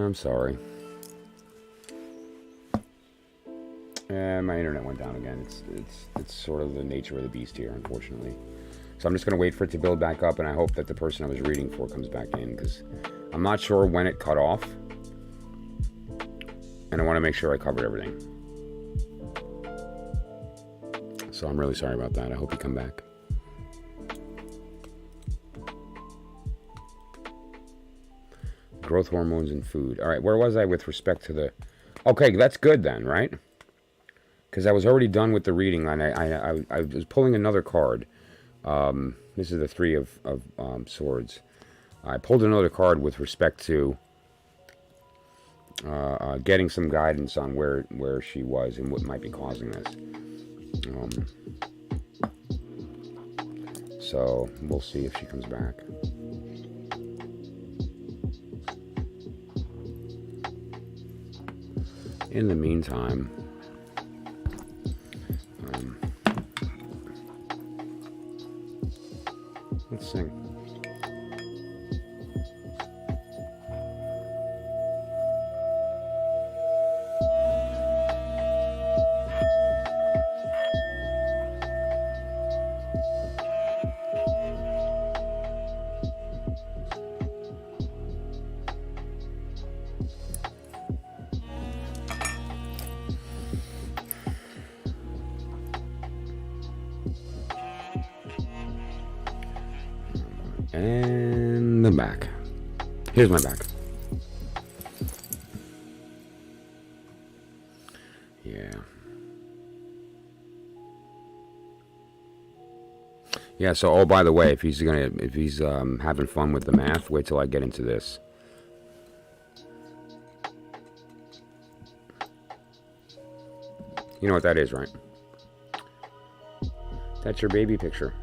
I'm sorry. And my internet went down again. It's sort of the nature of the beast here, unfortunately. So I'm just going to wait for it to build back up, and I hope that the person I was reading for comes back in, because I'm not sure when it cut off. And I want to make sure I covered everything. So I'm really sorry about that. I hope you come back. Growth hormones and food. All right, where was I with respect to the... Okay, that's good then, right? Because I was already done with the reading, and I was pulling another card. This is the Three of Swords. I pulled another card with respect to getting some guidance on where she was and what might be causing this. So we'll see if she comes back. In the meantime, let's sing. And the back. Here's my back. Yeah. Yeah, so, oh, by the way, if he's having fun with the math, wait till I get into this. You know what that is, right? That's your baby picture.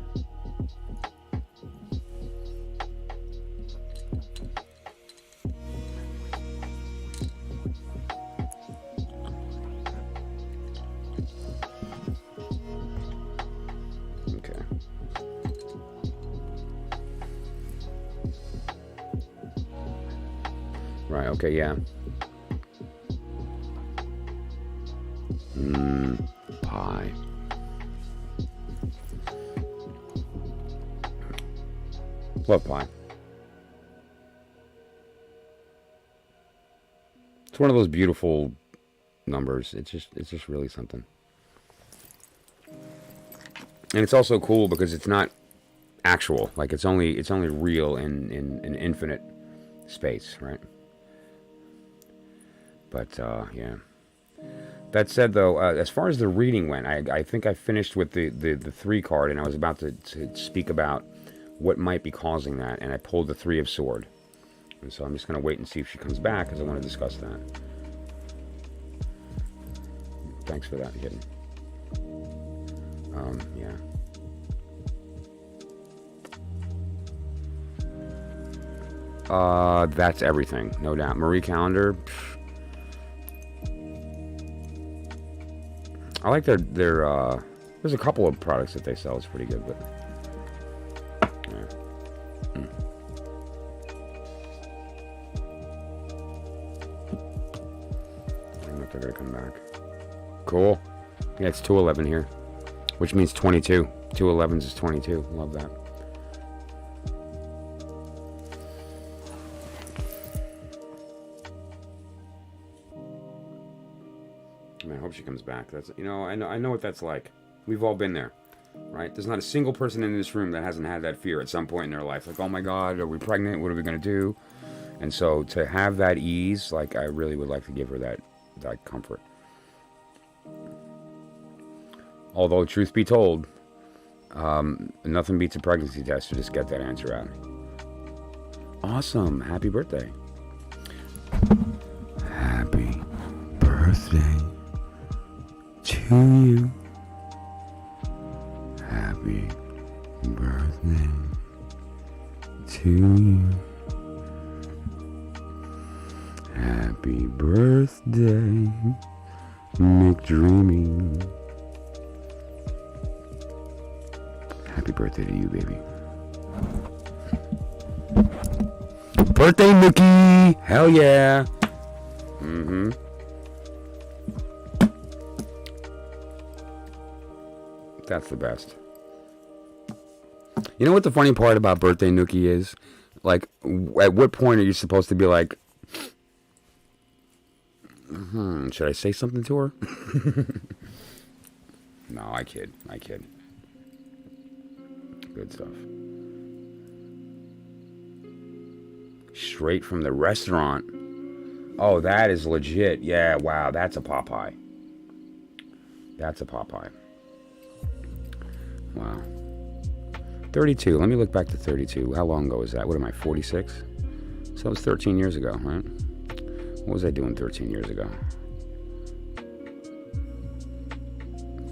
Right, okay, yeah. Pie. Love pie. It's one of those beautiful numbers. It's just really something. And it's also cool because it's not actual. Like it's only real in infinite space, right? But yeah. That said, though, as far as the reading went, I think I finished with the 3 card, and I was about to speak about what might be causing that, and I pulled the 3 of Sword. And so I'm just going to wait and see if she comes back, because I want to discuss that. Thanks for that, Hidden. Yeah. That's everything, no doubt. Marie Calendar. Pff. I like their there's a couple of products that they sell. It's pretty good, but yeah. I don't know if they're gonna come back. Cool. Yeah, it's 211 here, which means 22. 211s is 22. Love that. I hope she comes back. That's, you know, I know what that's like. We've all been there, right? There's not a single person in this room that hasn't had that fear at some point in their life. Like, oh my God, are we pregnant? What are we gonna do? And so to have that ease, like, I really would like to give her that comfort. Although, truth be told, nothing beats a pregnancy test to just get that answer out. Awesome! Happy birthday! Happy birthday to you. Happy birthday to you. Happy birthday, McDreamy. Happy birthday to you, baby. Birthday, Mickey! Hell yeah! Mm-hmm. That's the best. You know what the funny part about Birthday Nookie is? Like, at what point are you supposed to be like, should I say something to her? No, I kid. Good stuff. Straight from the restaurant. Oh, that is legit. Yeah, wow, that's a Popeye. Wow. 32. Let me look back to 32. How long ago was that? What am I, 46? So it was 13 years ago, right? What was I doing 13 years ago?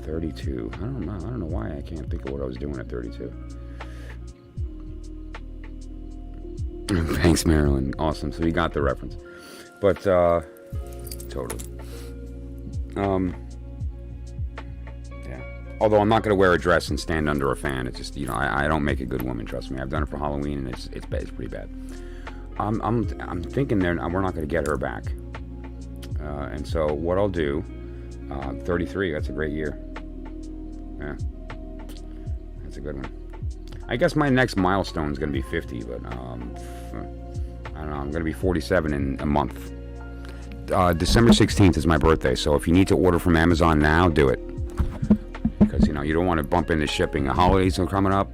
32. I don't know. I don't know why I can't think of what I was doing at 32. Thanks, Marilyn. Awesome. So you got the reference. But, totally. Yeah. Although I'm not going to wear a dress and stand under a fan. It's just, I don't make a good woman, trust me. I've done it for Halloween, and it's pretty bad. I'm thinking we're not going to get her back. And so what I'll do, 33, that's a great year. Yeah. That's a good one. I guess my next milestone is going to be 50, but I don't know. I'm going to be 47 in a month. December 16th is my birthday, so if you need to order from Amazon now, do it. Because, you don't want to bump into shipping. The holidays are coming up.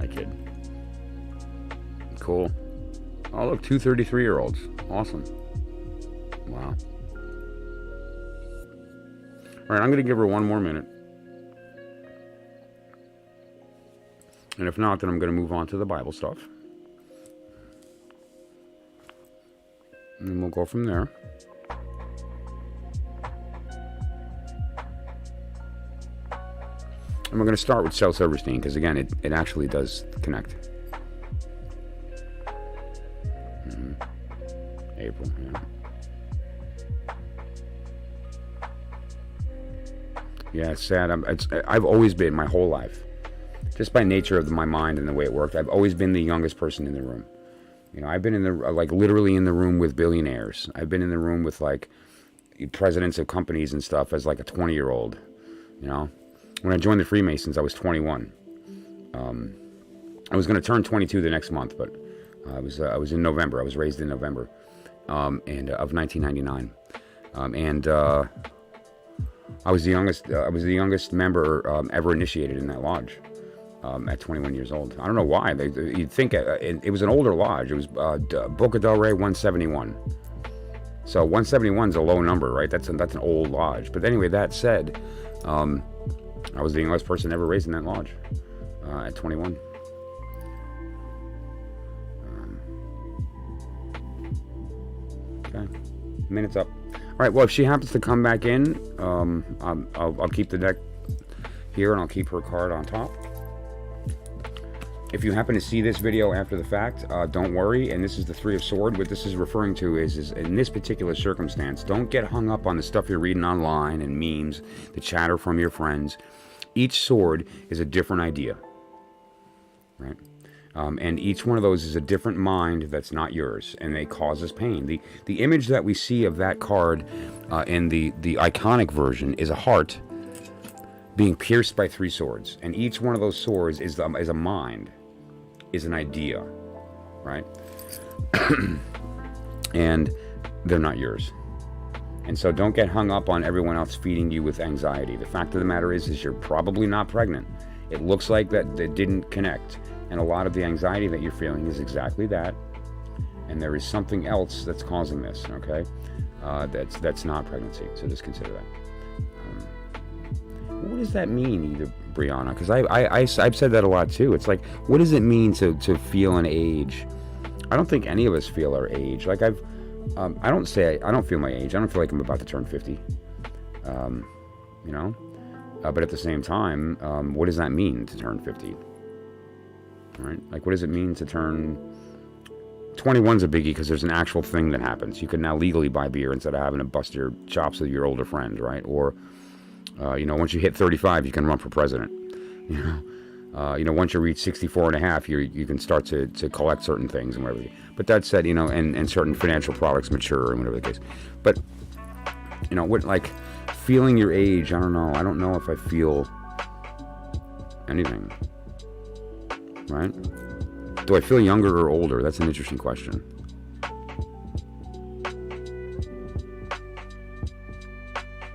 I kid. Cool. Oh, look, 2 33-year-olds. Awesome. Wow. All right, I'm going to give her one more minute. And if not, then I'm going to move on to the Bible stuff. And then we'll go from there. And we're going to start with Shel Silverstein, because again, it actually does connect. April, yeah. Yeah, it's sad. I've always been, my whole life, just by nature of my mind and the way it worked, I've always been the youngest person in the room. I've been in the, literally in the room with billionaires. I've been in the room with, presidents of companies and stuff as, a 20-year-old, When I joined the Freemasons, I was 21. I was going to turn 22 the next month, but I was in November. I was raised in November, of 1999. I was the youngest member ever initiated in that lodge. At 21 years old. I don't know why. You'd think it was an older lodge. It was Boca del Rey 171. So 171 is a low number, right? That's an old lodge. But anyway, that said, I was the youngest person ever raised in that lodge at 21. Okay, minute's up. All right. Well, if she happens to come back in, I'll keep the deck here and I'll keep her card on top. If you happen to see this video after the fact, don't worry, and this is the Three of Swords. What this is referring to is in this particular circumstance, don't get hung up on the stuff you're reading online and memes, the chatter from your friends. Each sword is a different idea, right? And each one of those is a different mind that's not yours, and they cause us pain. The image that we see of that card in the iconic version is a heart being pierced by 3 swords, and each one of those swords is a mind. Is an idea, right? And they're not yours. And so don't get hung up on everyone else feeding you with anxiety. The fact of the matter is you're probably not pregnant. It looks like that didn't connect. And a lot of the anxiety that you're feeling is exactly that. And there is something else that's causing this, okay? That's not pregnancy. So just consider that. What does that mean, either, Brianna? Because I've said that a lot too. It's like, what does it mean to feel an age? I don't think any of us feel our age. I don't feel my age. I don't feel like I'm about to turn 50. But at the same time, what does that mean to turn 50? Right? What does it mean to turn 21's a biggie because there's an actual thing that happens. You can now legally buy beer instead of having to bust your chops with your older friends, right? Or once you hit 35, you can run for president. Once you reach 64 and a half, you can start to collect certain things and whatever. But that said, and certain financial products mature and whatever the case. But, what, like, feeling your age, I don't know. I don't know if I feel anything. Right? Do I feel younger or older? That's an interesting question.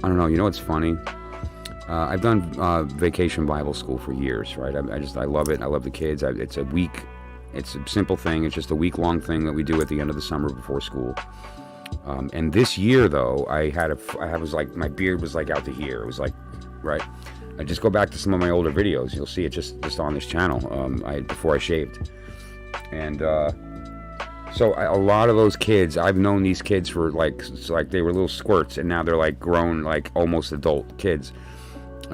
I don't know. You know what's funny? I've done Vacation Bible School for years, right? I love it. I love the kids. It's a simple thing. It's just a week-long thing that we do at the end of the summer before school. And this year, though, my beard was like out to here. It was like, right? I just go back to some of my older videos. You'll see it just on this channel. Before I shaved, and so a lot of those kids, I've known these kids for like they were little squirts, and now they're like grown, like almost adult kids.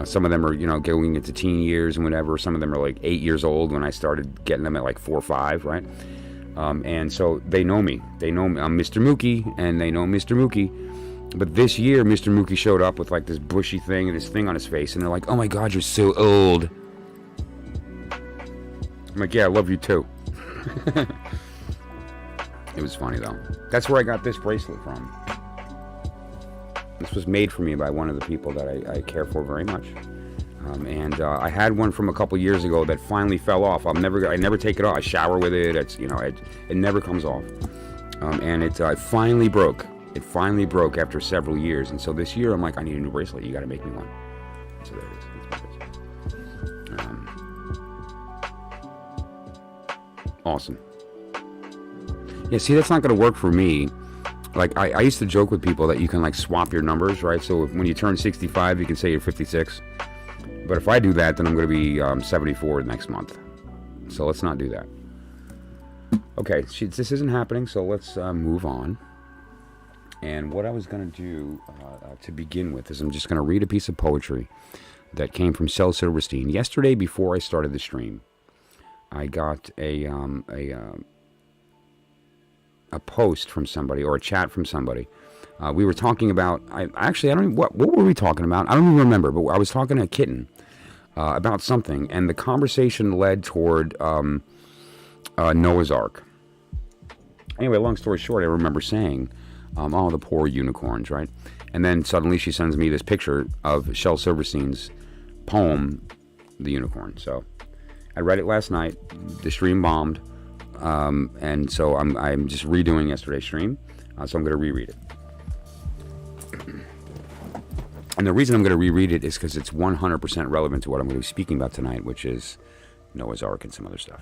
Some of them are, going into teen years and whatever. Some of them are like 8 years old when I started getting them at like 4 or 5, right? And so they know me. I'm Mr. Mookie, and they know Mr. Mookie. But this year, Mr. Mookie showed up with like this bushy thing and this thing on his face, and they're like, "Oh my God, you're so old." I'm like, "Yeah, I love you too." It was funny though. That's where I got this bracelet from. This was made for me by one of the people that I care for very much. And I had one from a couple years ago that finally fell off. I never take it off. I shower with it. It never comes off. And it finally broke. It finally broke after several years. And so this year I'm like, I need a new bracelet. You got to make me one. So there it is. That's my bracelet. Awesome. Yeah, see, that's not going to work for me. Like, I used to joke with people that you can, like, swap your numbers, right? So when you turn 65, you can say you're 56. But if I do that, then I'm going to be 74 next month. So let's not do that. Okay, this isn't happening, so let's move on. And what I was going to do to begin with is I'm just going to read a piece of poetry that came from Shel Silverstein. Yesterday, before I started the stream, I got a post from somebody, or a chat from somebody. We were talking about, what were we talking about? I don't even remember, but I was talking to a kitten about something, and the conversation led toward Noah's Ark. Anyway, long story short, I remember saying, oh, the poor unicorns, right? And then suddenly she sends me this picture of Shel Silverstein's poem, The Unicorn. So I read it last night. The stream bombed. And so I'm just redoing yesterday's stream, so I'm going to reread it. And the reason I'm going to reread it is because it's 100% relevant to what I'm going to be speaking about tonight, which is Noah's Ark and some other stuff.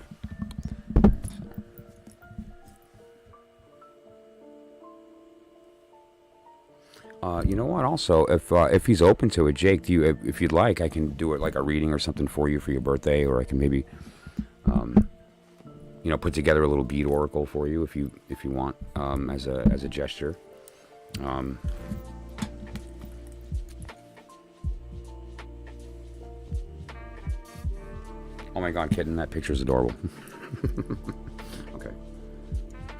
You know what? Also, if he's open to it, Jake, if you'd like, I can do it like a reading or something for you for your birthday, or I can maybe put together a little bead oracle for you if you want, as a gesture. Oh my God, kitten, that picture is adorable. Okay,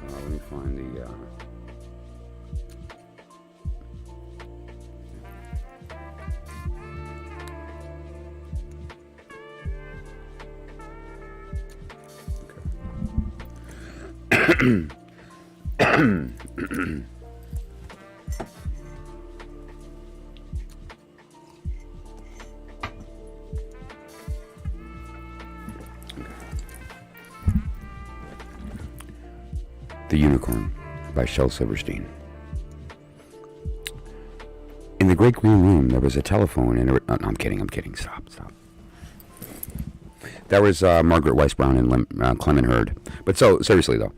let me find the. The Unicorn by Shel Silverstein. In the great green room there was a telephone and no, I'm kidding, stop. That was Margaret Weiss Brown and Clement Hurd. But so, seriously though,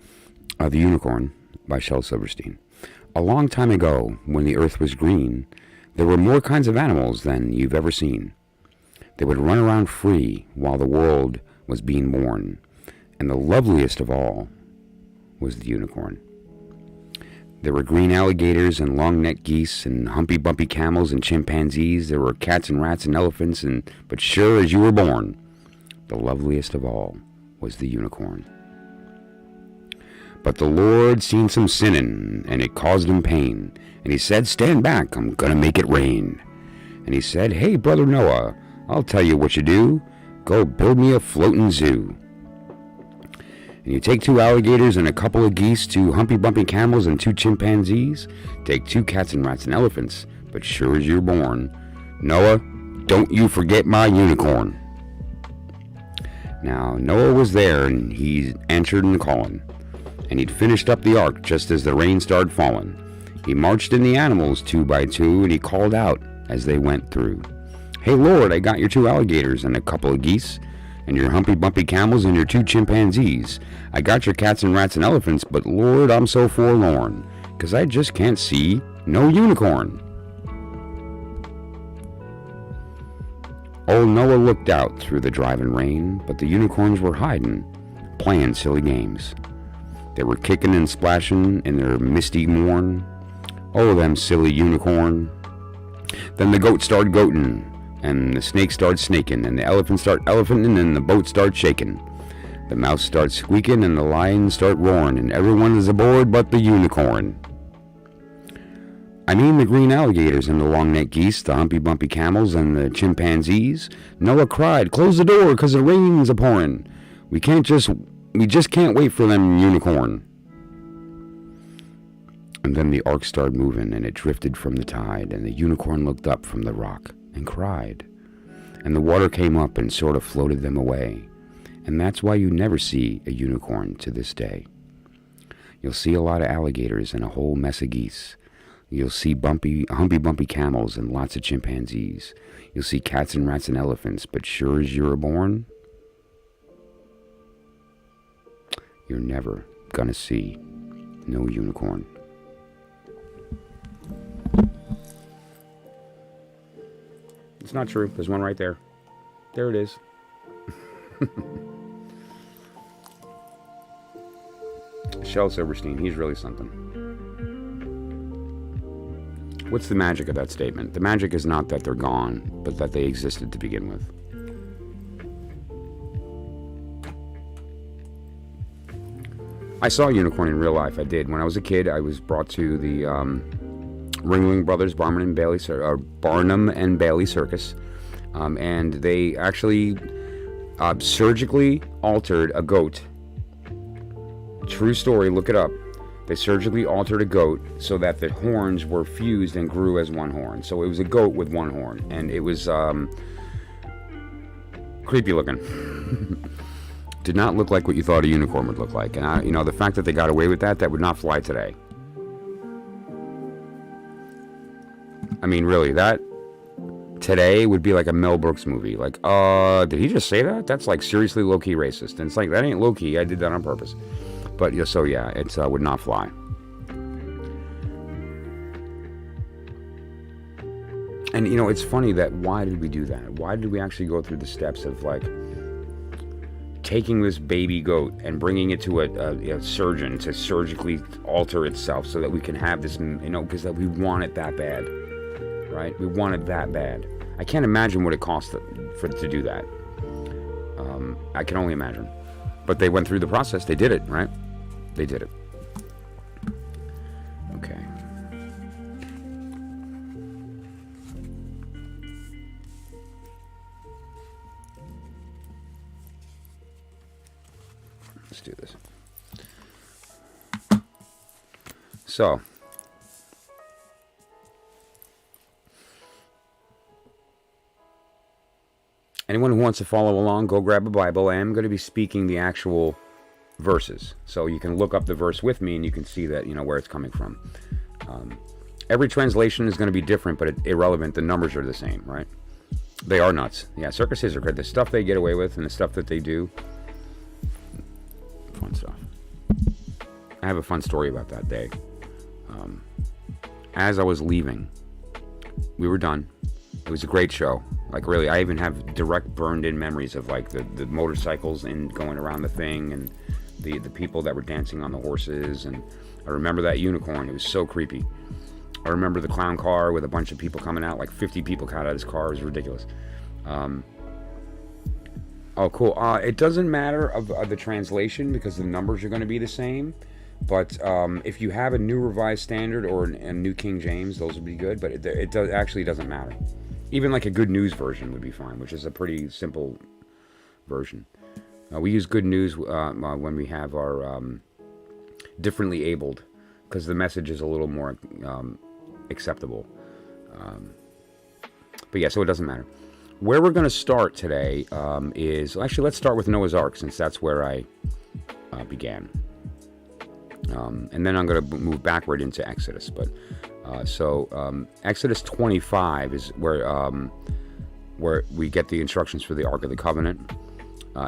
The Unicorn by Shel Silverstein. A long time ago, when the earth was green, there were more kinds of animals than you've ever seen. They would run around free while the world was being born, and the loveliest of all was the unicorn. There were green alligators and long-necked geese and humpy-bumpy camels and chimpanzees. There were cats and rats and elephants, but sure as you were born, the loveliest of all was the unicorn. But the Lord seen some sinning, and it caused him pain. And he said, "Stand back, I'm gonna make it rain." And he said, "Hey, brother Noah, I'll tell you what you do. Go build me a floating zoo. And you take 2 alligators and a couple of geese, 2 humpy-bumpy camels and 2 chimpanzees. Take 2 cats and rats and elephants, but sure as you're born, Noah, don't you forget my unicorn. Now, Noah was there, and he answered in the calling, and he'd finished up the ark just as the rain started falling. He marched in the animals 2 by 2, and he called out as they went through. Hey Lord, I got your 2 alligators and a couple of geese, and your humpy-bumpy camels and your 2 chimpanzees. I got your cats and rats and elephants, but Lord, I'm so forlorn, 'cause I just can't see no unicorn. Old Noah looked out through the driving rain, but the unicorns were hiding, playing silly games. They were kicking and splashing in their misty morn. Oh, them silly unicorn. Then the goat started goating, and the snake started snaking, and the elephant started elephanting, and the boat started shaking. The mouse started squeaking, and the lion started roaring, and everyone is aboard but the unicorn. I mean the green alligators and the long-necked geese, the humpy-bumpy camels and the chimpanzees. Noah cried, close the door, 'cause the rain's a-pouring. We just can't wait for them unicorn. And then the ark started moving, and it drifted from the tide, and the unicorn looked up from the rock and cried. And the water came up and sort of floated them away. And that's why you never see a unicorn to this day. You'll see a lot of alligators and a whole mess of geese. You'll see humpy-bumpy camels and lots of chimpanzees. You'll see cats and rats and elephants, but sure as you're born, you're never gonna see no unicorn. It's not true. There's one right there. There it is. Shel Silverstein, he's really something. What's the magic of that statement? The magic is not that they're gone, but that they existed to begin with. I saw a unicorn in real life. I did. When I was a kid, I was brought to the Ringling Brothers Barnum and Bailey Circus, and they actually surgically altered a goat. True story, look it up. They surgically altered a goat so that the horns were fused and grew as one horn. So it was a goat with one horn, and it was creepy looking. Did not look like what you thought a unicorn would look like. And the fact that they got away with that would not fly today. I mean, really, that today would be like a Mel Brooks movie. Like, did he just say that? That's like seriously low-key racist. And it's like, that ain't low-key. I did that on purpose. But so yeah, it would not fly. And it's funny that why did we do that? Why did we actually go through the steps of like taking this baby goat and bringing it to a surgeon to surgically alter itself so that we can have this, because that we want it that bad, right? We want it that bad. I can't imagine what it cost to do that. I can only imagine. But they went through the process. They did it, right? They did it. Okay. Let's do this. So, anyone who wants to follow along, go grab a Bible. I am going to be speaking the actual verses, so you can look up the verse with me and you can see that where it's coming from. Every translation is going to be different, but irrelevant. The numbers are the same, right? They are nuts. Yeah, circuses are good. The stuff they get away with and the stuff that they do, fun stuff. I have a fun story about that day. As I was leaving, we were done. It was a great show. Like, really, I even have direct burned-in memories of like the motorcycles and going around the thing, and the people that were dancing on the horses, and I remember that unicorn. It was so creepy. I remember the clown car with a bunch of people coming out, like 50 people got out of this car. It was ridiculous. Oh, cool. It doesn't matter of the translation because the numbers are going to be the same. But if you have a New Revised Standard or a New King James, those would be good. But it actually doesn't matter. Even like a Good News version would be fine, which is a pretty simple version. We use good news when we have our differently abled, because the message is a little more acceptable. But yeah, so it doesn't matter. Where we're going to start today is... Actually, let's start with Noah's Ark, since that's where I began. And then I'm going to move backward into Exodus. But Exodus 25 is where we get the instructions for the Ark of the Covenant.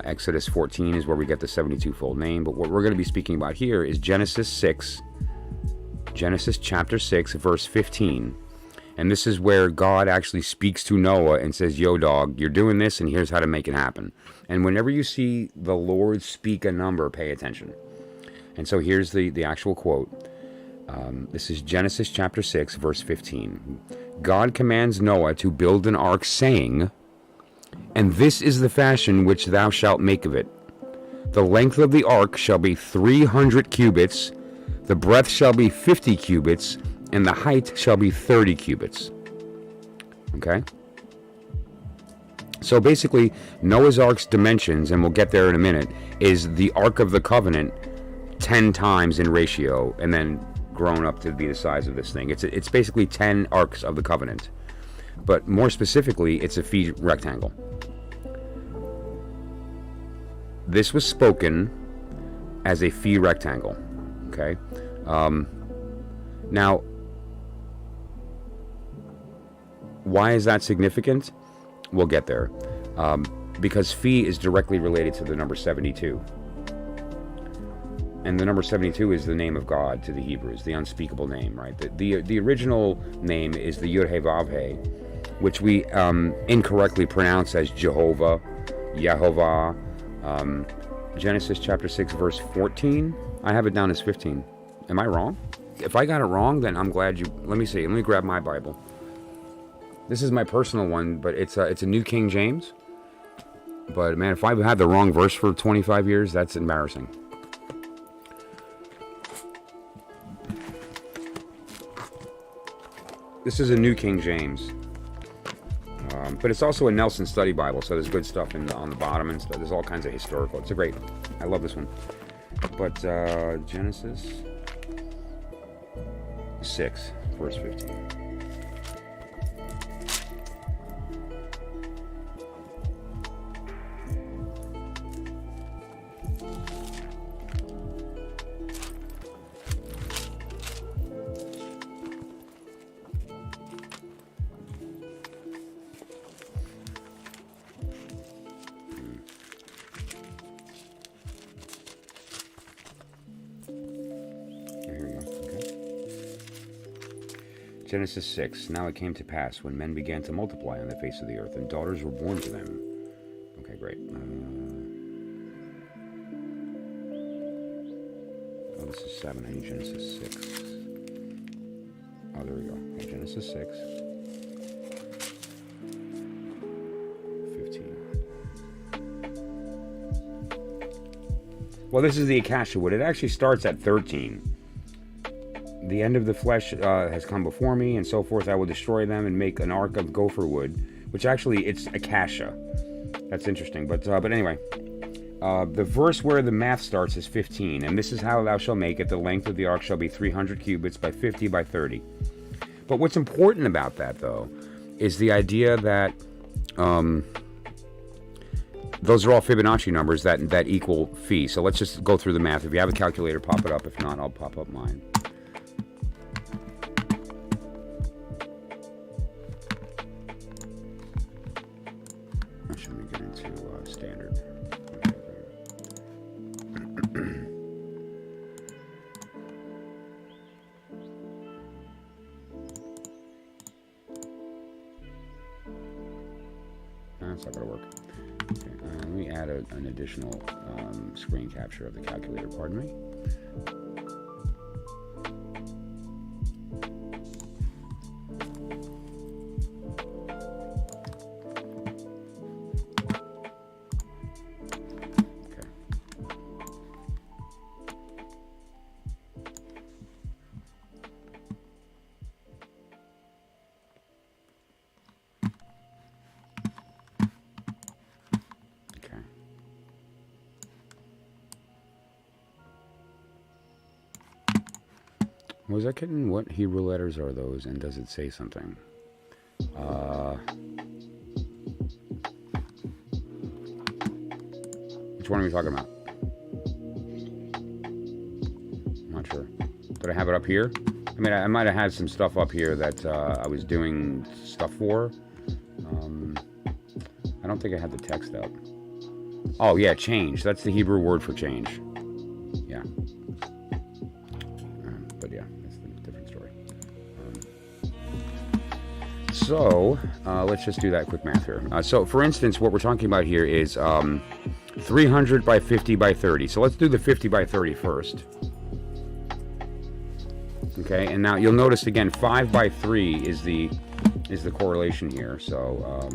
Exodus 14 is where we get the 72-fold name. But what we're going to be speaking about here is Genesis chapter 6, verse 15. And this is where God actually speaks to Noah and says, yo, dog, you're doing this, and here's how to make it happen. And whenever you see the Lord speak a number, pay attention. And so here's the actual quote. This is Genesis chapter 6, verse 15. God commands Noah to build an ark, saying, and this is the fashion which thou shalt make of it. The length of the ark shall be 300 cubits, the breadth shall be 50 cubits, and the height shall be 30 cubits. Okay? So basically, Noah's Ark's dimensions, and we'll get there in a minute, is the Ark of the Covenant 10 times in ratio, and then grown up to be the size of this thing. It's basically 10 Arks of the Covenant. But more specifically, it's a phi rectangle. This was spoken as a phi rectangle. Okay? Now, why is that significant? We'll get there. Because phi is directly related to the number 72. And the number 72 is the name of God to the Hebrews, the unspeakable name, right? The original name is the Yud-He-Vav-He, which we incorrectly pronounce as Jehovah, Yehovah. Genesis chapter 6, verse 14. I have it down as 15. Am I wrong? If I got it wrong, then I'm glad you... Let me see. Let me grab my Bible. This is my personal one, but it's a New King James. But, man, if I've had the wrong verse for 25 years, that's embarrassing. This is a New King James. But it's also a Nelson Study Bible, so there's good stuff on the bottom and stuff. There's all kinds of historical. It's a great... I love this one. But Genesis 6, verse 15. Genesis 6. Now it came to pass when men began to multiply on the face of the earth, and daughters were born to them. Okay, great. This is 7. I need Genesis 6. Oh, there we go. Okay, Genesis 6. 15. Well, this is the acacia wood. It actually starts at 13. The end of the flesh has come before me, and so forth. I will destroy them and make an ark of gopher wood, which actually it's acacia. That's interesting. But anyway, the verse where the math starts is 15, and this is how thou shalt make it. The length of the ark shall be 300 cubits by 50 by 30. But what's important about that, though, is the idea that those are all Fibonacci numbers that equal phi. So let's just go through the math. If you have a calculator, pop it up. If not, I'll pop up mine. Standard. That's not going to work. Okay, let me add an additional screen capture of the calculator. Pardon me. Was that kitten? What Hebrew letters are those? And does it say something? Which one are we talking about? I'm not sure. Did I have it up here? I mean, I might have had some stuff up here that I was doing stuff for. I don't think I had the text up. Oh, yeah, change. That's the Hebrew word for change. Yeah. But yeah, that's a different story. So, let's just do that quick math here. So, for instance, what we're talking about here is 300 by 50 by 30. So, let's do the 50 by 30 first. Okay, and now you'll notice again, 5 by 3 is the correlation here. So,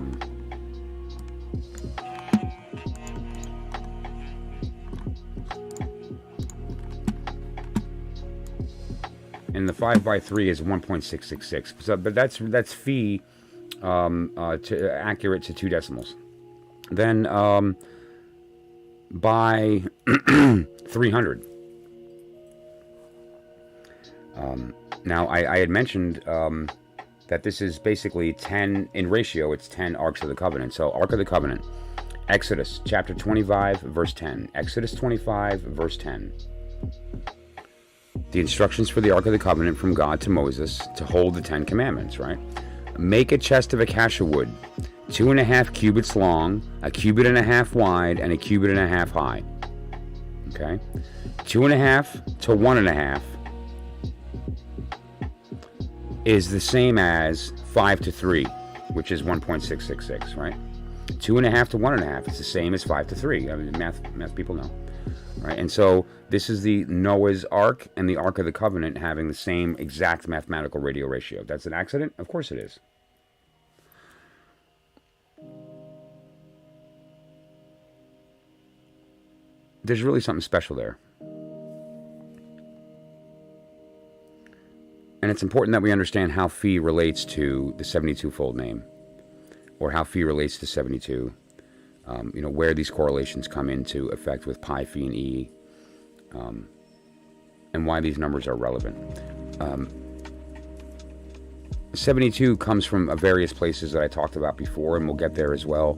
and the 5 by 3 is 1.666. So, but that's phi accurate to 2 decimals. Then by 300. Now I had mentioned that this is basically 10 in ratio. It's 10 Arks of the Covenant. So Ark of the Covenant, Exodus chapter 25 verse 10. Exodus 25 verse 10. The instructions for the Ark of the Covenant from God to Moses to hold the 10 Commandments, right? Make a chest of acacia wood, 2.5 cubits long, 1.5 cubits wide, and 1.5 cubits high. Okay? 2.5 to 1.5 is the same as 5 to 3, which is 1.666, right? 2.5 to 1.5 is the same as 5 to 3. I mean, math people know. Right, and so this is the Noah's Ark and the Ark of the Covenant having the same exact mathematical radio ratio. That's an accident? Of course it is. There's really something special there. And it's important that we understand how phi relates to the 72-fold name, or how phi relates to 72. Where these correlations come into effect with pi, phi, and e, and why these numbers are relevant. 72 comes from various places that I talked about before, and we'll get there as well.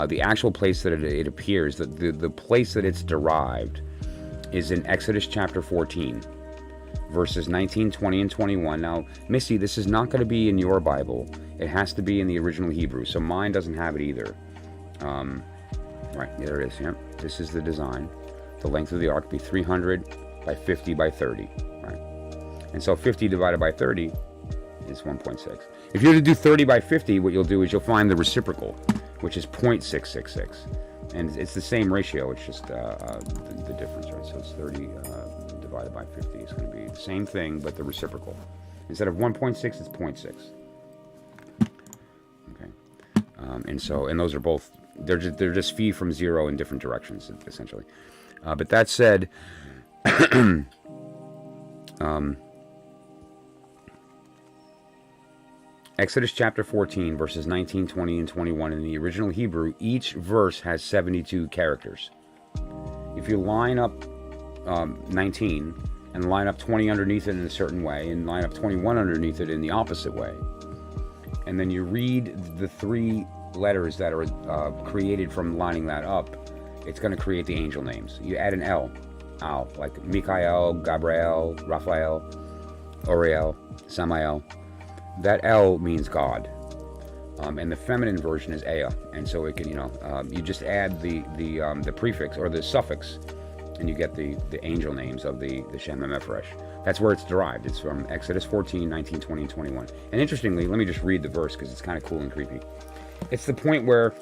The actual place that it appears, the place that it's derived, is in Exodus chapter 14, verses 19, 20, and 21. Now, Missy, this is not going to be in your Bible. It has to be in the original Hebrew, so mine doesn't have it either. Right, there it is. Yep. This is the design. The length of the ark be 300 by 50 by 30. Right. And so 50 divided by 30 is 1.6. If you were to do 30 by 50, what you'll do is you'll find the reciprocal, which is 0.666. And it's the same ratio. It's just the difference, right? So it's 30 divided by 50. It's going to be the same thing, but the reciprocal. Instead of 1.6, it's 0.6. Okay. And those are both. They're just phi from 0 in different directions, essentially. But that said, Exodus chapter 14, verses 19, 20, and 21 in the original Hebrew, each verse has 72 characters. If you line up 19 and line up 20 underneath it in a certain way, and line up 21 underneath it in the opposite way, and then you read the 3 letters that are created from lining that up, it's going to create the angel names. You add an L, like Michael, Gabriel, Raphael, Uriel, Samael. That L means God, and the feminine version is Ea, and so it can, you just add the prefix or the suffix, and you get the angel names of the Shem and Mepharesh. That's where it's derived. It's from Exodus 14, 19, 20, and 21. And interestingly, let me just read the verse because it's kind of cool and creepy. It's the point where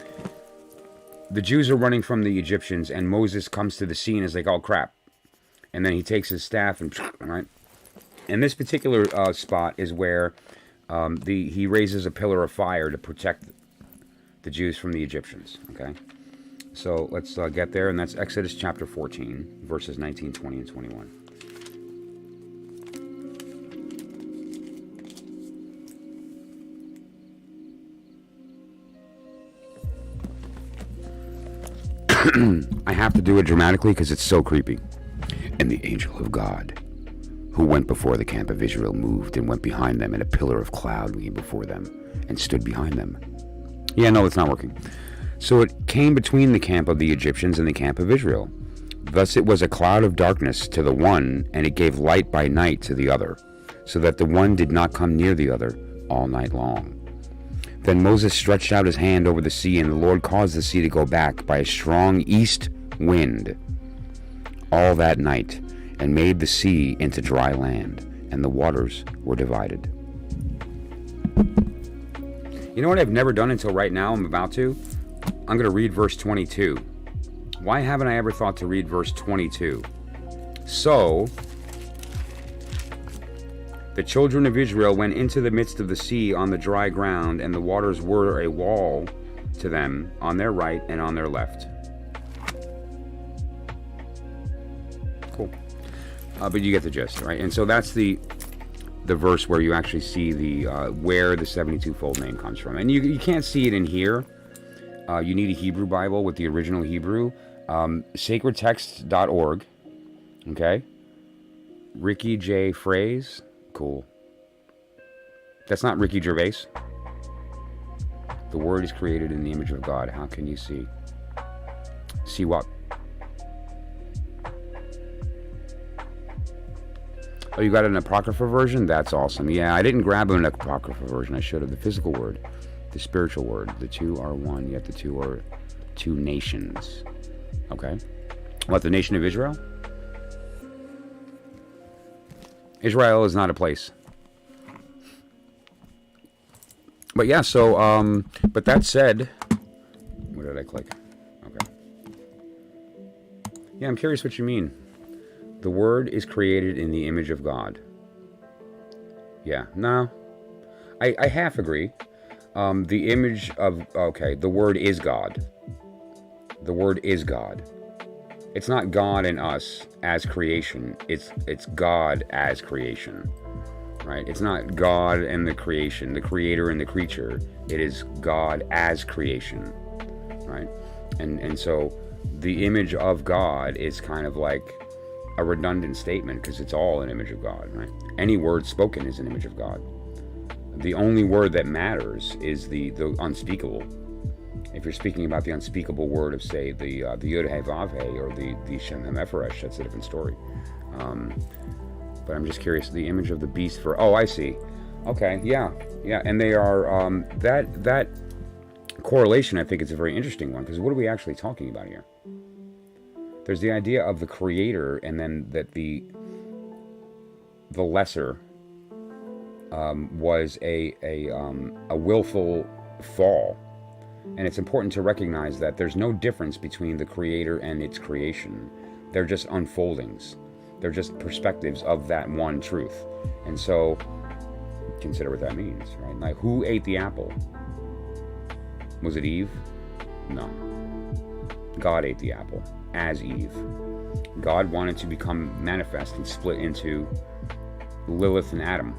the Jews are running from the Egyptians, and Moses comes to the scene as like, oh crap. And then he takes his staff and, right? And this particular spot is where he raises a pillar of fire to protect the Jews from the Egyptians, okay? So let's get there, and that's Exodus chapter 14, verses 19, 20, and 21. I have to do it dramatically because it's so creepy. And the angel of God, who went before the camp of Israel moved and went behind them, and a pillar of cloud came before them and stood behind them. Yeah, no, it's not working. So it came between the camp of the Egyptians and the camp of Israel. Thus it was a cloud of darkness to the one, and it gave light by night to the other, so that the one did not come near the other all night long. Then Moses stretched out his hand over the sea, and the Lord caused the sea to go back by a strong east wind all that night, and made the sea into dry land, and the waters were divided. You know what I've never done until right now? I'm about to. I'm going to read verse 22. Why haven't I ever thought to read verse 22? So the children of Israel went into the midst of the sea on the dry ground, and the waters were a wall to them on their right and on their left. Cool. But you get the gist, right? And so that's the verse where you actually see the where the 72-fold name comes from. And you can't see it in here. You need a Hebrew Bible with the original Hebrew. Sacredtext.org. Okay. Ricky J. Phrase. Cool. That's not Ricky Gervais. The word is created in the image of God. How can you see? See what? Oh, you got an Apocrypha version? That's awesome. Yeah, I didn't grab an Apocrypha version. I should have. The physical word. The spiritual word. The two are one, yet the two are two nations. Okay. What, the nation of Israel? Israel is not a place. But yeah, so, but that said, where did I click? Okay. Yeah, I'm curious what you mean. The word is created in the image of God. Yeah, no. I half agree. The image of, okay, the word is God. The word is God. It's not God and us as creation. It's God as creation. Right? It's not God and the creation, the creator and the creature. It is God as creation. Right? And so the image of God is kind of like a redundant statement because it's all an image of God, right? Any word spoken is an image of God. The only word that matters is the unspeakable. If you're speaking about the unspeakable word of, say, the Yod-Heh Vav-Heh or the Shem Mepharesh, that's a different story. But I'm just curious, the image of the beast for... Oh, I see. Okay, yeah. And they are... that correlation, I think, is a very interesting one, because what are we actually talking about here? There's the idea of the creator, and then that the lesser was a willful fall. And it's important to recognize that there's no difference between the creator and its creation. They're just unfoldings. They're just perspectives of that one truth. And so, consider what that means, right? Like, who ate the apple? Was it Eve? No. God ate the apple as Eve. God wanted to become manifest and split into Lilith and Adam.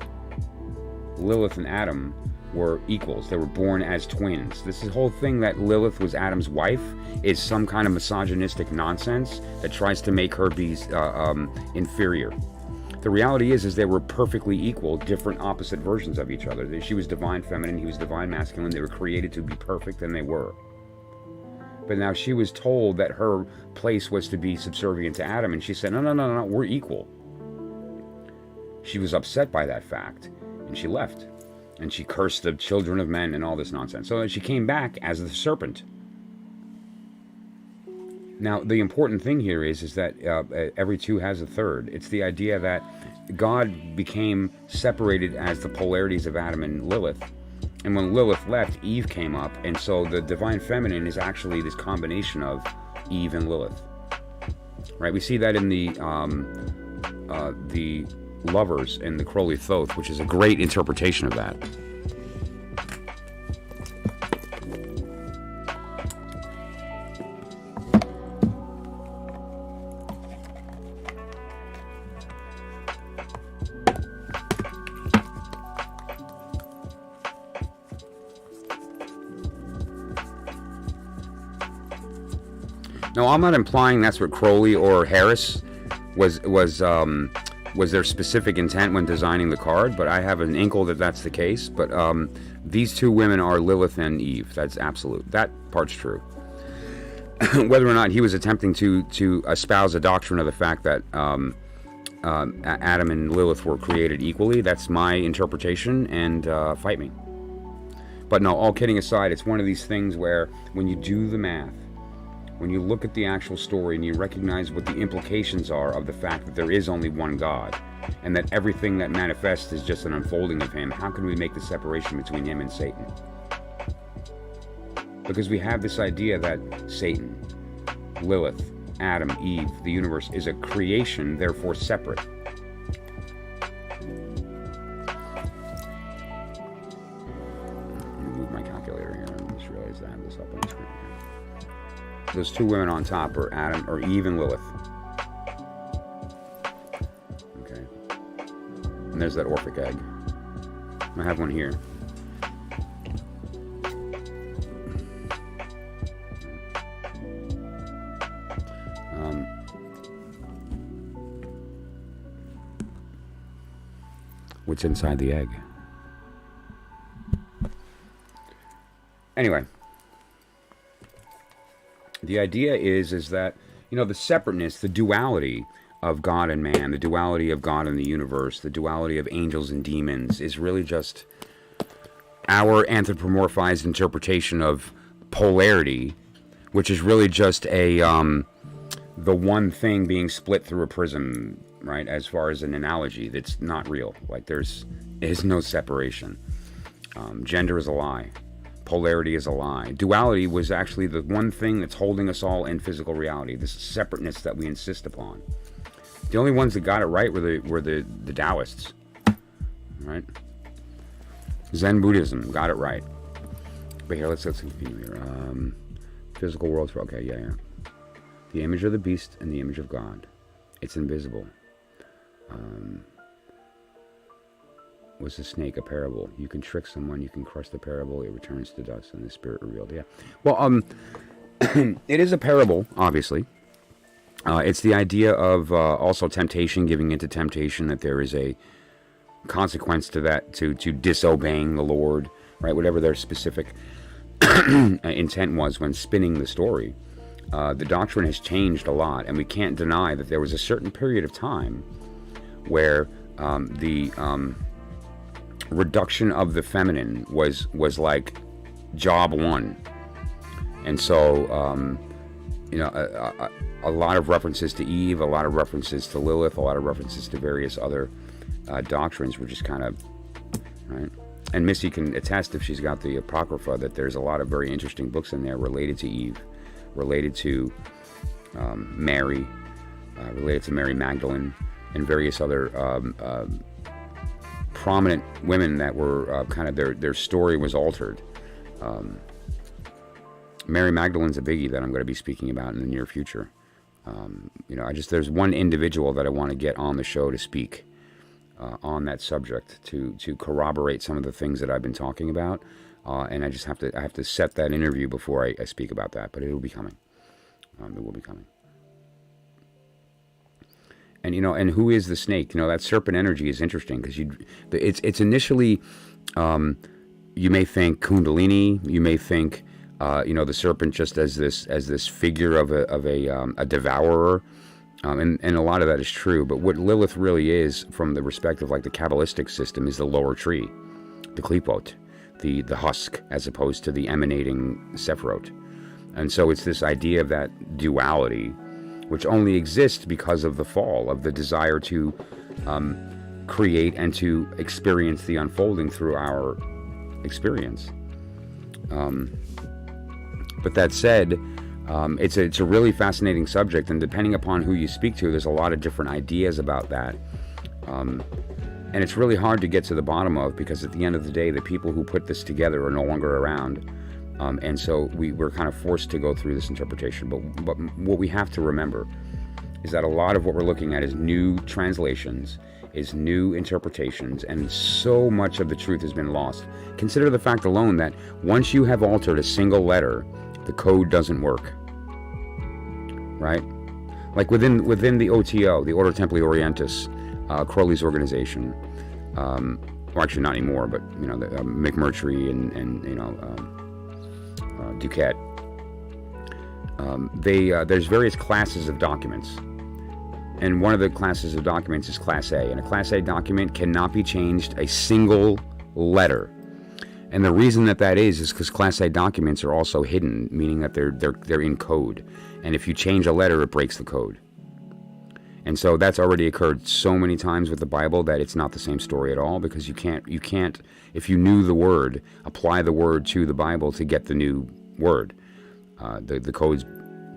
Lilith and Adam were equals. They were born as twins. This whole thing that Lilith was Adam's wife is some kind of misogynistic nonsense that tries to make her be inferior. The reality is they were perfectly equal, different opposite versions of each other. She was divine feminine, he was divine masculine. They were created to be perfect, and they were. But now she was told that her place was to be subservient to Adam, and she said, no, we're equal. She was upset by that fact, and she left. And she cursed the children of men and all this nonsense. So she came back as the serpent. Now, the important thing here is that every two has a third. It's the idea that God became separated as the polarities of Adam and Lilith. And when Lilith left, Eve came up. And so the divine feminine is actually this combination of Eve and Lilith. Right? We see that in the lovers in the Crowley Thoth, which is a great interpretation of that. No, I'm not implying that's what Crowley or Harris was was their specific intent when designing the card, but I have an inkle that that's the case. But these two women are Lilith and Eve. That's absolute. That part's true. Whether or not he was attempting to espouse a doctrine of the fact that Adam and Lilith were created equally, that's my interpretation, and fight me. But no, all kidding aside, it's one of these things where when you do the math, when you look at the actual story and you recognize what the implications are of the fact that there is only one God, and that everything that manifests is just an unfolding of him, how can we make the separation between him and Satan? Because we have this idea that Satan, Lilith, Adam, Eve, the universe is a creation, therefore separate. Let me move my calculator here. I just realized I have this up on the screen here. Those two women on top are Adam, or Eve and Lilith. Okay. And there's that Orphic egg. I have one here. What's inside the egg? Anyway, the idea is that, you know, the separateness, the duality of God and man, the duality of God and the universe, the duality of angels and demons is really just our anthropomorphized interpretation of polarity, which is really just a the one thing being split through a prism, right? As far as an analogy, that's not real. Like there's no separation. Gender is a lie. Polarity is a lie. Duality was actually the one thing that's holding us all in physical reality. This separateness that we insist upon. The only ones that got it right were the Taoists, right? Zen Buddhism got it right. But here, let's continue here. Physical world. Okay, yeah. The image of the beast and the image of God. It's invisible. Was the snake a parable? You can trick someone, you can crush the parable, it returns to dust, and the spirit revealed. Yeah. Well, it is a parable, obviously. It's the idea of also temptation, giving into temptation, that there is a consequence to that, to disobeying the Lord, right? Whatever their specific intent was when spinning the story. The doctrine has changed a lot, and we can't deny that there was a certain period of time where the reduction of the feminine was like job one. And so, you know, a lot of references to Eve, a lot of references to Lilith, a lot of references to various other doctrines were just kind of, right? And Missy can attest, if she's got the Apocrypha, that there's a lot of very interesting books in there related to Eve, related to Mary, related to Mary Magdalene, and various other prominent women that were kind of their story was altered. Mary Magdalene's a biggie that I'm going to be speaking about in the near future. You know, there's one individual that I want to get on the show to speak on that subject to corroborate some of the things that I've been talking about, and I have to set that interview before I speak about that, but it will be coming. It will be coming. And, you know, and who is the snake? You know, that serpent energy is interesting because it's initially, you may think Kundalini, you may think, you know, the serpent just as this figure of a devourer, and a lot of that is true. But what Lilith really is, from the perspective like the Kabbalistic system, is the lower tree, the klipot, the husk, as opposed to the emanating Sephiroth. And so it's this idea of that duality, which only exists because of the fall, of the desire to create and to experience the unfolding through our experience. But that said, it's a really fascinating subject, and depending upon who you speak to, there's a lot of different ideas about that. And it's really hard to get to the bottom of, because at the end of the day, the people who put this together are no longer around. And so we're kind of forced to go through this interpretation. But what we have to remember is that a lot of what we're looking at is new translations, is new interpretations, and so much of the truth has been lost. Consider the fact alone that once you have altered a single letter, the code doesn't work, right? Like within the OTO, the Ordo Templi Orientis, Crowley's organization, well, actually not anymore, but you know, McMurtry and you know, Duquette. There's various classes of documents, and one of the classes of documents is Class A, and a Class A document cannot be changed a single letter. And the reason that is because Class A documents are also hidden, meaning that they're in code, and if you change a letter, it breaks the code. And so that's already occurred so many times with the Bible that it's not the same story at all, because you can't, if you knew the word, apply the word to the Bible to get the new word. The code's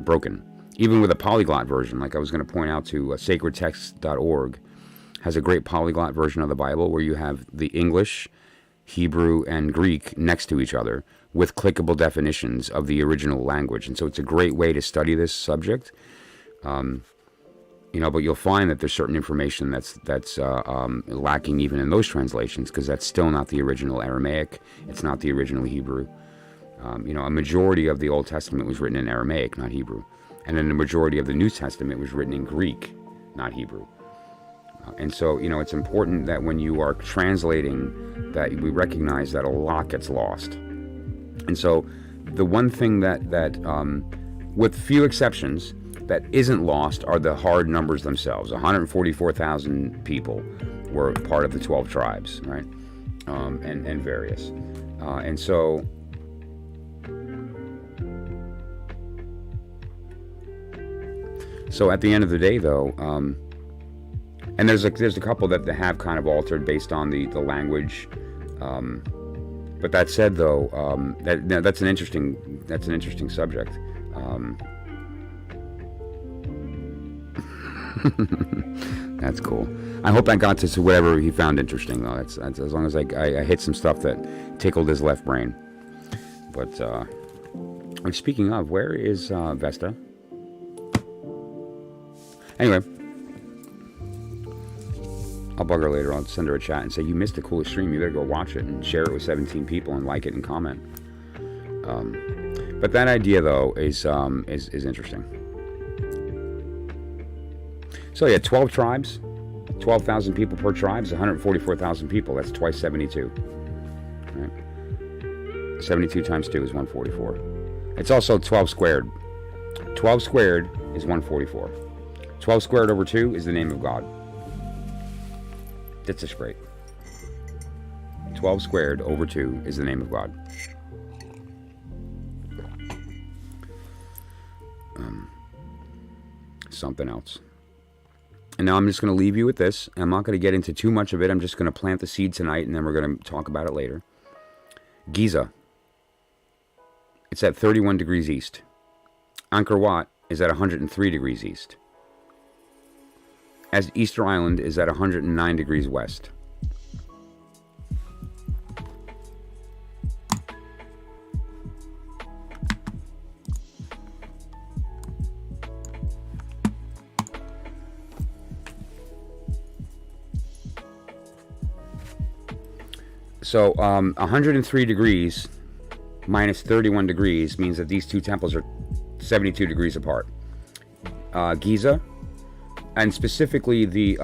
broken. Even with a polyglot version, like I was going to point out to sacredtext.org, has a great polyglot version of the Bible where you have the English, Hebrew, and Greek next to each other with clickable definitions of the original language. And so it's a great way to study this subject. You know, but you'll find that there's certain information that's lacking even in those translations, because that's still not the original Aramaic. It's not the original Hebrew. You know, a majority of the Old Testament was written in Aramaic, not Hebrew. And then the majority of the New Testament was written in Greek, not Hebrew. And so, you know, it's important that when you are translating, that we recognize that a lot gets lost. And so the one thing that with few exceptions, that isn't lost are the hard numbers themselves. 144,000 people were part of the 12 tribes, right? And various. And so at the end of the day, though, and there's a couple that have kind of altered based on the language. But that said, though, that's an interesting subject. That's cool. I hope that got to whatever he found interesting, though. That's as long as I hit some stuff that tickled his left brain. But speaking of, where is Vesta? Anyway, I'll bug her later. I'll send her a chat and say, you missed the coolest stream. You better go watch it and share it with 17 people and like it and comment. But that idea, though, is interesting. So yeah, 12 tribes, 12,000 people per tribe is 144,000 people. That's twice 72. Right? 72 times 2 is 144. It's also 12 squared. 12 squared is 144. 12 squared over 2 is the name of God. That's just great. 12 squared over 2 is the name of God. Something else. And now I'm just going to leave you with this. I'm not going to get into too much of it. I'm just going to plant the seed tonight, and then we're going to talk about it later. Giza. It's at 31 degrees east. Angkor Wat is at 103 degrees east. As Easter Island is at 109 degrees west. So 103 degrees minus 31 degrees means that these two temples are 72 degrees apart. Giza, and specifically the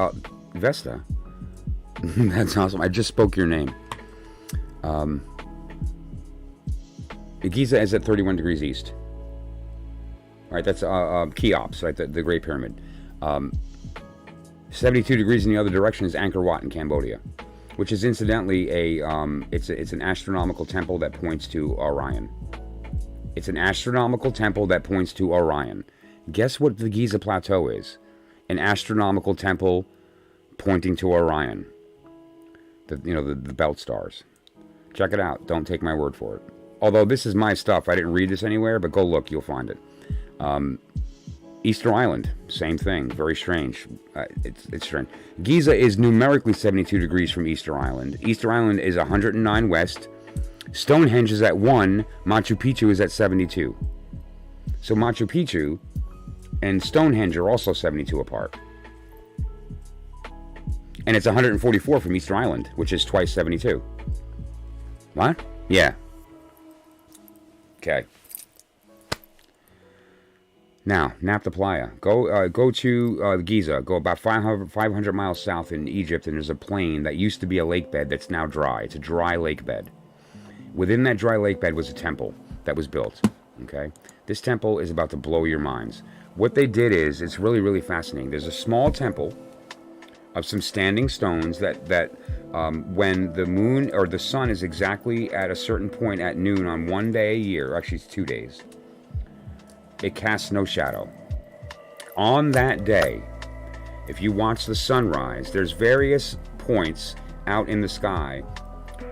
Vesta. That's awesome. I just spoke your name. Giza is at 31 degrees east. All right, that's Cheops, right? The Great Pyramid. 72 degrees in the other direction is Angkor Wat in Cambodia, which is incidentally it's an astronomical temple that points to Orion. It's an astronomical temple that points to Orion. Guess what the Giza Plateau is? An astronomical temple pointing to Orion. The belt stars. Check it out. Don't take my word for it. Although this is my stuff. I didn't read this anywhere, but go look. You'll find it. Easter Island, same thing. Very strange. It's strange. Giza is numerically 72 degrees from Easter Island. Easter Island is 109 west. Stonehenge is at 1. Machu Picchu is at 72. So Machu Picchu and Stonehenge are also 72 apart. And it's 144 from Easter Island, which is twice 72. What? Yeah. Okay. Now, Nabta Playa. Go to Giza. Go about 500 miles south in Egypt, and there's a plain that used to be a lake bed that's now dry. It's a dry lake bed. Within that dry lake bed was a temple that was built. Okay? This temple is about to blow your minds. What they did is, it's really, really fascinating. There's a small temple of some standing stones that when the moon or the sun is exactly at a certain point at noon on one day a year, actually it's 2 days, it casts no shadow. On that day, if you watch the sunrise, there's various points out in the sky,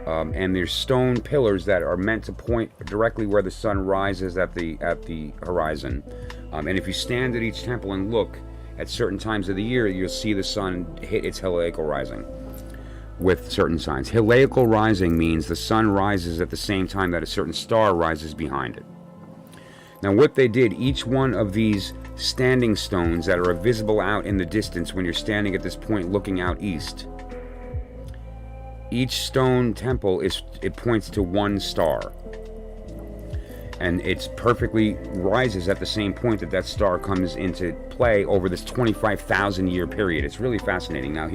and there's stone pillars that are meant to point directly where the sun rises at the horizon. And if you stand at each temple and look at certain times of the year, you'll see the sun hit its heliacal rising with certain signs. Heliacal rising means the sun rises at the same time that a certain star rises behind it. Now what they did, each one of these standing stones that are visible out in the distance when you're standing at this point looking out east, each stone temple it points to one star. And it's perfectly rises at the same point that star comes into play over this 25,000 year period. It's really fascinating. Now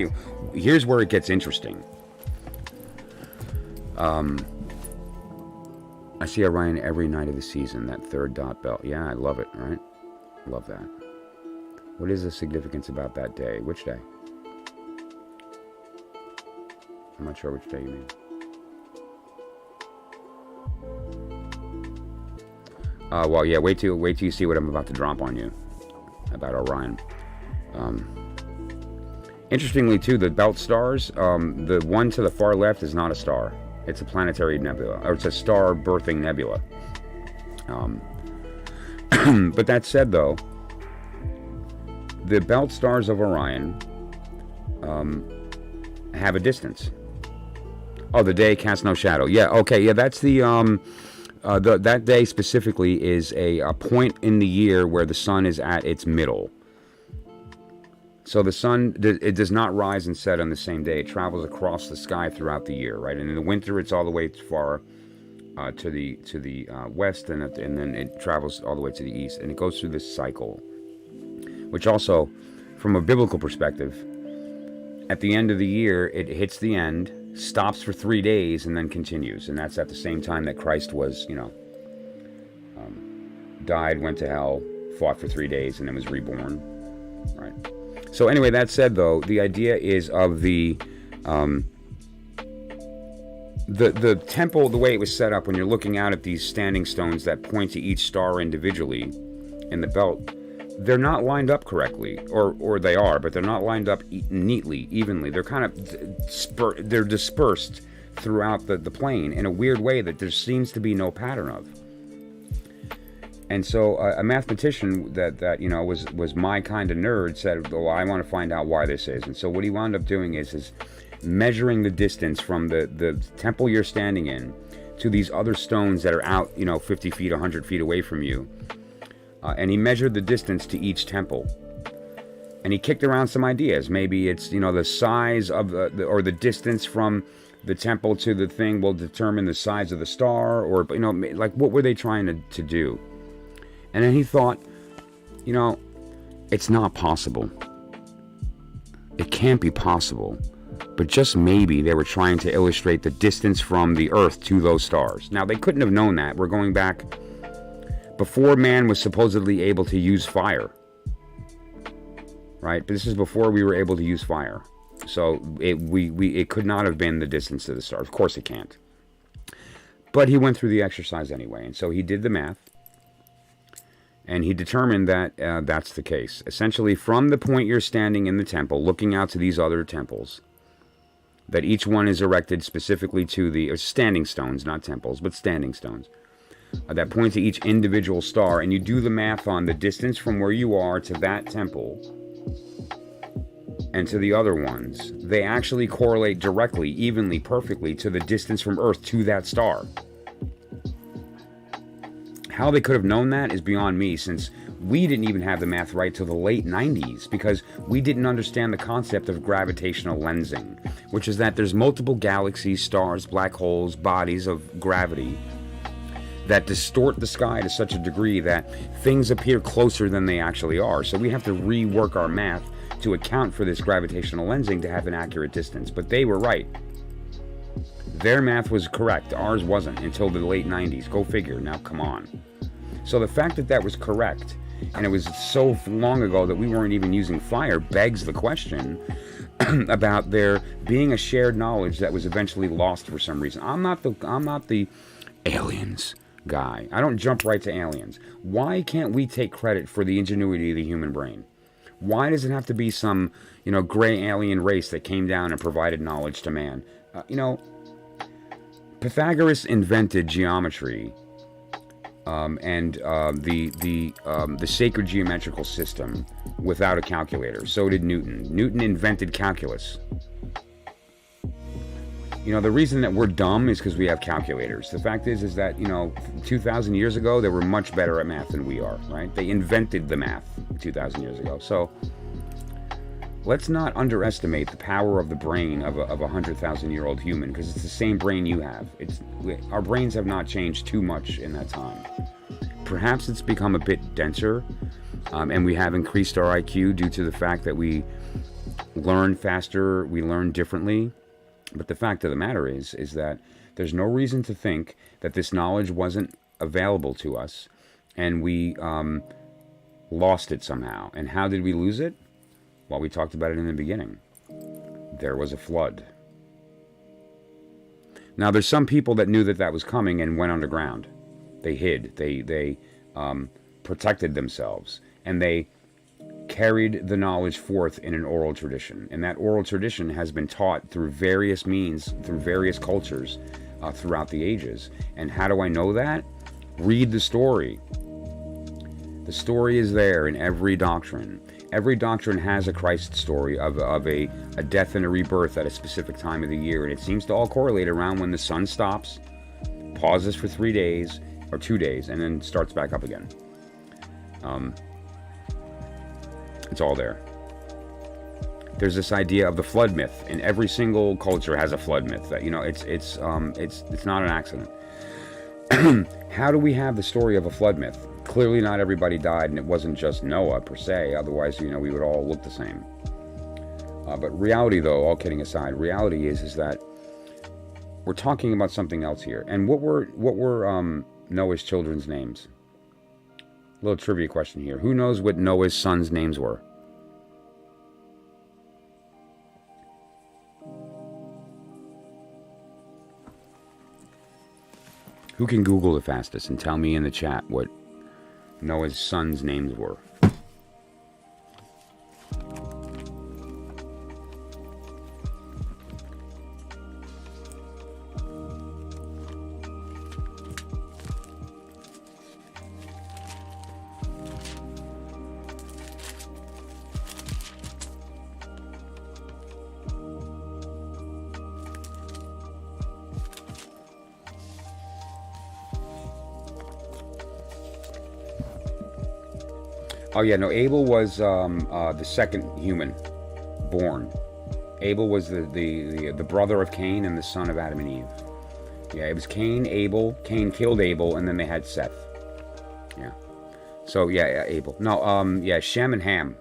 here's where it gets interesting. I see Orion every night of the season, that third dot belt. Yeah, I love it, right? Love that. What is the significance about that day? Which day? I'm not sure which day you mean. Well, yeah, wait till you see what I'm about to drop on you about Orion. Interestingly, too, the belt stars, the one to the far left is not a star. It's a planetary nebula, or it's a star birthing nebula. But that said, though, the belt stars of Orion have a distance. Oh, the day casts no shadow. Yeah, okay, yeah, that's that day specifically is a point in the year where the sun is at its middle. So the sun, it does not rise and set on the same day. It travels across the sky throughout the year, right? And in the winter, it's all the way far to the west, and then it travels all the way to the east, and it goes through this cycle. Which also, from a biblical perspective, at the end of the year, it hits the end, stops for 3 days, and then continues. And that's at the same time that Christ was, died, went to hell, fought for 3 days, and then was reborn, right? So anyway, that said, though, the idea is of the temple, the way it was set up, when you're looking out at these standing stones that point to each star individually in the belt, they're not lined up correctly, or they are, but they're not lined up neatly, evenly. They're kind of they're dispersed throughout the plane in a weird way that there seems to be no pattern of. And so a mathematician that was my kind of nerd said, well, I want to find out why this is. And so what he wound up doing is measuring the distance from the temple you're standing in to these other stones that are out 50 feet, 100 feet away from you. And he measured the distance to each temple. And he kicked around some ideas. Maybe it's, the size of or the distance from the temple to the thing will determine the size of the star, or, like, what were they trying to do? And then he thought, it's not possible. It can't be possible. But just maybe they were trying to illustrate the distance from the Earth to those stars. Now, they couldn't have known that. We're going back before man was supposedly able to use fire. Right? But this is before we were able to use fire. So it could not have been the distance to the stars. Of course it can't. But he went through the exercise anyway. And so he did the math. And he determined that that's the case. Essentially, from the point you're standing in the temple, looking out to these other temples, that each one is erected specifically to the standing stones, not temples, but standing stones, that point to each individual star, and you do the math on the distance from where you are to that temple and to the other ones. They actually correlate directly, evenly, perfectly to the distance from Earth to that star. How they could have known that is beyond me, since we didn't even have the math right till the late 90s, because we didn't understand the concept of gravitational lensing, which is that there's multiple galaxies, stars, black holes, bodies of gravity that distort the sky to such a degree that things appear closer than they actually are. So we have to rework our math to account for this gravitational lensing to have an accurate distance. But they were right. Their math was correct. Ours wasn't until the late 90s. Go figure. Now, come on. So the fact that that was correct, and it was so long ago that we weren't even using fire, begs the question about there being a shared knowledge that was eventually lost for some reason. I'm not the aliens guy. I don't jump right to aliens. Why can't we take credit for the ingenuity of the human brain? Why does it have to be some, gray alien race that came down and provided knowledge to man? Pythagoras invented geometry and the sacred geometrical system without a calculator. So did Newton. Newton invented calculus. The reason that we're dumb is because we have calculators. The fact is that, 2,000 years ago, they were much better at math than we are, right? They invented the math 2,000 years ago. So let's not underestimate the power of the brain of a 100,000-year-old human, because it's the same brain you have. Our brains have not changed too much in that time. Perhaps it's become a bit denser, and we have increased our IQ due to the fact that we learn faster, we learn differently. But the fact of the matter is that there's no reason to think that this knowledge wasn't available to us, and we lost it somehow. And how did we lose it? Well, we talked about it in the beginning. There was a flood. Now, there's some people that knew that that was coming and went underground. They hid. They protected themselves. And they carried the knowledge forth in an oral tradition. And that oral tradition has been taught through various means, through various cultures, throughout the ages. And how do I know that? Read the story. The story is there in every doctrine. Every doctrine has a Christ story of a death and a rebirth at a specific time of the year. And it seems to all correlate around when the sun stops, pauses for 3 days, or 2 days, and then starts back up again. It's all there. There's this idea of the flood myth, and every single culture has a flood myth. That it's not an accident. How do we have the story of a flood myth? Clearly, not everybody died, and it wasn't just Noah per se. Otherwise, we would all look the same. But reality, though, all kidding aside, reality is that we're talking about something else here. And what were Noah's children's names? Little trivia question here. Who knows what Noah's sons' names were? Who can Google the fastest and tell me in the chat what Noah's sons' names were? Oh yeah, no. Abel was the second human born. Abel was the brother of Cain and the son of Adam and Eve. Yeah, it was Cain, Abel. Cain killed Abel, and then they had Seth. Yeah. So yeah, Abel. No, yeah, Shem and Ham.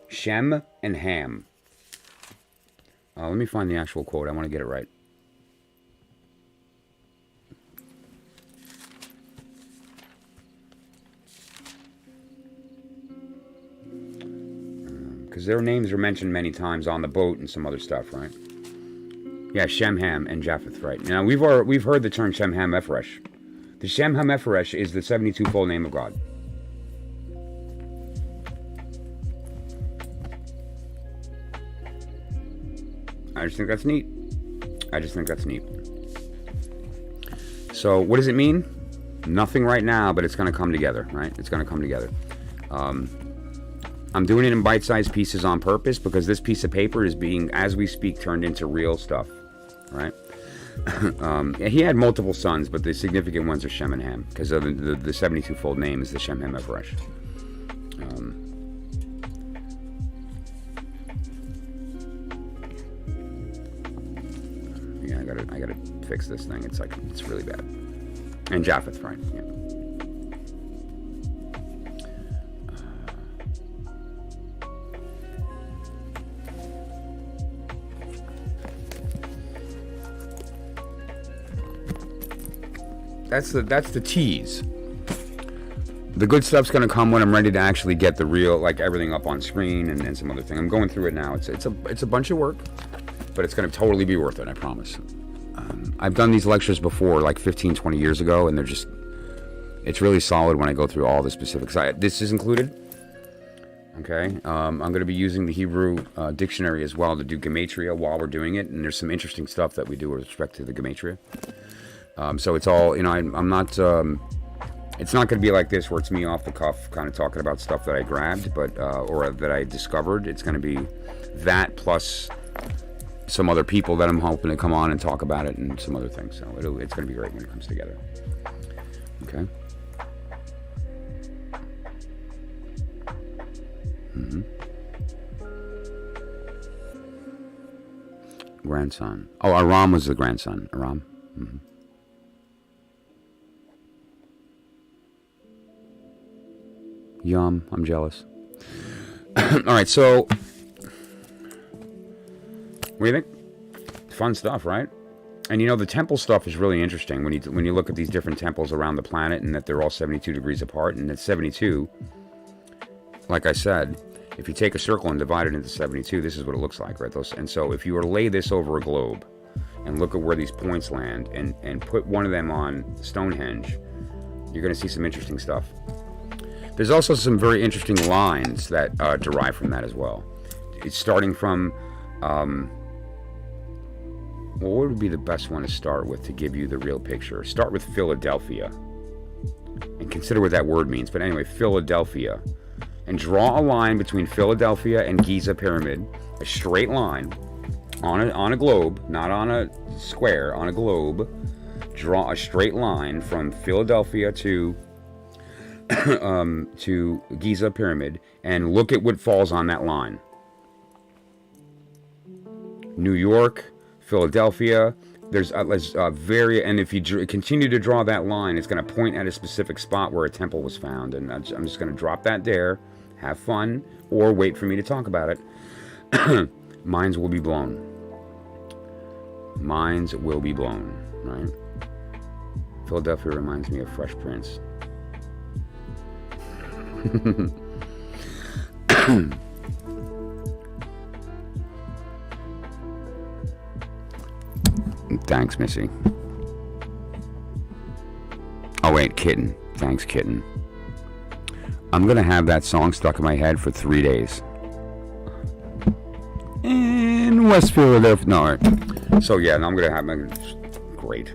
Shem and Ham. Let me find the actual quote. I want to get it right. Because their names are mentioned many times on the boat and some other stuff, right? Yeah, Shem, Ham, and Japheth, right? Now, we've heard the term Shem, Ham, Mepharesh. The Shem, Ham, Mepharesh is the 72-fold name of God. I just think that's neat. So, what does it mean? Nothing right now, but it's going to come together, right? It's going to come together. I'm doing it in bite-sized pieces on purpose because this piece of paper is being, as we speak, turned into real stuff, right? He had multiple sons, but the significant ones are Shem and Ham because of the 72-fold name is the Shem, Ham, Mepharesh. Yeah, I gotta fix this thing. It's really bad. And Japheth, right? Yeah. That's the tease. The good stuff's gonna come when I'm ready to actually get the real, like everything up on screen and then some other thing. I'm going through it now. It's a bunch of work, but it's gonna totally be worth it. I promise. I've done these lectures before, like 15, 20 years ago, and it's really solid when I go through all the specifics. This is included. Okay, I'm going to be using the Hebrew dictionary as well to do Gematria while we're doing it, and there's some interesting stuff that we do with respect to the Gematria. So it's all, I'm not, it's not going to be like this where it's me off the cuff kind of talking about stuff that I grabbed, but or that I discovered. It's going to be that plus some other people that I'm hoping to come on and talk about it and some other things. So it's going to be great when it comes together. Okay. Grandson. Oh, Aram was the grandson. Aram. Yum. I'm jealous. All right, so what do you think? Fun stuff, right? And the temple stuff is really interesting when you look at these different temples around the planet, and that they're all 72 degrees apart, and at 72, like I said, if you take a circle and divide it into 72, this is what it looks like, right? And so if you were to lay this over a globe and look at where these points land and put one of them on Stonehenge, you're going to see some interesting stuff. There's also some very interesting lines that derive from that as well. It's starting from, what would be the best one to start with to give you the real picture? Start with Philadelphia and consider what that word means. But anyway, Philadelphia. And draw a line between Philadelphia and Giza Pyramid, a straight line on a globe, not on a square, on a globe. Draw a straight line from Philadelphia to Giza Pyramid, and look at what falls on that line. New York, Philadelphia. There's and if you continue to draw that line, it's going to point at a specific spot where a temple was found, and I'm just going to drop that there. Have fun, or wait for me to talk about it. Minds will be blown. Minds will be blown, right? Philadelphia reminds me of Fresh Prince. Thanks, Missy. Oh, wait, Kitten. Thanks, Kitten. I'm going to have that song stuck in my head for 3 days. In West Philadelphia. No, right. So, yeah, I'm going to have... Great.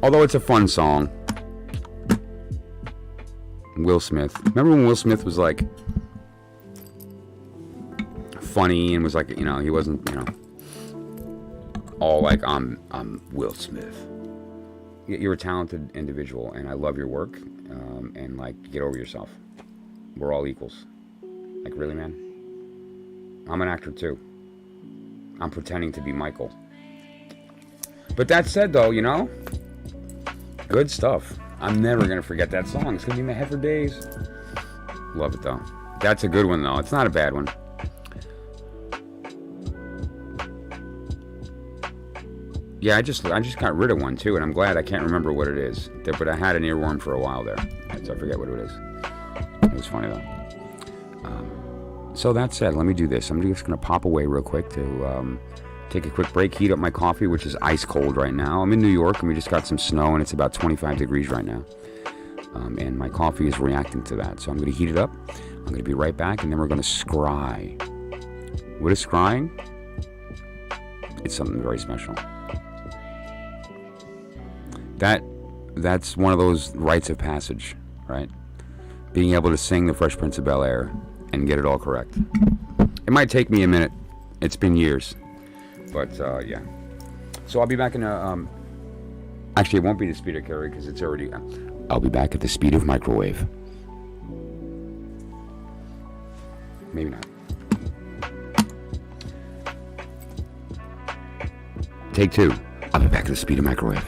Although it's a fun song. Will Smith. Remember when Will Smith was, like, funny and was like, he wasn't, all like, I'm Will Smith. You're a talented individual, and I love your work, and, like, get over yourself. We're all equals. Like, really, man? I'm an actor, too. I'm pretending to be Michael. But that said, though, good stuff. I'm never going to forget that song. It's going to be in my head for days. Love it, though. That's a good one, though. It's not a bad one. Yeah, I just got rid of one, too, and I'm glad. I can't remember what it is. But I had an earworm for a while there. So I forget what it is. It was funny, though. So that said, let me do this. I'm just going to pop away real quick to take a quick break, heat up my coffee, which is ice cold right now. I'm in New York, and we just got some snow, and it's about 25 degrees right now. And my coffee is reacting to that. So I'm going to heat it up. I'm going to be right back, and then we're going to scry. What is scrying? It's something very special. That's one of those rites of passage, right? Being able to sing the Fresh Prince of Bel-Air and get it all correct. It might take me a minute. It's been years. But, yeah. So I'll be back in a... Actually, it won't be the speed of carry because it's already... I'll be back at the speed of microwave. Maybe not. Take two. I'll be back at the speed of microwave.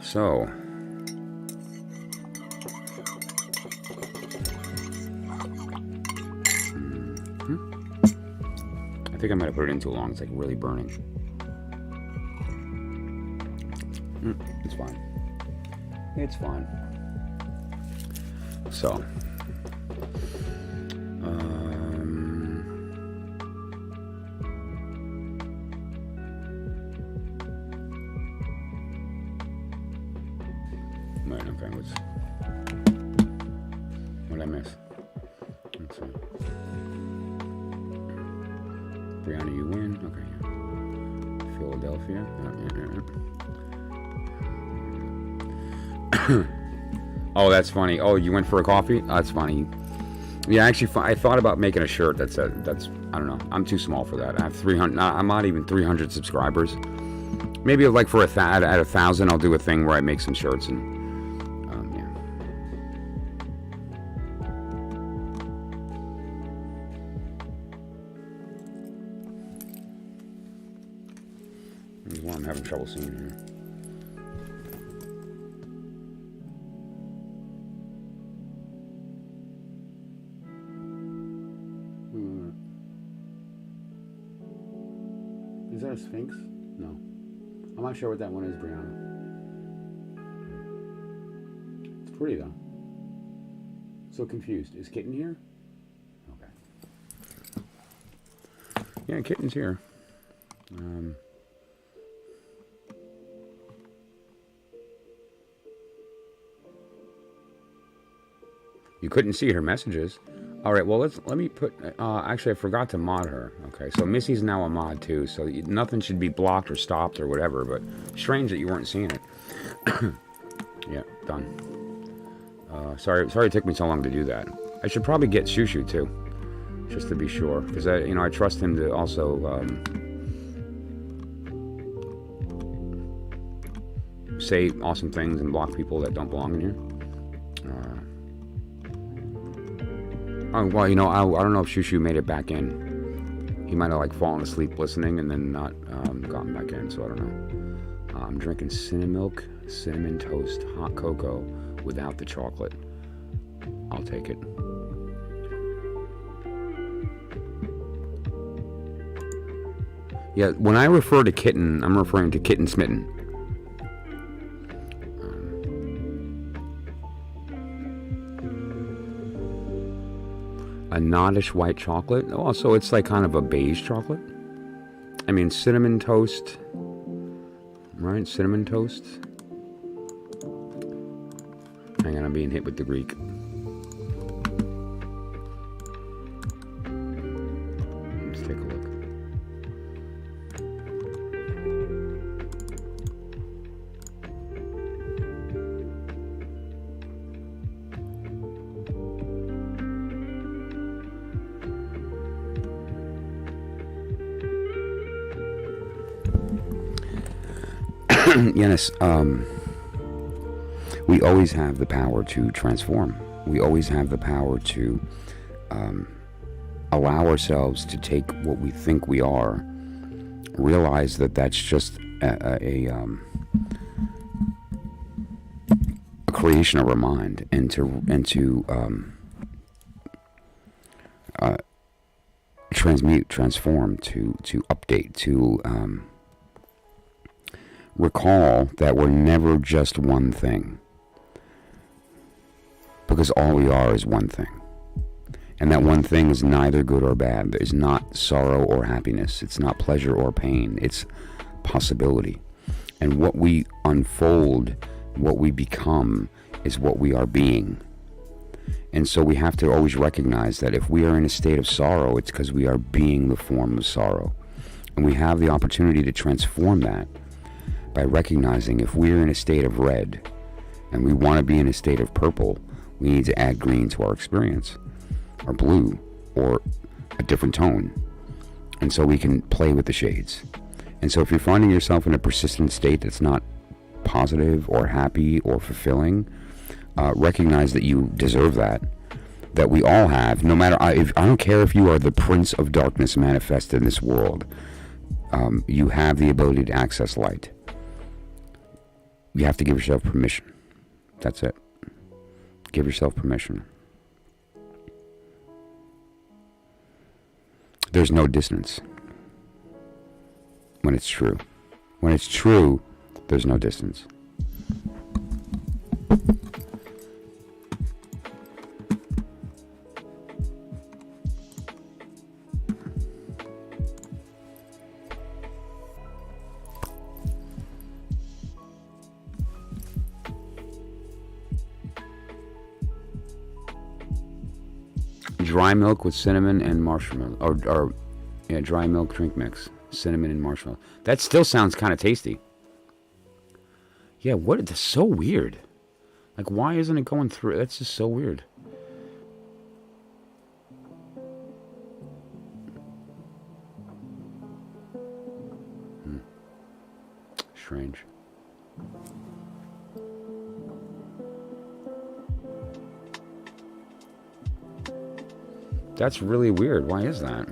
So, I think I might have put it in too long. It's like really burning. It's fine. It's fine. So, wait, okay, what did I miss? Let's see. Brianna, you win. Okay, yeah. Philadelphia. Oh, that's funny. Oh, you went for a coffee? Oh, that's funny. Yeah, actually, I thought about making a shirt that said, I don't know. I'm too small for that. I have 300, I'm not even 300 subscribers. Maybe like for at 1,000, I'll do a thing where I make some shirts and, yeah. There's one I'm having trouble seeing here. Is that a Sphinx? No. I'm not sure what that one is, Brianna. It's pretty, though. So confused. Is Kitten here? Okay. Yeah, Kitten's here. You couldn't see her messages. All right, well, let me put, actually, I forgot to mod her. Okay, so Missy's now a mod, too, so nothing should be blocked or stopped or whatever, but strange that you weren't seeing it. Yeah, done. Sorry it took me so long to do that. I should probably get Shushu, too, just to be sure, because, I trust him to also, say awesome things and block people that don't belong in here. Oh, well, I don't know if Shushu made it back in. He might have, like, fallen asleep listening and then not gotten back in, so I don't know. I'm drinking cinnamon toast, hot cocoa without the chocolate. I'll take it. Yeah, when I refer to kitten, I'm referring to kitten smitten. A noddish white chocolate. Oh, so it's like kind of a beige chocolate. I mean, cinnamon toast. Right? Cinnamon toast. Hang on, I'm being hit with the Greek. Let's take a look. Yes, we always have the power to transform. We always have the power to allow ourselves to take what we think we are, realize that that's just a creation of our mind, and to transmute, transform, to update, to recall that we're never just one thing, because all we are is one thing, and that one thing is neither good or bad. It's not sorrow or happiness. It's not pleasure or pain. It's possibility. And what we unfold, what we become, is what we are being. And so we have to always recognize that if we are in a state of sorrow, it's because we are being the form of sorrow. And we have the opportunity to transform that by recognizing if we're in a state of red and we want to be in a state of purple, we need to add green to our experience, or blue, or a different tone. And so we can play with the shades. And so if you're finding yourself in a persistent state that's not positive or happy or fulfilling, recognize that you deserve that we all have. No matter, I don't care if you are the Prince of Darkness manifested in this world, you have the ability to access light. You have to give yourself permission. That's it. Give yourself permission. There's no distance when it's true. When it's true, there's no distance. Dry milk with cinnamon and marshmallow, or dry milk drink mix, cinnamon and marshmallow. That still sounds kind of tasty. Yeah, what? That's so weird. Like, why isn't it going through? That's just so weird. Strange. That's really weird. Why is that?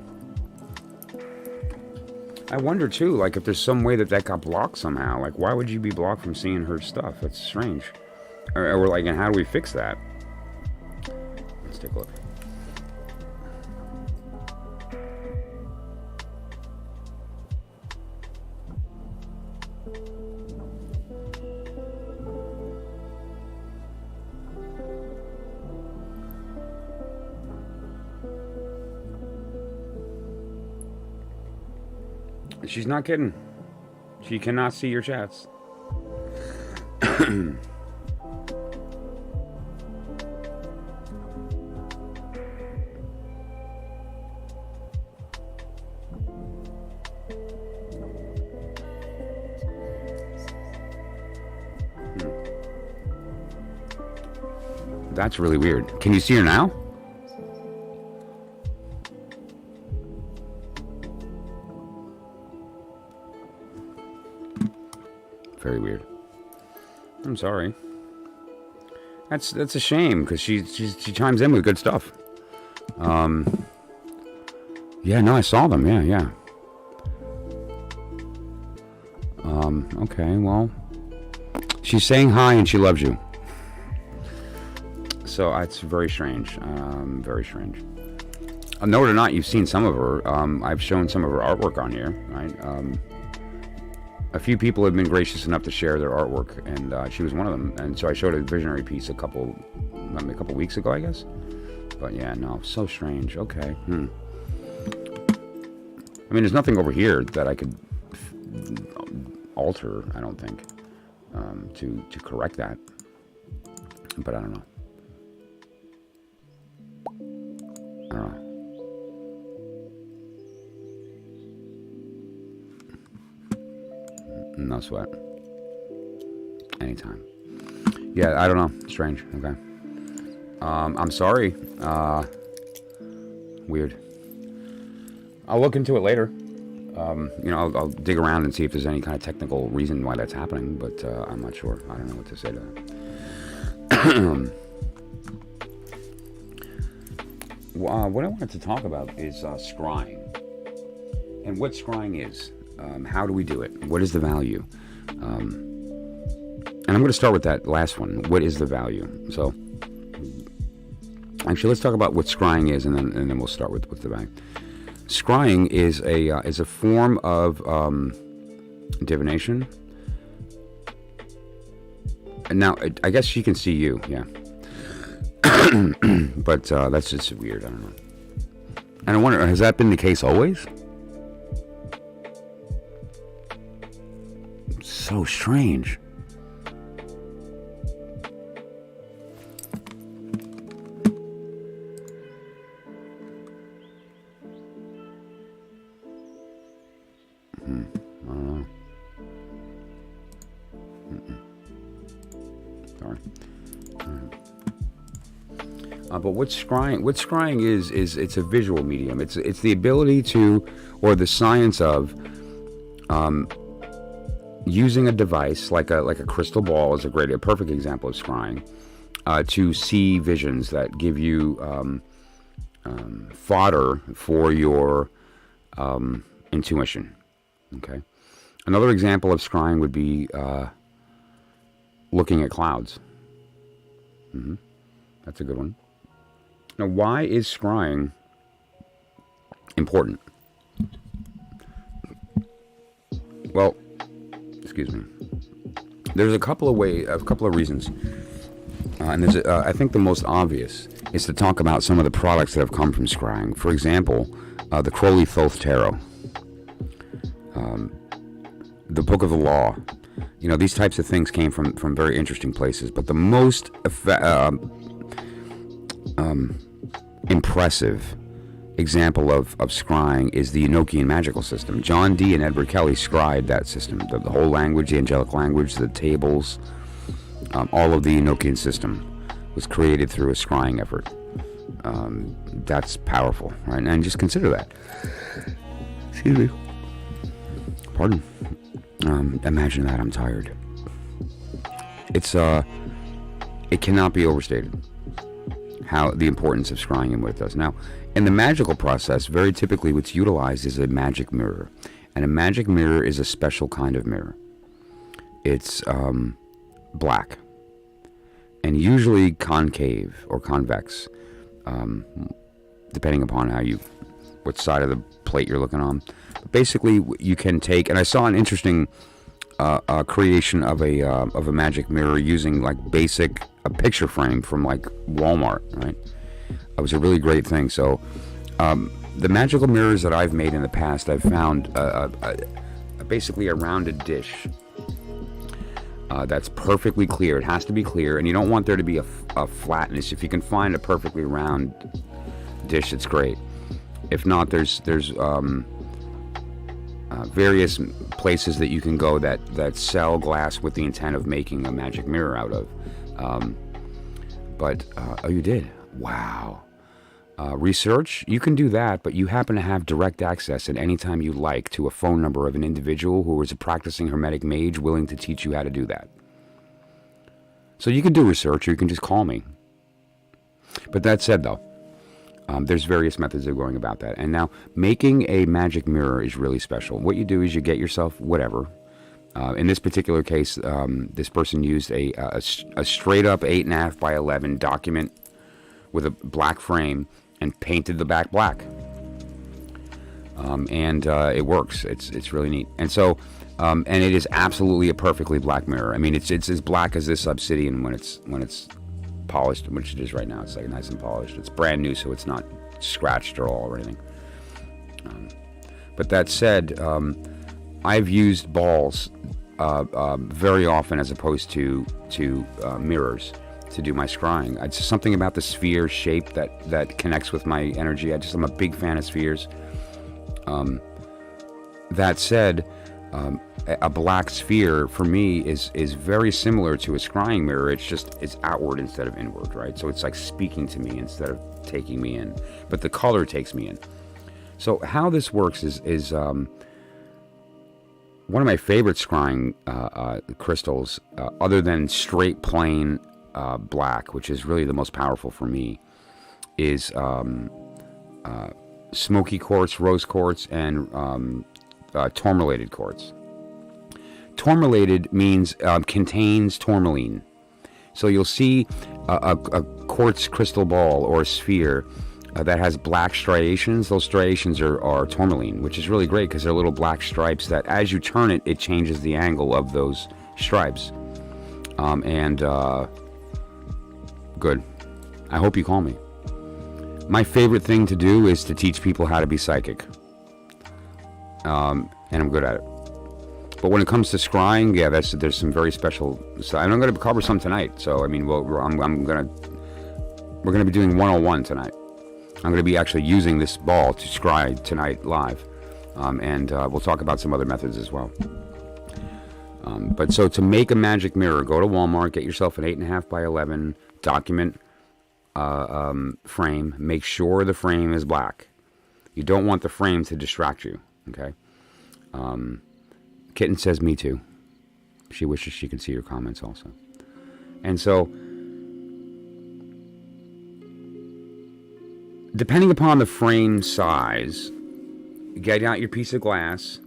I wonder too, like, if there's some way that got blocked somehow. Like, why would you be blocked from seeing her stuff? That's strange. Or like, and how do we fix that? Let's take a look. She's not kidding. She cannot see your chats. That's really weird. Can you see her now? Very weird. I'm sorry. That's a shame, because she chimes in with good stuff. Yeah, no, I saw them. Yeah. Okay, well, she's saying hi and she loves you. So it's very strange. Very strange. Know it or not, you've seen some of her. I've shown some of her artwork on here, right? A few people have been gracious enough to share their artwork, and she was one of them. And so I showed a visionary piece a couple weeks ago, I guess. But yeah, no, so strange. Okay. I mean, there's nothing over here that I could alter, I don't think, to correct that. But I don't know. No sweat. Anytime. Yeah, I don't know. Strange. Okay. I'm sorry. Weird. I'll look into it later. I'll dig around and see if there's any kind of technical reason why that's happening, but I'm not sure. I don't know what to say to that. What I wanted to talk about is scrying. And what scrying is. How do we do it? What is the value? And I'm going to start with that last one. What is the value? So, actually, let's talk about what scrying is, and then we'll start with the value. Scrying is a form of divination. And now, I guess she can see you, yeah. But that's just weird. I don't know. And I wonder, has that been the case always? So strange. I don't know. Sorry. But what scrying is it's a visual medium. It's the ability to, or the science of, using a device like a crystal ball is a perfect example of scrying, to see visions that give you fodder for your intuition. Okay. Another example of scrying would be looking at clouds. That's a good one. Now, why is scrying important? Well, excuse me. There's a couple of reasons, and there's I think the most obvious is to talk about some of the products that have come from scrying. For example, the Crowley Thoth Tarot, the Book of the Law. You know, these types of things came from very interesting places. But the most impressive example of scrying is the Enochian magical system. John Dee and Edward Kelly scried that system. The whole language, the angelic language, the tables, all of the Enochian system was created through a scrying effort. That's powerful, right? And just consider that. Excuse me. Pardon. Imagine that. I'm tired. It cannot be overstated how the importance of scrying and what it does. Now, in the magical process, very typically what's utilized is a magic mirror. And a magic mirror is a special kind of mirror. It's black. And usually concave or convex, depending upon what side of the plate you're looking on. But basically, you can take, and I saw an interesting creation of a magic mirror using like a picture frame from like Walmart, right? It was a really great thing. So the magical mirrors that I've made in the past, I've found basically a rounded dish that's perfectly clear. It has to be clear, and you don't want there to be a flatness. If you can find a perfectly round dish, it's great. If not, there's various places that you can go that sell glass with the intent of making a magic mirror out of. Oh, you did? Wow. Research, you can do that, but you happen to have direct access at any time you like to a phone number of an individual who is a practicing Hermetic mage willing to teach you how to do that. So you can do research, or you can just call me. But that said, though, there's various methods of going about that. And now, making a magic mirror is really special. What you do is you get yourself whatever. In this particular case, this person used a straight-up 8.5 by 11 document with a black frame and painted the back black. It works. It's really neat. And so, and it is absolutely a perfectly black mirror. I mean, it's as black as this obsidian when it's polished, which it is right now. It's like nice and polished. It's brand new, so it's not scratched or all or anything. But that said, I've used balls very often as opposed to mirrors to do my scrying. It's something about the sphere shape that connects with my energy. I'm a big fan of spheres. That said, a black sphere for me is very similar to a scrying mirror. It's outward instead of inward, right? So it's like speaking to me instead of taking me in, but the color takes me in. So how this works is one of my favorite scrying crystals, other than straight plain black, which is really the most powerful for me, is smoky quartz, rose quartz, and tourmalated quartz. Tourmalated means contains tourmaline. So you'll see a quartz crystal ball or a sphere that has black striations. Those striations are tourmaline, which is really great because they're little black stripes that as you turn it, it changes the angle of those stripes. Good. I hope you call me. My favorite thing to do is to teach people how to be psychic. And I'm good at it. But when it comes to scrying, yeah, there's some very special stuff. And I'm going to cover some tonight. So, I mean, we're going to be doing 101 tonight. I'm going to be actually using this ball to scry tonight live. And we'll talk about some other methods as well. But so to make a magic mirror, go to Walmart, get yourself an 8.5 by 11 document frame. Make sure the frame is black. You don't want the frame to distract you, okay? Kitten says me too. She wishes she could see your comments also. And so, depending upon the frame size, get out your piece of glass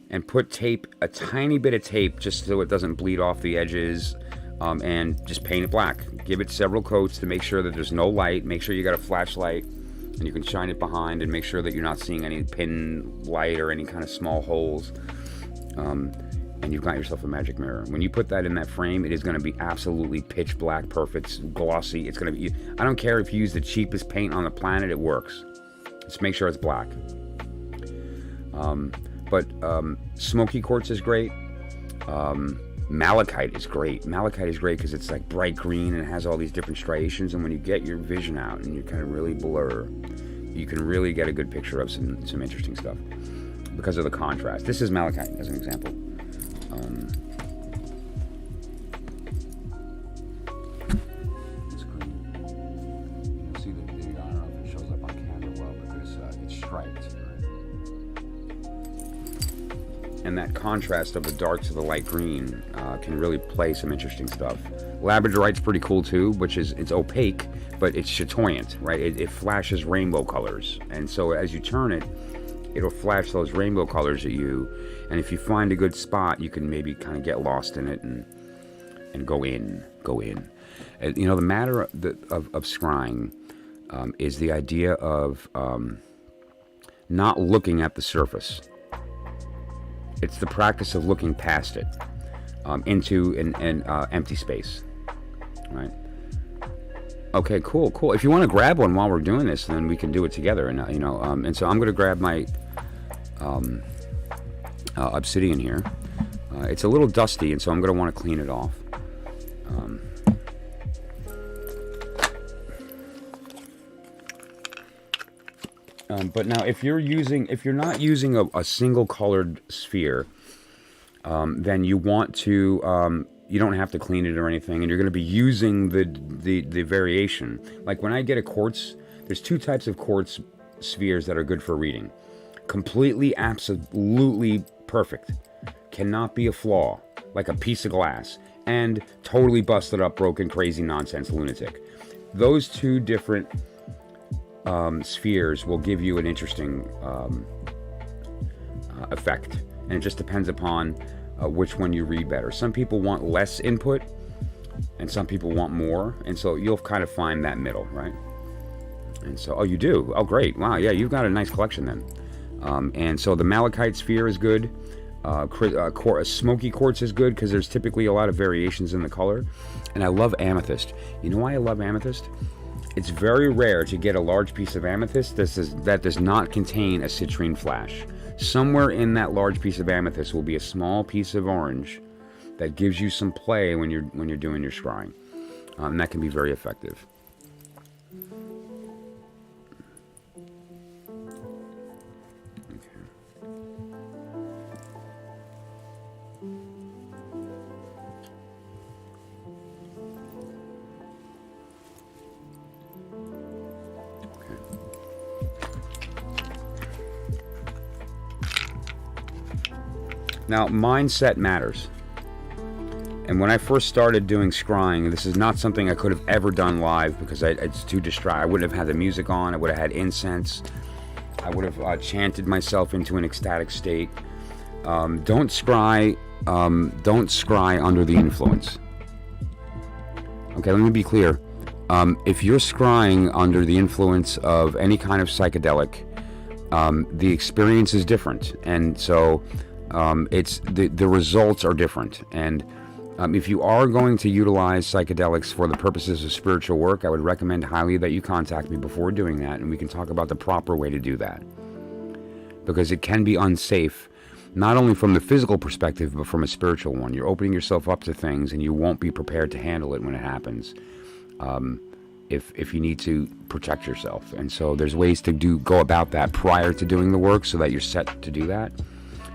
and put tape, a tiny bit of tape, just so it doesn't bleed off the edges, and just paint it black. Give it several coats to make sure that there's no light. Make sure you got a flashlight and you can shine it behind, and make sure that you're not seeing any pin light or any kind of small holes. And you've got yourself a magic mirror. When you put that in that frame, it is going to be absolutely pitch black, perfect, glossy. It's going to be, I don't care if you use the cheapest paint on the planet, it works. Just make sure it's black. But smoky quartz is great. Malachite is great. Malachite is great because it's like bright green and it has all these different striations, and when you get your vision out and you kind of really blur, you can really get a good picture of some interesting stuff because of the contrast. This is malachite as an example. It's green. You'll see the video. I don't know if it shows up on camera well, but it's striped. And that contrast of the dark to the light green can really play some interesting stuff. Labradorite's pretty cool too, which is, it's opaque, but it's chatoyant, right? It flashes rainbow colors, and so as you turn it, it'll flash those rainbow colors at you. And if you find a good spot, you can maybe kind of get lost in it and go in. And, you know, the matter of scrying is the idea of not looking at the surface. It's the practice of looking past it into an empty space, right? Okay, cool. If you want to grab one while we're doing this, then we can do it together. And and so I'm going to grab my obsidian here. It's a little dusty, and so I'm going to want to clean it off. But now, if you're not using a single colored sphere, then you want to, you don't have to clean it or anything, and you're going to be using the variation. Like when I get a quartz, there's two types of quartz spheres that are good for reading. Completely, absolutely perfect. Cannot be a flaw, like a piece of glass. And totally busted up, broken, crazy, nonsense, lunatic. Those two different spheres will give you an interesting effect, and it just depends upon which one you read better. Some people want less input and some people want more, and so you'll kind of find that middle, right? And so, oh, you do? Oh, great. Wow, yeah, you've got a nice collection then. And so the malachite sphere is good. Smoky quartz is good because there's typically a lot of variations in the color. And I love amethyst. You know why I love amethyst? It's very rare to get a large piece of amethyst that does not contain a citrine flash. Somewhere in that large piece of amethyst will be a small piece of orange that gives you some play when you're doing your scrying, and that can be very effective. Now, mindset matters. And when I first started doing scrying, this is not something I could have ever done live because it's too distracting. I wouldn't have had the music on. I would have had incense. I would have chanted myself into an ecstatic state. Don't scry under the influence. Okay, let me be clear. If you're scrying under the influence of any kind of psychedelic, the experience is different, and so it's the results are different. And if you are going to utilize psychedelics for the purposes of spiritual work, I would recommend highly that you contact me before doing that, and we can talk about the proper way to do that, because it can be unsafe, not only from the physical perspective but from a spiritual one. You're opening yourself up to things and you won't be prepared to handle it when it happens, if you need to protect yourself. And so there's ways to go about that prior to doing the work so that you're set to do that,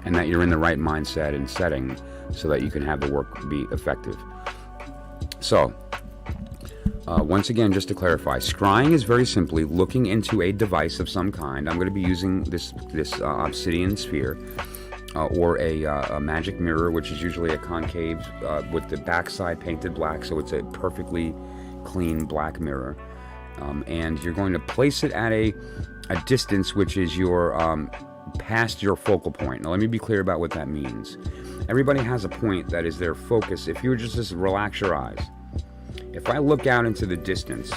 and that you're in the right mindset and setting so that you can have the work be effective. So, once again, just to clarify, scrying is very simply looking into a device of some kind. I'm going to be using this obsidian sphere, or a magic mirror, which is usually a concave with the backside painted black, so it's a perfectly clean black mirror. And you're going to place it at a distance which is your past your focal point. Now, let me be clear about what that means. Everybody has a point that is their focus. If you were just relax your eyes. If I look out into the distance,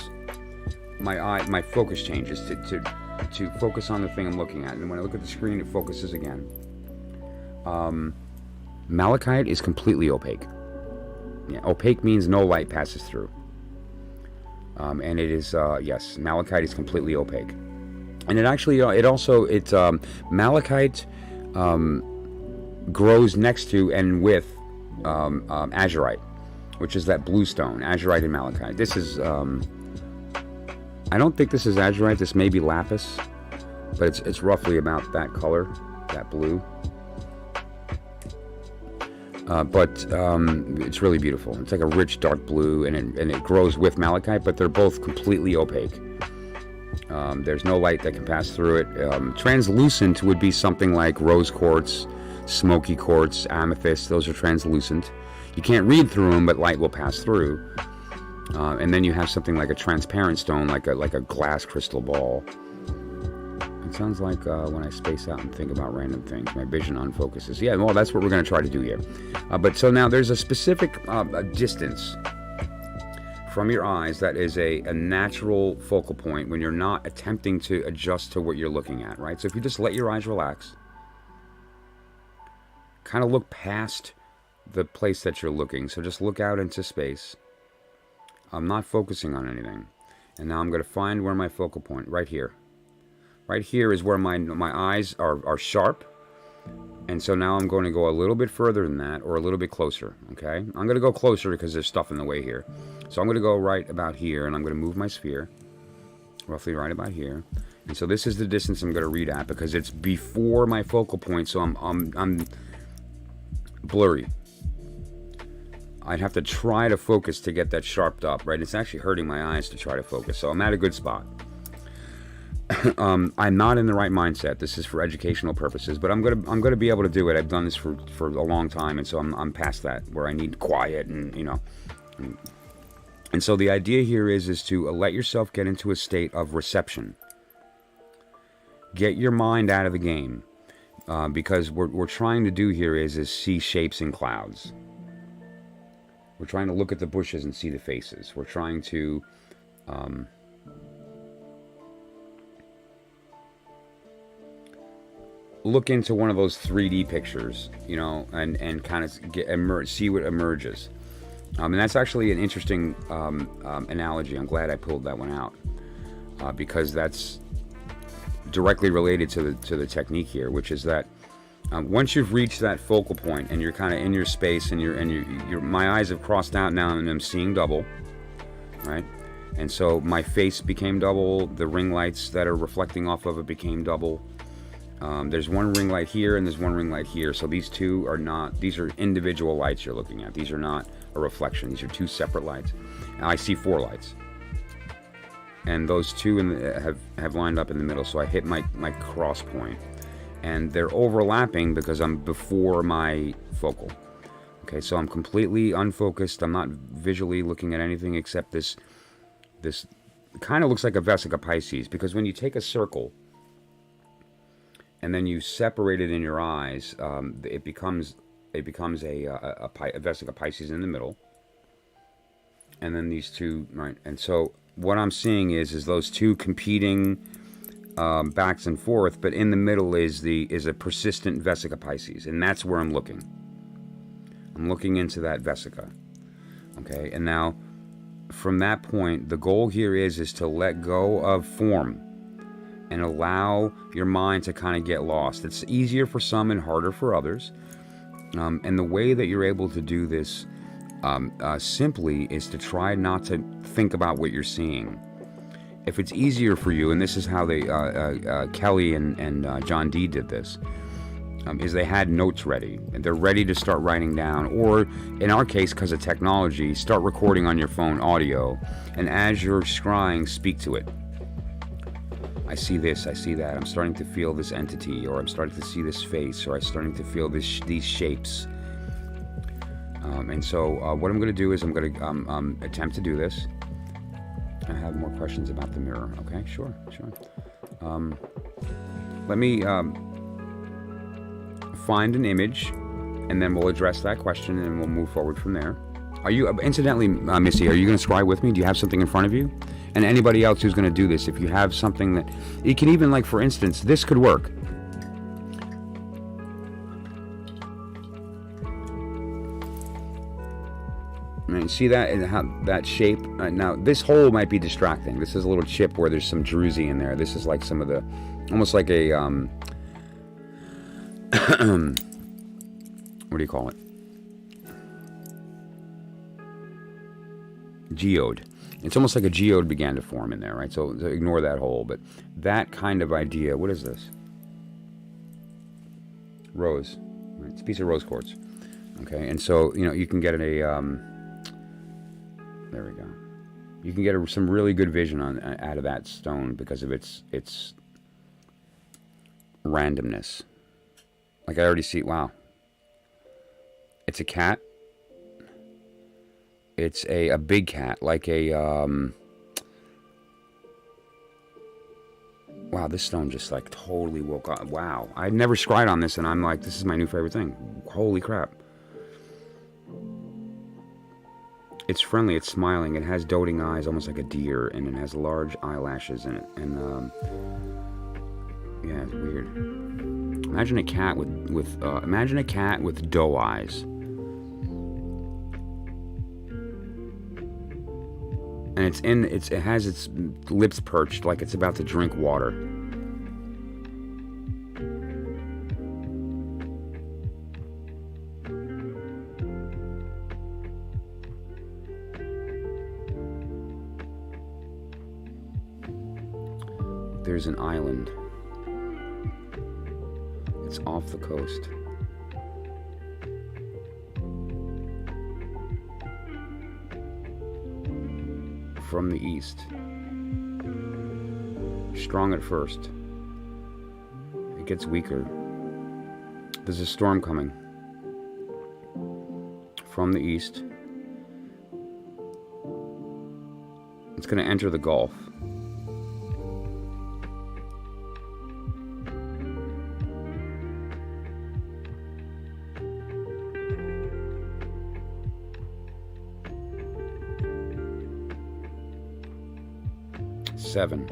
my focus changes to focus on the thing I'm looking at. And when I look at the screen, it focuses again. Malachite is completely opaque. Yeah, opaque means no light passes through. And it is, yes, malachite is completely opaque. And it actually, malachite grows next to and with azurite, which is that blue stone, azurite and malachite. This is, I don't think this is azurite, this may be lapis, but it's roughly about that color, that blue. But it's really beautiful. It's like a rich dark blue, and it grows with malachite, but they're both completely opaque. There's no light that can pass through it. Translucent would be something like rose quartz, smoky quartz, amethyst. Those are translucent. You can't read through them, but light will pass through. And then you have something like a transparent stone, like a glass crystal ball. It sounds like when I space out and think about random things, my vision unfocuses. Yeah, well, that's what we're going to try to do here. But so now there's a specific distance from your eyes that is a natural focal point when you're not attempting to adjust to what you're looking at, right? So if you just let your eyes relax, kind of look past the place that you're looking. So just look out into space. I'm not focusing on anything. And now I'm going to find where my focal point, right here. Right here is where my eyes are sharp. And so now I'm going to go a little bit further than that, or a little bit closer, okay? I'm going to go closer because there's stuff in the way here. So I'm going to go right about here, and I'm going to move my sphere roughly right about here. And so this is the distance I'm going to read at because it's before my focal point, so I'm blurry. I'd have to try to focus to get that sharpened up, right? It's actually hurting my eyes to try to focus, so I'm at a good spot. I'm not in the right mindset. This is for educational purposes, but I'm gonna be able to do it. I've done this for a long time, and so I'm past that where I need quiet and and so the idea here is to let yourself get into a state of reception. Get your mind out of the game, because what we're trying to do here is see shapes in clouds. We're trying to look at the bushes and see the faces. We're trying to look into one of those 3D pictures, and kind of see what emerges. And that's actually an interesting analogy. I'm glad I pulled that one out because that's directly related to the technique here, which is that once you've reached that focal point and you're kind of in your space and my eyes have crossed out now and I'm seeing double, right? And so my face became double. The ring lights that are reflecting off of it became double. There's one ring light here and there's one ring light here. So these two are not, these are individual lights you're looking at. These are not a reflection. These are two separate lights. Now I see 4 lights. And those two have lined up in the middle. So I hit my cross point. And they're overlapping because I'm before my focal. Okay, so I'm completely unfocused. I'm not visually looking at anything except this kind of looks like a Vesica Pisces. Because when you take a circle and then you separate it in your eyes, it becomes a Vesica Pisces in the middle, and then these two, right? And so what I'm seeing is those two competing backs and forth, but in the middle is a persistent Vesica Pisces, and that's where I'm looking. I'm looking into that Vesica, okay? And now, from that point, the goal here is to let go of form and allow your mind to kind of get lost. It's easier for some and harder for others. And the way that you're able to do this simply is to try not to think about what you're seeing. If it's easier for you, and this is how Kelly and John D did this, is they had notes ready, and they're ready to start writing down, or in our case, because of technology, start recording on your phone audio, and as you're scrying, speak to it. I see this, I see that, I'm starting to feel this entity, or I'm starting to see this face, or I'm starting to feel these shapes. And so what I'm going to do is I'm going to attempt to do this. I have more questions about the mirror. Okay, sure. Let me find an image, and then we'll address that question, and we'll move forward from there. Are you, incidentally, Missy, are you going to scry with me? Do you have something in front of you? And anybody else who's going to do this, if you have something that, you can even, like, for instance, this could work. And see that, and how that shape. Now, this hole might be distracting. This is a little chip where there's some druzy in there. This is like some of the, almost like a, what do you call it? Geode. It's almost like a geode began to form in there, right? So ignore that hole, but that kind of idea. What is this? Rose. Right? It's a piece of rose quartz. Okay, and so, you know, you can get a, there we go. You can get some really good vision out of that stone because of its randomness. Like I already see, wow. It's a cat. It's a big cat, like a, wow, this stone just like totally woke up. Wow, I'd never scryed on this, and I'm like, this is my new favorite thing. Holy crap. It's friendly, it's smiling, it has doting eyes, almost like a deer, and it has large eyelashes in it, and, yeah, it's weird. Imagine a cat imagine a cat with doe eyes. And it has its lips perched like it's about to drink water. There's an island. It's off the coast. From the east. Strong at first. It gets weaker. There's a storm coming. From the east. It's going to enter the Gulf. Seven.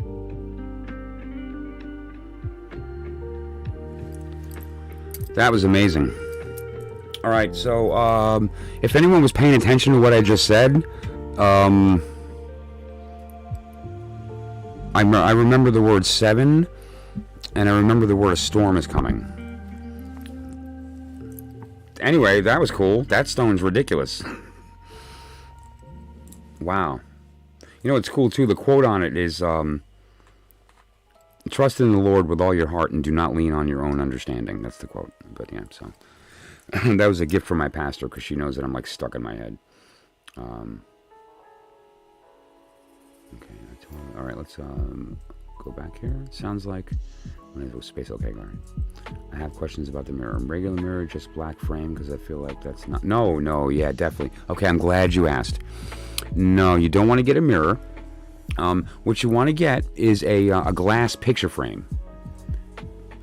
That was amazing. All right, so if anyone was paying attention to what I just said, I remember the word 7, and I remember the word a storm is coming. Anyway, that was cool. That stone's ridiculous. Wow. You know, it's cool, too. The quote on it is, trust in the Lord with all your heart and do not lean on your own understanding. That's the quote. But, yeah, so. That was a gift from my pastor because she knows that I'm, like, stuck in my head. Okay. All right, let's go back here. It sounds like... Space, okay, all right. I have questions about the mirror. Regular mirror, just black frame, because I feel like that's not... No, yeah, definitely. Okay, I'm glad you asked. No, you don't want to get a mirror. What you want to get is a glass picture frame.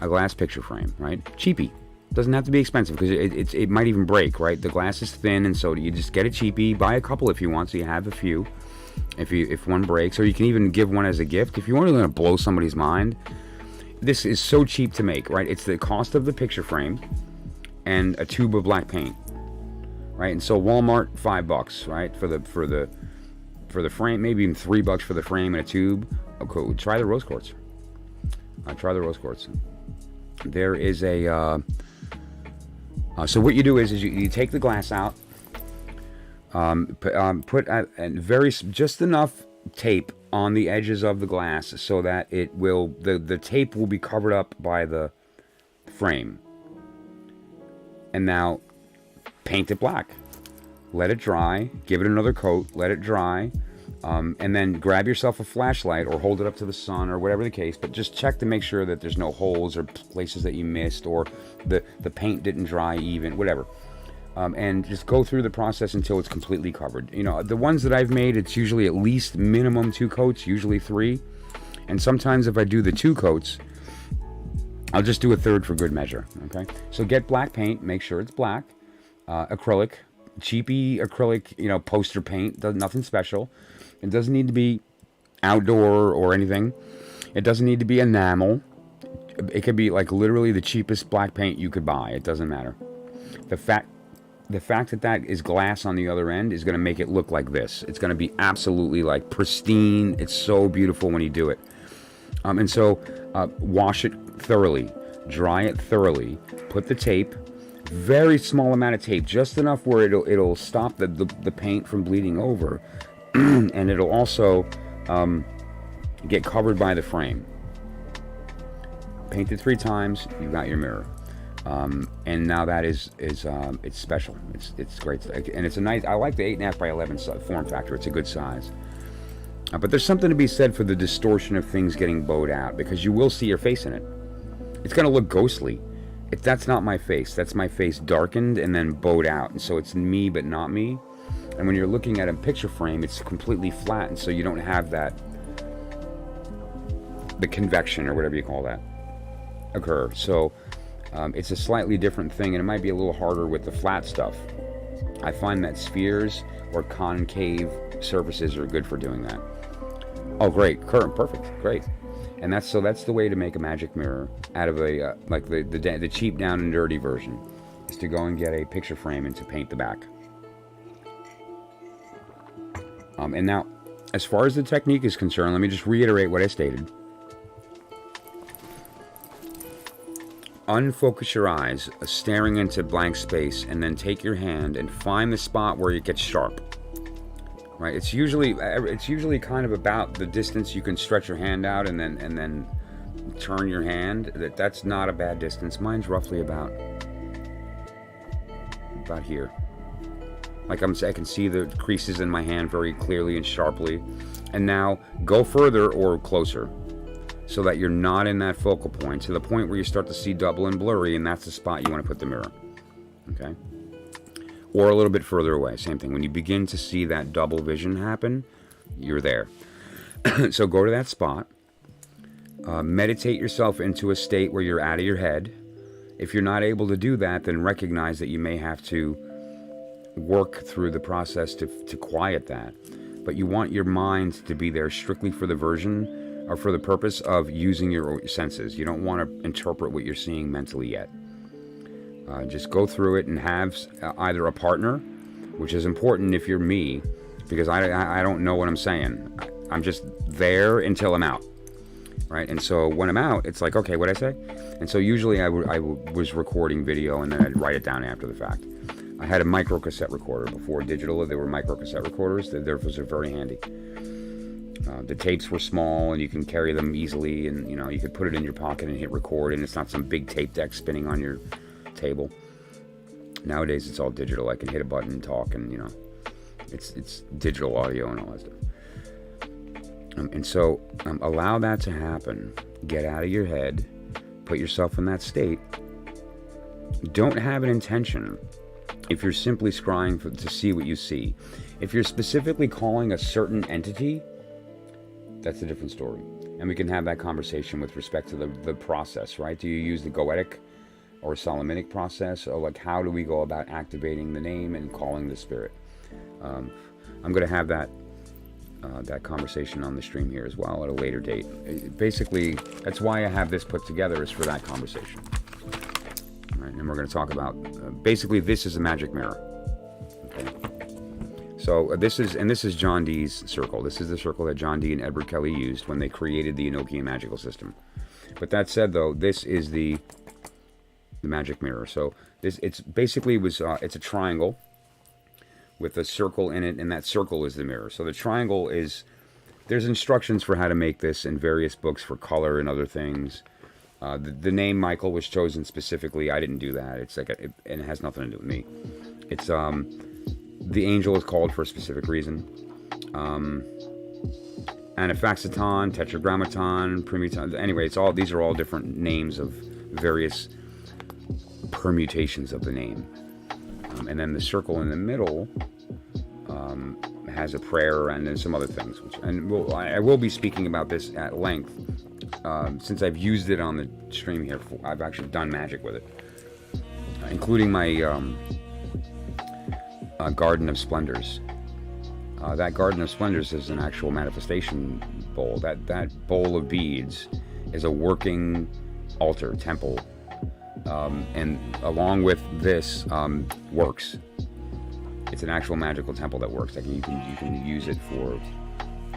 A glass picture frame, right? Cheapy. Doesn't have to be expensive, because it might even break, right? The glass is thin, and so you just get it cheapy. Buy a couple if you want, so you have a few. If one breaks, or you can even give one as a gift. If you want to blow somebody's mind... This is so cheap to make, right? It's the cost of the picture frame and a tube of black paint, right? And so Walmart, $5, right? For the frame, maybe even $3 for the frame and a tube. Okay, try the rose quartz. Try the rose quartz. There is a. So what you do is you take the glass out, put just enough tape on the edges of the glass so that it will the tape will be covered up by the frame, and now paint it black, let it dry, give it another coat, let it dry, and then grab yourself a flashlight or hold it up to the sun or whatever the case, but just check to make sure that there's no holes or places that you missed or the paint didn't dry even, whatever. And just go through the process until it's completely covered. You know, the ones that I've made, it's usually at least minimum 2 coats, usually 3. And sometimes if I do the 2 coats, I'll just do a third for good measure, okay? So get black paint, make sure it's black. Acrylic, cheapy acrylic, poster paint, nothing special. It doesn't need to be outdoor or anything. It doesn't need to be enamel. It could be like literally the cheapest black paint you could buy. It doesn't matter. The fact that is glass on the other end is going to make it look like this. It's going to be absolutely like pristine. It's so beautiful when you do it. And so wash it thoroughly, dry it thoroughly, put the tape, very small amount of tape, just enough where it'll stop the paint from bleeding over, and it'll also get covered by the frame. Paint it 3 times, you got your mirror. And now that is it's special. It's great, and it's a nice. I like the 8.5 by 11 form factor. It's a good size. But there's something to be said for the distortion of things getting bowed out, because you will see your face in it. It's going to look ghostly. That's not my face. That's my face darkened and then bowed out, and so it's me but not me. And when you're looking at a picture frame, it's completely flat, and so you don't have the convection or whatever you call that occur. So it's a slightly different thing, and it might be a little harder with the flat stuff. I find that spheres or concave surfaces are good for doing that. Oh, great, current, perfect, great. And that's the way to make a magic mirror out of a like the cheap, down and dirty version, is to go and get a picture frame and to paint the back. And now, as far as the technique is concerned, let me just reiterate what I stated. Unfocus your eyes, staring into blank space, and then take your hand and find the spot where it gets sharp. Right? It's usually kind of about the distance you can stretch your hand out and then turn your hand. That's not a bad distance. Mine's roughly about here. Like I can see the creases in my hand very clearly and sharply. And now go further or closer, so that you're not in that focal point, to the point where you start to see double and blurry, and that's the spot you want to put the mirror. Okay? Or a little bit further away, same thing. When you begin to see that double vision happen, you're there. So go to that spot. Meditate yourself into a state where you're out of your head. If you're not able to do that, then recognize that you may have to work through the process to quiet that. But you want your mind to be there strictly for the version, or for the purpose of using your senses. You don't want to interpret what you're seeing mentally yet. Just go through it and have either a partner, which is important if you're me, because I don't know what I'm saying. I'm just there until I'm out, right? And so when I'm out, it's like, okay, what'd I say? And so usually I was recording video, and then I'd write it down after the fact. I had a micro cassette recorder before digital. There were micro cassette recorders. Those are very handy. The tapes were small, and you can carry them easily, and you could put it in your pocket and hit record, and it's not some big tape deck spinning on your table. Nowadays it's all digital. I can hit a button and talk, and it's digital audio and all that stuff. And so allow that to happen. Get out of your head, put yourself in that state. Don't have an intention if you're simply scrying to see what you see. If you're specifically calling a certain entity, that's a different story, and we can have that conversation with respect to the process, right? Do you use the Goetic or Solomonic process, or like how do we go about activating the name and calling the spirit? I'm going to have that conversation on the stream here as well at a later date. Basically, that's why I have this put together, is for that conversation. All right, and we're going to talk about basically this is a magic mirror. Okay. So this is John Dee's circle. This is the circle that John Dee and Edward Kelly used when they created the Enochian magical system. But that said, though, this is the magic mirror. So it's a triangle with a circle in it, and that circle is the mirror. So the triangle there's instructions for how to make this in various books for color and other things. The name Michael was chosen specifically. I didn't do that. It's and it has nothing to do with me. It's the angel is called for a specific reason. Anaphaxaton, Tetragrammaton, Primuton. Anyway, these are all different names of various permutations of the name. And then the circle in the middle has a prayer and then some other things. I will be speaking about this at length since I've used it on the stream here, I've actually done magic with it, including my Garden of Splendors. That Garden of Splendors is an actual manifestation bowl. That bowl of beads is a working altar, temple, and along with this works. It's an actual magical temple that works. Like you can use it for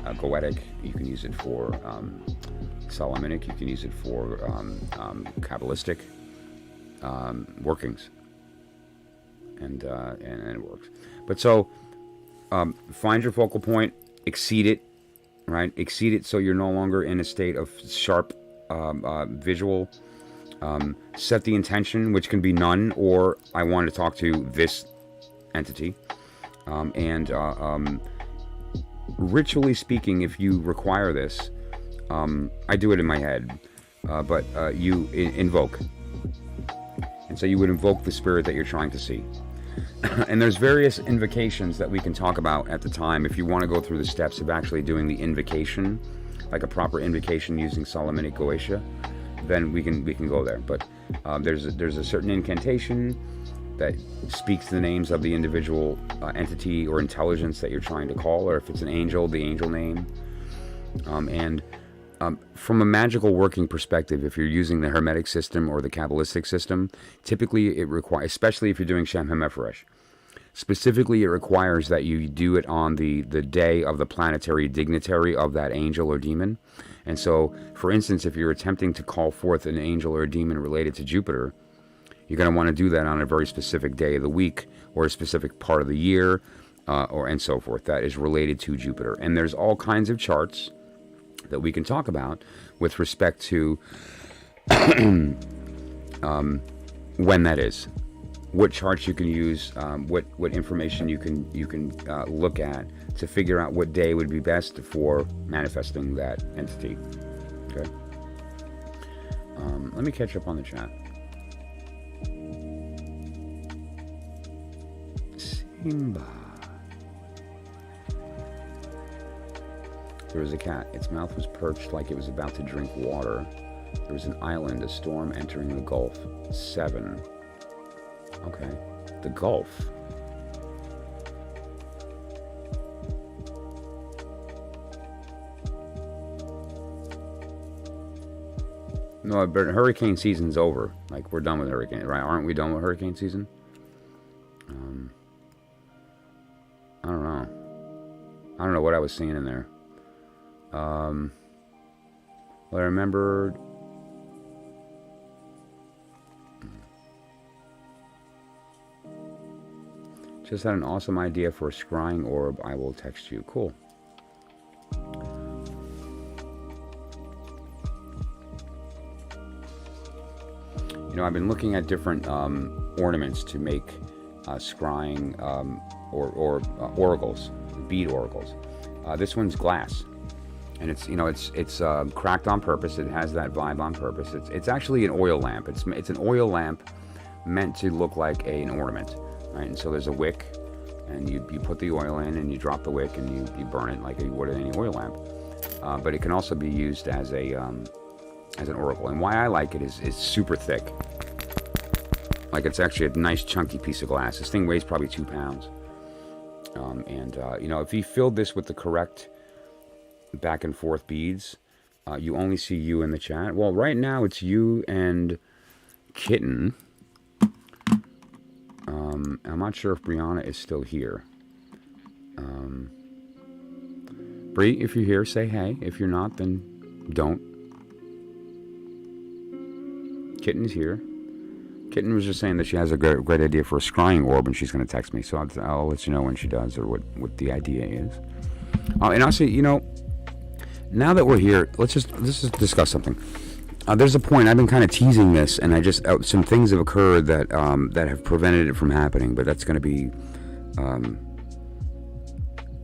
Goetic, you can use it for Solomonic, you can use it for Kabbalistic workings, and it works. But so find your focal point, exceed it, right? Exceed it so you're no longer in a state of sharp visual. Set the intention, which can be none, or I want to talk to this entity, and ritually speaking, if you require this, I do it in my head, but you invoke, and so you would invoke the spirit that you're trying to see. And there's various invocations that we can talk about at the time. If you want to go through the steps of actually doing the invocation, like a proper invocation using Solomonic Goetia, then we can go there. But there's a certain incantation that speaks the names of the individual entity or intelligence that you're trying to call, or if it's an angel, the angel name. And from a magical working perspective, if you're using the Hermetic system or the Kabbalistic system, typically it requires, especially if you're doing Shem HaMephoresh, specifically it requires that you do it on the day of the planetary dignitary of that angel or demon. And so, for instance, if you're attempting to call forth an angel or a demon related to Jupiter, you're going to want to do that on a very specific day of the week or a specific part of the year, or and so forth, that is related to Jupiter. And there's all kinds of charts that we can talk about with respect to when that is, what charts you can use, what information you can look at to figure out what day would be best for manifesting that entity. Okay. Let me catch up on the chat. Simba. There was a cat. Its mouth was perched like it was about to drink water. There was an island, a storm entering the Gulf. 7. Okay. The Gulf. No, but hurricane season's over. Like, we're done with hurricane, right? Aren't we done with hurricane season? I don't know. I don't know what I was seeing in there. Well, I remembered. Just had an awesome idea for a scrying orb. I will text you. Cool. You know, I've been looking at different ornaments to make scrying or oracles, bead oracles. This one's glass, and it's, you know, it's cracked on purpose. It has that vibe on purpose. It's actually an oil lamp. It's an oil lamp meant to look like an ornament, right? And so there's a wick, and you put the oil in, and you drop the wick, and you burn it like you would any oil lamp. But it can also be used as an oracle. And why I like it is it's super thick. Like, it's actually a nice chunky piece of glass. This thing weighs probably 2 pounds. You know, if you filled this with the correct back and forth beads, you only see you in the chat. Well, right now it's you and Kitten. I'm not sure if Brianna is still here. Bri, if you're here, say hey. If you're not, then don't. Kitten's here. Kitten was just saying that she has a great idea for a scrying orb, and she's going to text me, so I'll let you know when she does, or what the idea is. And also, you know, now that we're here, let's just discuss something. There's a point, I've been kind of teasing this, and I just some things have occurred that have prevented it from happening, but that's going to be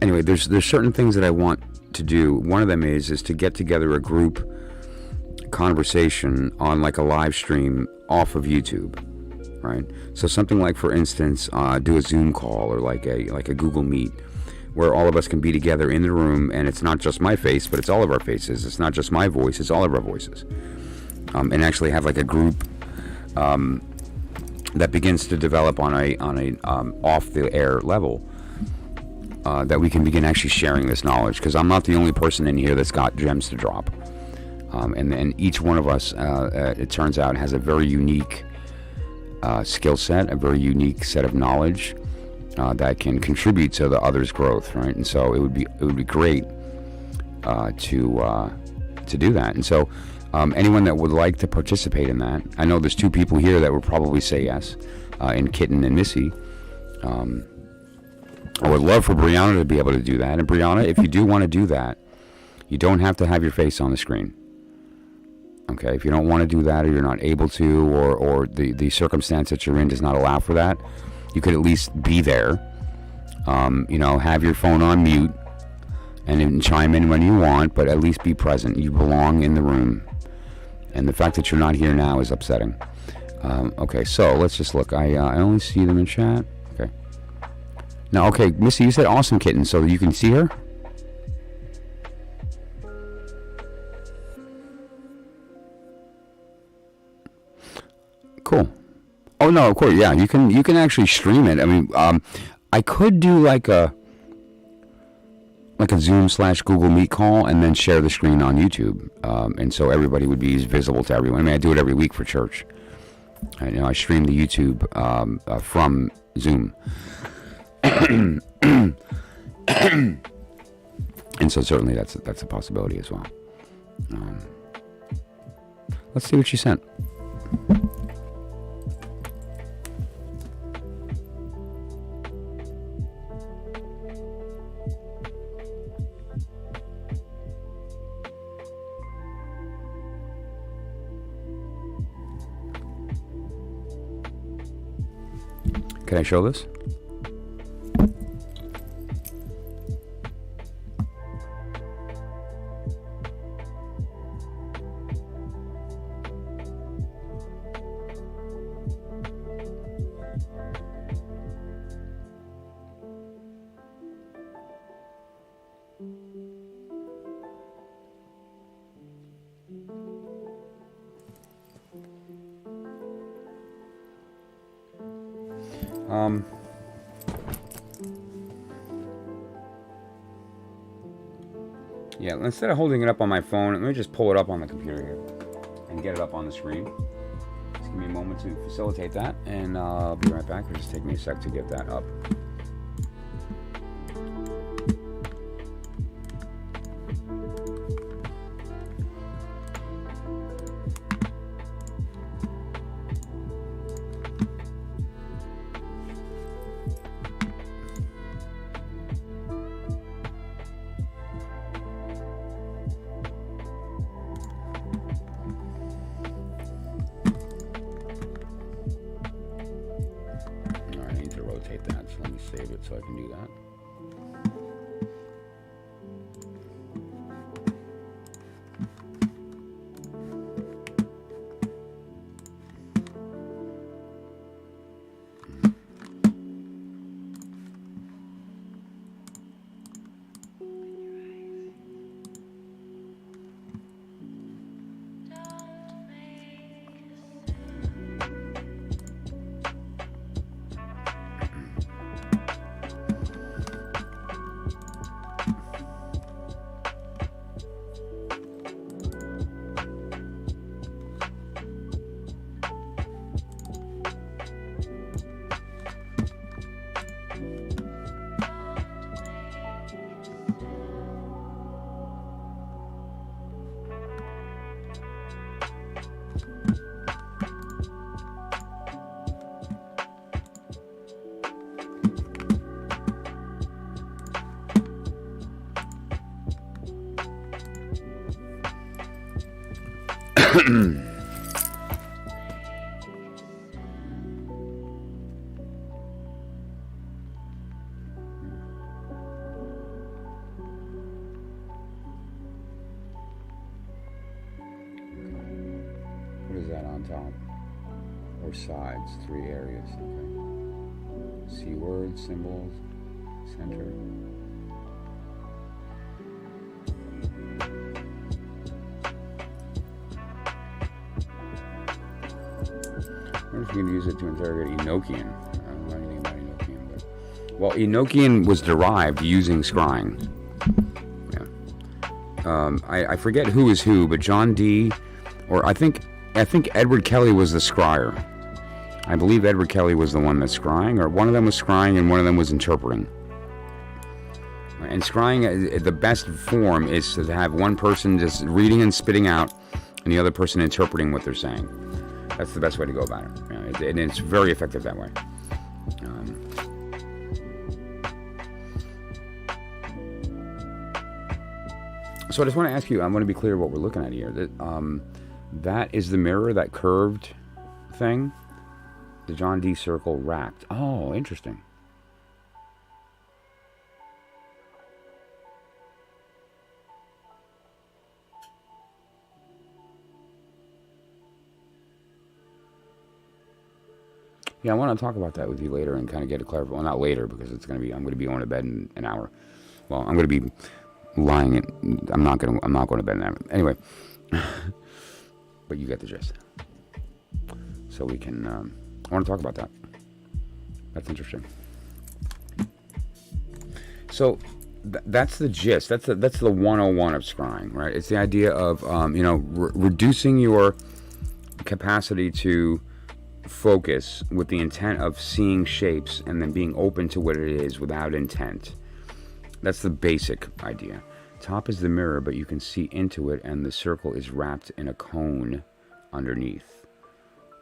anyway. There's certain things that I want to do. One of them is to get together a group conversation on, like, a live stream off of YouTube, right? So something like, for instance, do a Zoom call or like a Google Meet, where all of us can be together in the room, and it's not just my face, but it's all of our faces. It's not just my voice, it's all of our voices. And actually have like a group that begins to develop on a off the air level, that we can begin actually sharing this knowledge, because I'm not the only person in here that's got gems to drop. And each one of us, it turns out, has a very unique skill set, a very unique set of knowledge that can contribute to the other's growth, right? And so it would be great to do that. And so anyone that would like to participate in that, I know there's 2 people here that would probably say yes, in Kitten and Missy. I would love for Brianna to be able to do that. And Brianna, if you do want to do that, you don't have to have your face on the screen. Okay, if you don't want to do that, or you're not able to, or the circumstance that you're in does not allow for that, you could at least be there. Have your phone on mute and chime in when you want, but at least be present. You belong in the room. And the fact that you're not here now is upsetting. Okay, so let's just look. I only see them in chat. Okay. Now, okay, Missy, you said awesome kitten, so you can see her? Cool. Oh no, of course, yeah. You can actually stream it. I mean, I could do like a Zoom/Google Meet call and then share the screen on YouTube, and so everybody would be visible to everyone. I mean, I do it every week for church. I stream the YouTube from Zoom, and so certainly that's a possibility as well. Let's see what she sent. Can I show this? Yeah, instead of holding it up on my phone, let me just pull it up on the computer here and get it up on the screen. Just give me a moment to facilitate that, and I'll be right back. It'll just take me a sec to get that up. So I can do that. What is that on top? Or sides? 3 areas. Okay. See words, symbols, center. I wonder if you can use it to interrogate Enochian. I don't know anything about Enochian, but... Well, Enochian was derived using scrying. Yeah. I forget who is who, but John Dee, or I think Edward Kelly was the scryer. I believe Edward Kelly was the one that's scrying, or one of them was scrying and one of them was interpreting. And scrying, the best form is to have one person just reading and spitting out, and the other person interpreting what they're saying. That's the best way to go about it. And it's very effective that way. So I just want to ask you, I want to be clear what we're looking at here. That is the mirror, that curved thing. The John Dee circle wrapped. Oh, interesting. Yeah, I want to talk about that with you later and kind of get a clarification. Well, not later because I'm going to be going to bed in an hour. Well, I'm going to be lying. I'm not going to bed in an hour. Anyway, but you get the gist. So we can. I want to talk about that. That's interesting. So that's the gist. That's the 101 of scrying, right? It's the idea of reducing your capacity to focus with the intent of seeing shapes and then being open to what it is without intent. That's the basic idea. Top is the mirror, but you can see into it, and the circle is wrapped in a cone underneath.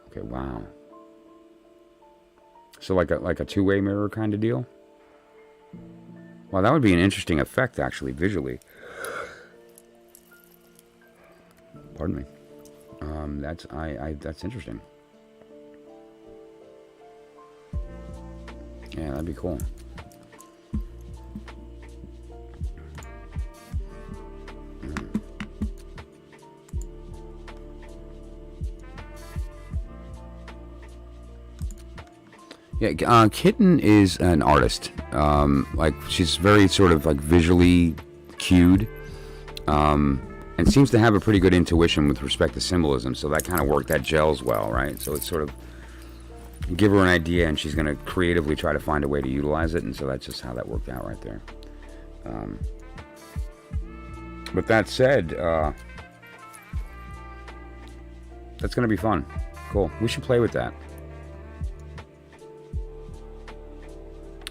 Okay, wow. So like a two-way mirror kind of deal? Well, that would be an interesting effect, actually, visually. Pardon me. That's interesting. Yeah, that'd be cool. Yeah, Kitten is an artist. Like she's very sort of like visually cued, and seems to have a pretty good intuition with respect to symbolism. So that kind of work, that gels well, right? So it's sort of give her an idea, and she's going to creatively try to find a way to utilize it. And so that's just how that worked out right there. But that said, that's going to be fun. Cool. We should play with that.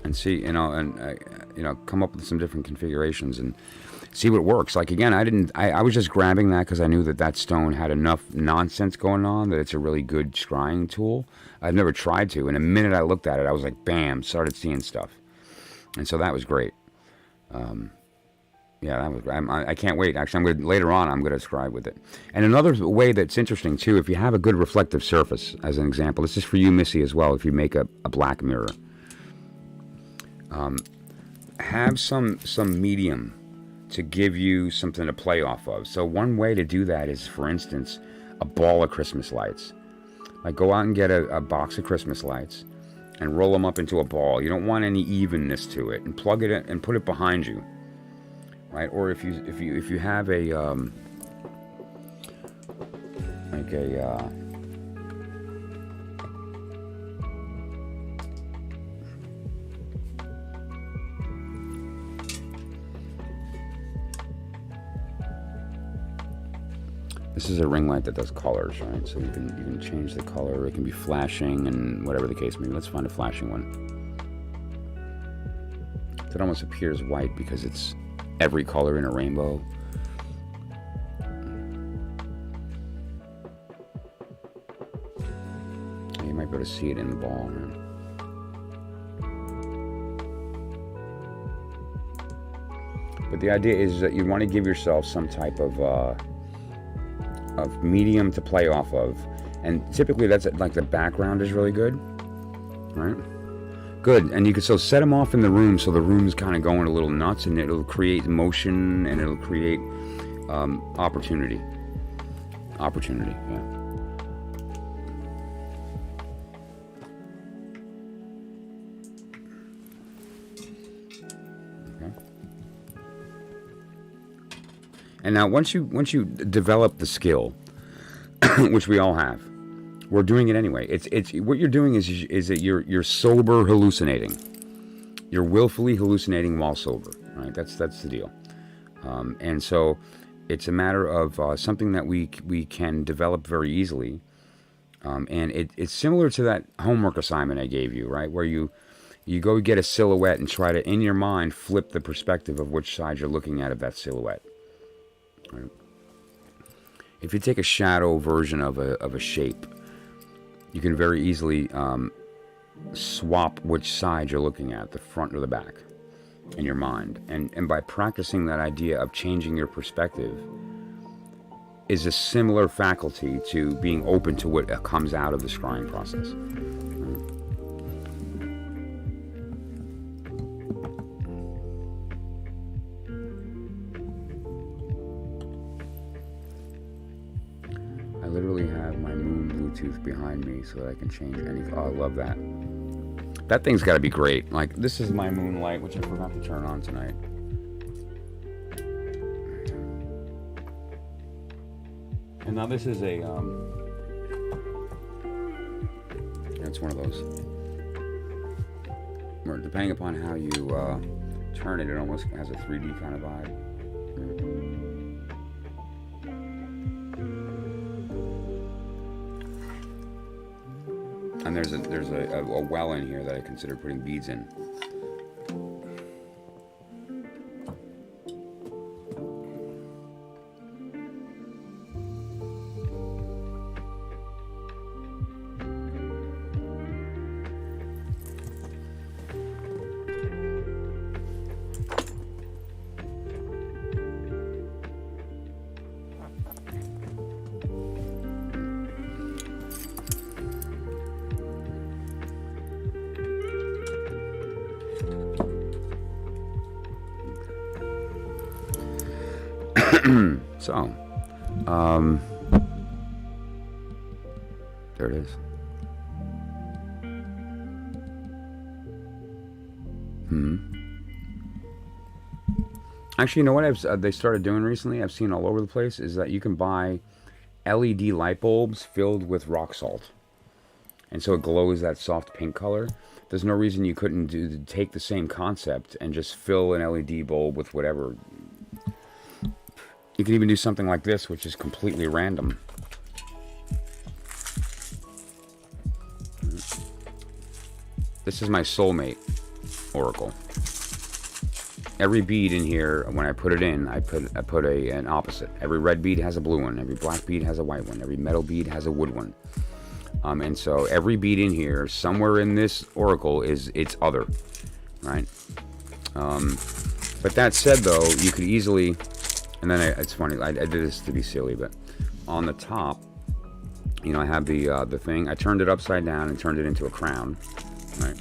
And see, come up with some different configurations and see what works. Like again, I was just grabbing that because I knew that stone had enough nonsense going on that it's a really good scrying tool. I've never tried to, and the minute I looked at it, I was like, bam, started seeing stuff, and so that was great. Yeah, that was. I can't wait. Actually, later on. I'm going to scry with it. And another way that's interesting too, if you have a good reflective surface, as an example, this is for you, Missy, as well. If you make a black mirror. Have some medium to give you something to play off of. So one way to do that is, for instance, a ball of Christmas lights. Like go out and get a box of Christmas lights and roll them up into a ball. You don't want any evenness to it, and plug it in and put it behind you, right? Or if you have this is a ring light that does colors, right? So you can change the color. It can be flashing and whatever the case may be. Let's find a flashing one. It almost appears white because it's every color in a rainbow. You might be able to see it in the ball, right? But the idea is that you want to give yourself some type of medium to play off of, and typically that's like the background is really good, right? Good, and you can so set them off in the room so the room's kind of going a little nuts, and it'll create motion and it'll create opportunity. Yeah. And now once you develop the skill, which we all have, we're doing it anyway. It's what you're doing is that you're sober hallucinating. You're willfully hallucinating while sober, right? That's the deal. And so it's a matter of something that we can develop very easily. And it's similar to that homework assignment I gave you, right? Where you go get a silhouette and try to, in your mind, flip the perspective of which side you're looking at of that silhouette. Right? If you take a shadow version of a shape, you can very easily swap which side you're looking at, the front or the back, in your mind. And by practicing that idea of changing your perspective is a similar faculty to being open to what comes out of the scrying process. I literally have my moon Bluetooth behind me so that I can change any... Oh, I love that. That thing's got to be great. Like, this is my moonlight, which I forgot to turn on tonight. And now this is a, it's one of those, where depending upon how you turn it, it almost has a 3D kind of vibe. And there's a well in here that I consider putting beads in. So, there it is. Actually, you know what they started doing recently? I've seen all over the place is that you can buy LED light bulbs filled with rock salt, and so it glows that soft pink color. There's no reason you couldn't take the same concept and just fill an LED bulb with whatever. You can even do something like this, which is completely random. This is my soulmate oracle. Every bead in here, when I put it in, I put an opposite. Every red bead has a blue one. Every black bead has a white one. Every metal bead has a wood one. And so every bead in here, somewhere in this oracle, is its other, right? But that said, though, you could easily... And then it's funny, I did this to be silly, but on the top, you know, I have the thing. I turned it upside down and turned it into a crown, right?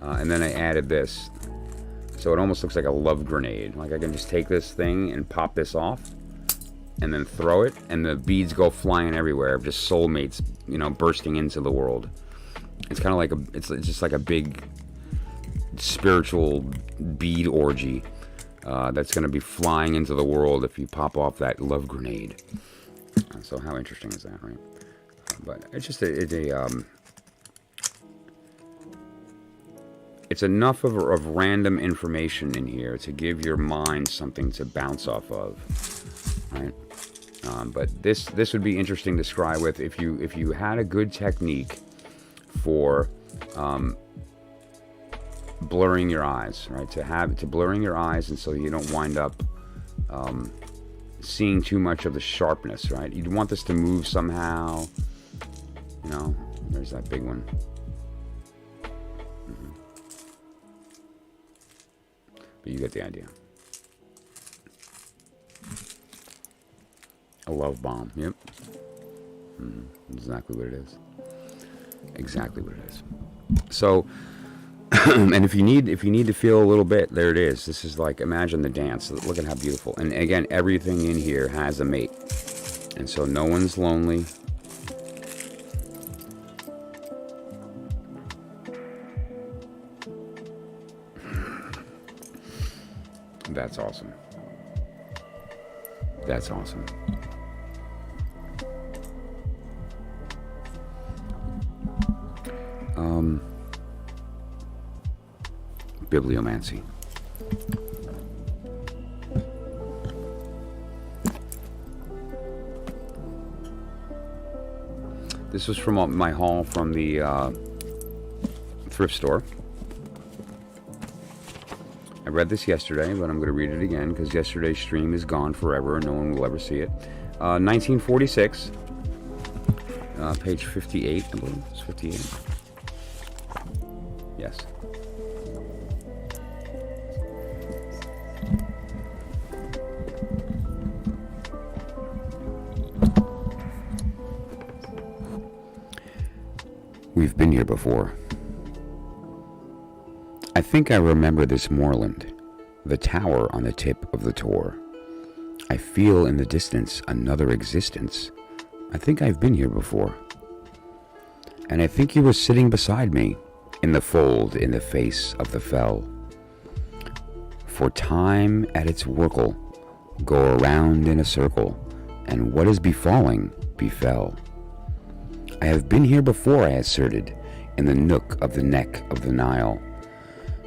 And then I added this, so it almost looks like a love grenade. Like I can just take this thing and pop this off, and then throw it, and the beads go flying everywhere. Just soulmates, you know, bursting into the world. It's kind of like it's just like a big spiritual bead orgy. That's going to be flying into the world if you pop off that love grenade. So how interesting is that, right? But it's just it's enough of random information in here to give your mind something to bounce off of, right? But this would be interesting to scry with if you had a good technique for blurring your eyes, right? To blurring your eyes, and so you don't wind up seeing too much of the sharpness, right? You'd want this to move somehow, you know. There's that big one. But you get the idea. A love bomb. Yep. Exactly what it is. Exactly what it is. So. And if you need to feel a little bit, there it is. This is like, imagine the dance. Look at how beautiful. And again, everything in here has a mate, and so no one's lonely. That's awesome. That's awesome. Bibliomancy. This was from my haul from the thrift store. I read this yesterday, but I'm going to read it again because yesterday's stream is gone forever and no one will ever see it. 1946, page 58, I believe. It's 58. Yes. We've been here before. I think I remember this moorland, the tower on the tip of the tor. I feel in the distance another existence. I think I've been here before. And I think you were sitting beside me, in the fold in the face of the fell. For time at its workle, go around in a circle, and what is befalling befell. I have been here before, I asserted, in the nook of the neck of the Nile.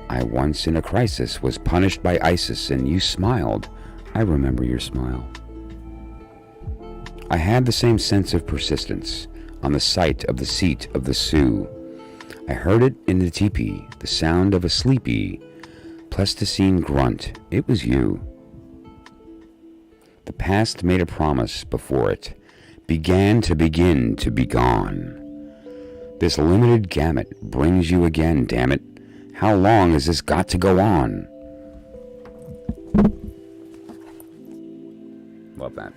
I once in a crisis was punished by Isis, and you smiled. I remember your smile. I had the same sense of persistence on the site of the seat of the Sioux. I heard it in the teepee, the sound of a sleepy, Pleistocene grunt. It was you. The past made a promise before it, began to begin to be gone. This limited gamut brings you again, damn it. How long has this got to go on? Love that.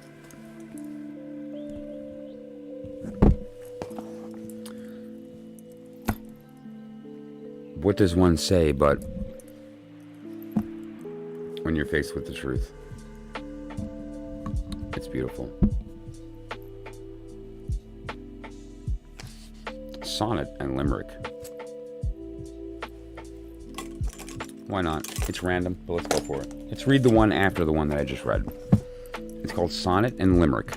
What does one say but when you're faced with the truth? It's beautiful. Sonnet and limerick. Why not? It's random, but let's go for it. Let's read the one after the one that I just read. It's called Sonnet and Limerick.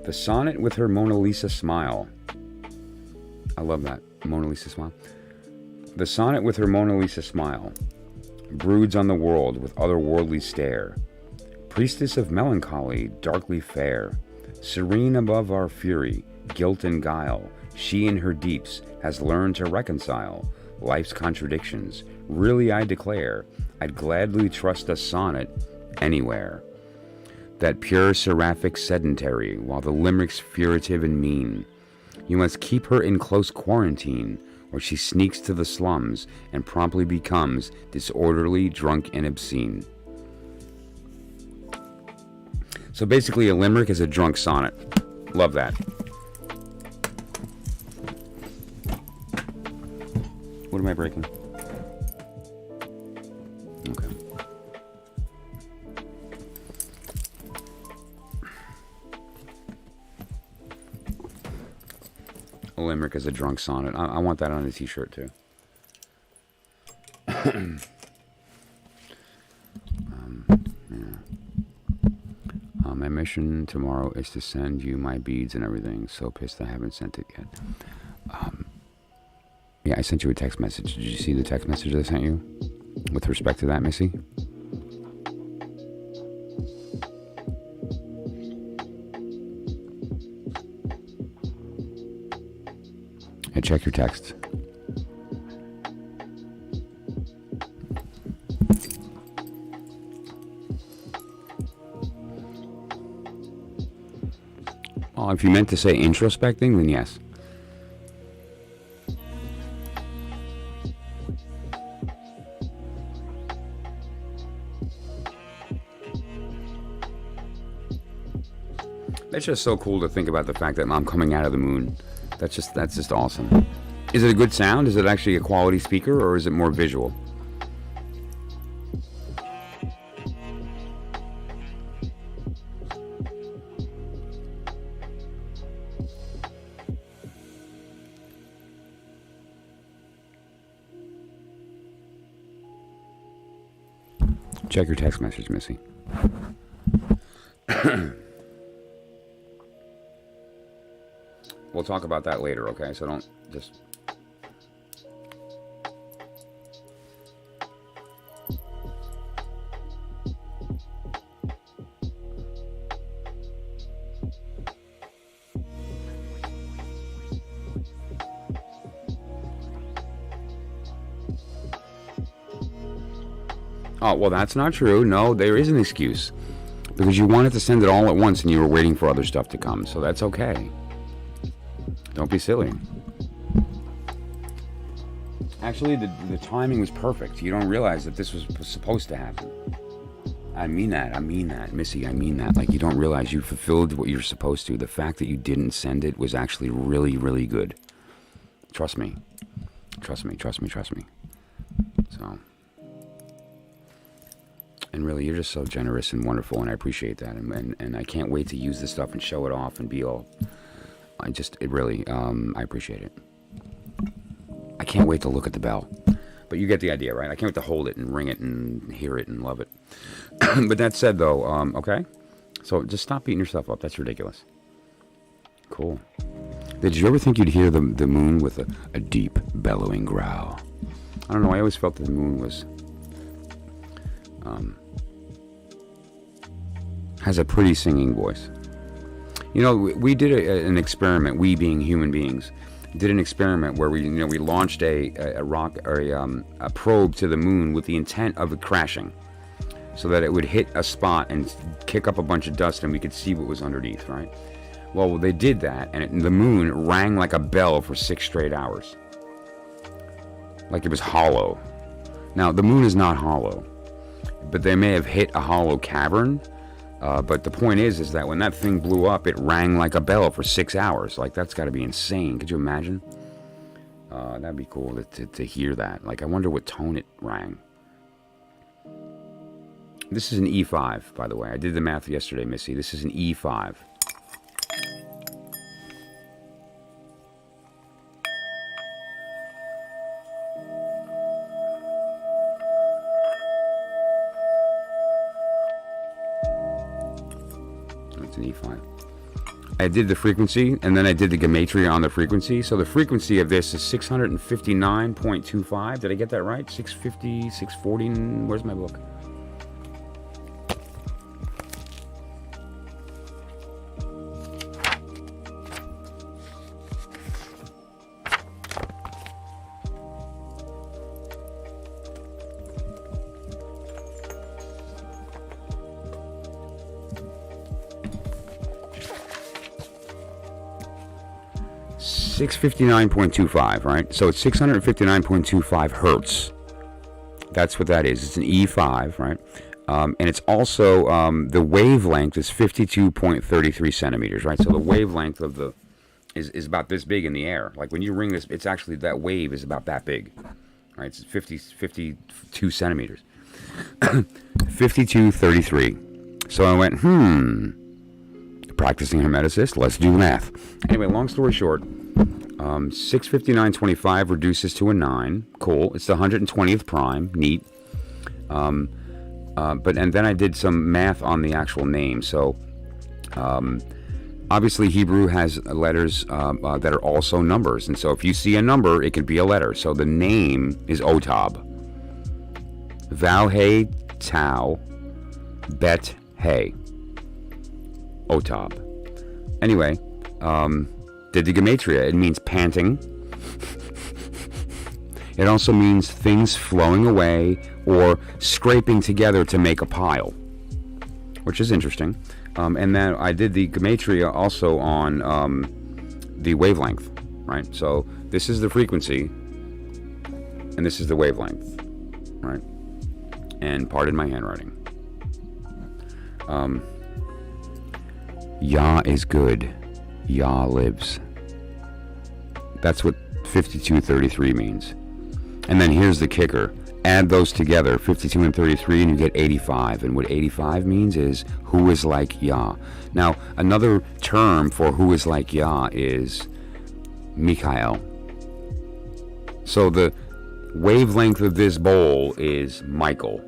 The sonnet with her Mona Lisa smile. I love that. Mona Lisa smile. The sonnet with her Mona Lisa smile broods on the world with otherworldly stare. Priestess of melancholy, darkly fair, serene above our fury, guilt and guile, she in her deeps has learned to reconcile life's contradictions. Really, I declare, I'd gladly trust a sonnet anywhere. That pure seraphic sedentary, while the limerick's furtive and mean. You must keep her in close quarantine, or she sneaks to the slums and promptly becomes disorderly, drunk, and obscene. So basically, a limerick is a drunk sonnet. Love that. What am I breaking? Okay. A limerick is a drunk sonnet. I want that on a t-shirt too. My mission tomorrow is to send you my beads and everything. So pissed I haven't sent it yet. Yeah, I sent you a text message. Did you see the text message I sent you? With respect to that, Missy? Hey, check your text. Well, if you meant to say introspecting, then yes. It's just so cool to think about the fact that I'm coming out of the moon. That's just awesome. Is it a good sound? Is it actually a quality speaker, or is it more visual? Check your text message, Missy. we'll talk about that later, okay? So don't just... Oh, well, that's not true. No, there is an excuse. Because you wanted to send it all at once and you were waiting for other stuff to come. So that's okay. Don't be silly. Actually, the timing was perfect. You don't realize that this was supposed to happen. I mean that. Missy, I mean that. Like, you don't realize you fulfilled what you're supposed to. The fact that you didn't send it was actually really, really good. Trust me. Trust me. So... And really, you're just so generous and wonderful, and I appreciate that. And I can't wait to use this stuff and show it off and be all... I appreciate it. I can't wait to look at the bell. But you get the idea, right? I can't wait to hold it and ring it and hear it and love it. But that said, though, okay? So just stop beating yourself up. That's ridiculous. Cool. Did you ever think you'd hear the moon with a deep, bellowing growl? I don't know. I always felt that the moon was... has a pretty singing voice. You know, we did an experiment. We, being human beings, did an experiment where we launched a probe to the moon with the intent of it crashing, so that it would hit a spot and kick up a bunch of dust, and we could see what was underneath. Right? Well, they did that, and the moon rang like a bell for 6 straight hours, like it was hollow. Now, the moon is not hollow, but they may have hit a hollow cavern. But the point is that when that thing blew up, it rang like a bell for 6 hours. Like, that's got to be insane. Could you imagine? That'd be cool to hear that. Like, I wonder what tone it rang. This is an E5, by the way. I did the math yesterday, Missy. This is an E5. An E5. I did the frequency, and then I did the Gematria on the frequency. So the frequency of this is 659.25. Did I get that right? 650, 640. Where's my book? $659.25, right? So it's 659.25 hertz. That's what that is. It's an E5, right? And it's also, the wavelength is 52.33 centimeters, right? So the wavelength of the is about this big in the air. Like, when you ring this, it's actually, that wave is about that big, right? It's 52 centimeters. 52.33. So I went, practicing hermeticist, let's do math. Anyway, long story short, 659.25 reduces to a 9. Cool. It's the 120th prime. Neat. And then I did some math on the actual name. So, obviously Hebrew has letters that are also numbers. And so if you see a number, it could be a letter. So the name is Otab. Vau He Tau Bet He. Otab. Anyway, did the Gematria. It means panting. It also means things flowing away or scraping together to make a pile, which is interesting. And then I did the Gematria also on the wavelength, right? So this is the frequency, and this is the wavelength, right? And pardon my handwriting. Yah is good. Yah lives. That's what 52.33 means. And then here's the kicker. Add those together, 52 and 33, and you get 85. And what 85 means is who is like Yah. Now, another term for who is like Yah is Mikhail. So the wavelength of this bowl is Michael.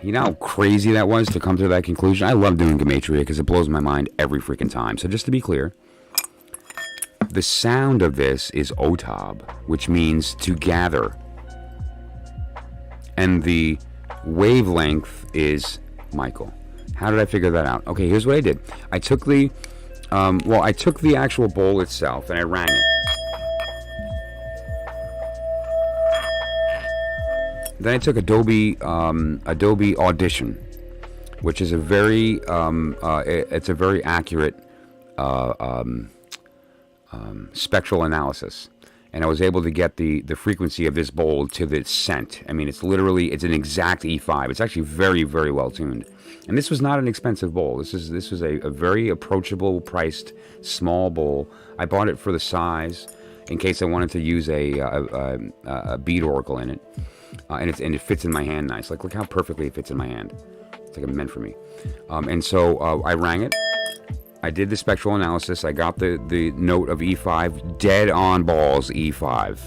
You know how crazy that was to come to that conclusion? I love doing Gematria because it blows my mind every freaking time. So just to be clear, the sound of this is otab, which means to gather. And the wavelength is Michael. How did I figure that out? Okay, here's what I did. I took the, I took the actual bowl itself and I rang it. Then I took Adobe Audition, which is a very, it's a very accurate spectral analysis. And I was able to get the frequency of this bowl to the cent. I mean, it's an exact E5. It's actually very, very well tuned. And this was not an expensive bowl. This was a very approachable priced small bowl. I bought it for the size in case I wanted to use a bead oracle in it. And it fits in my hand nice. Like, look how perfectly it fits in my hand. It's like meant for me. And so I rang it. I did the spectral analysis. I got the note of E5, dead on balls E5.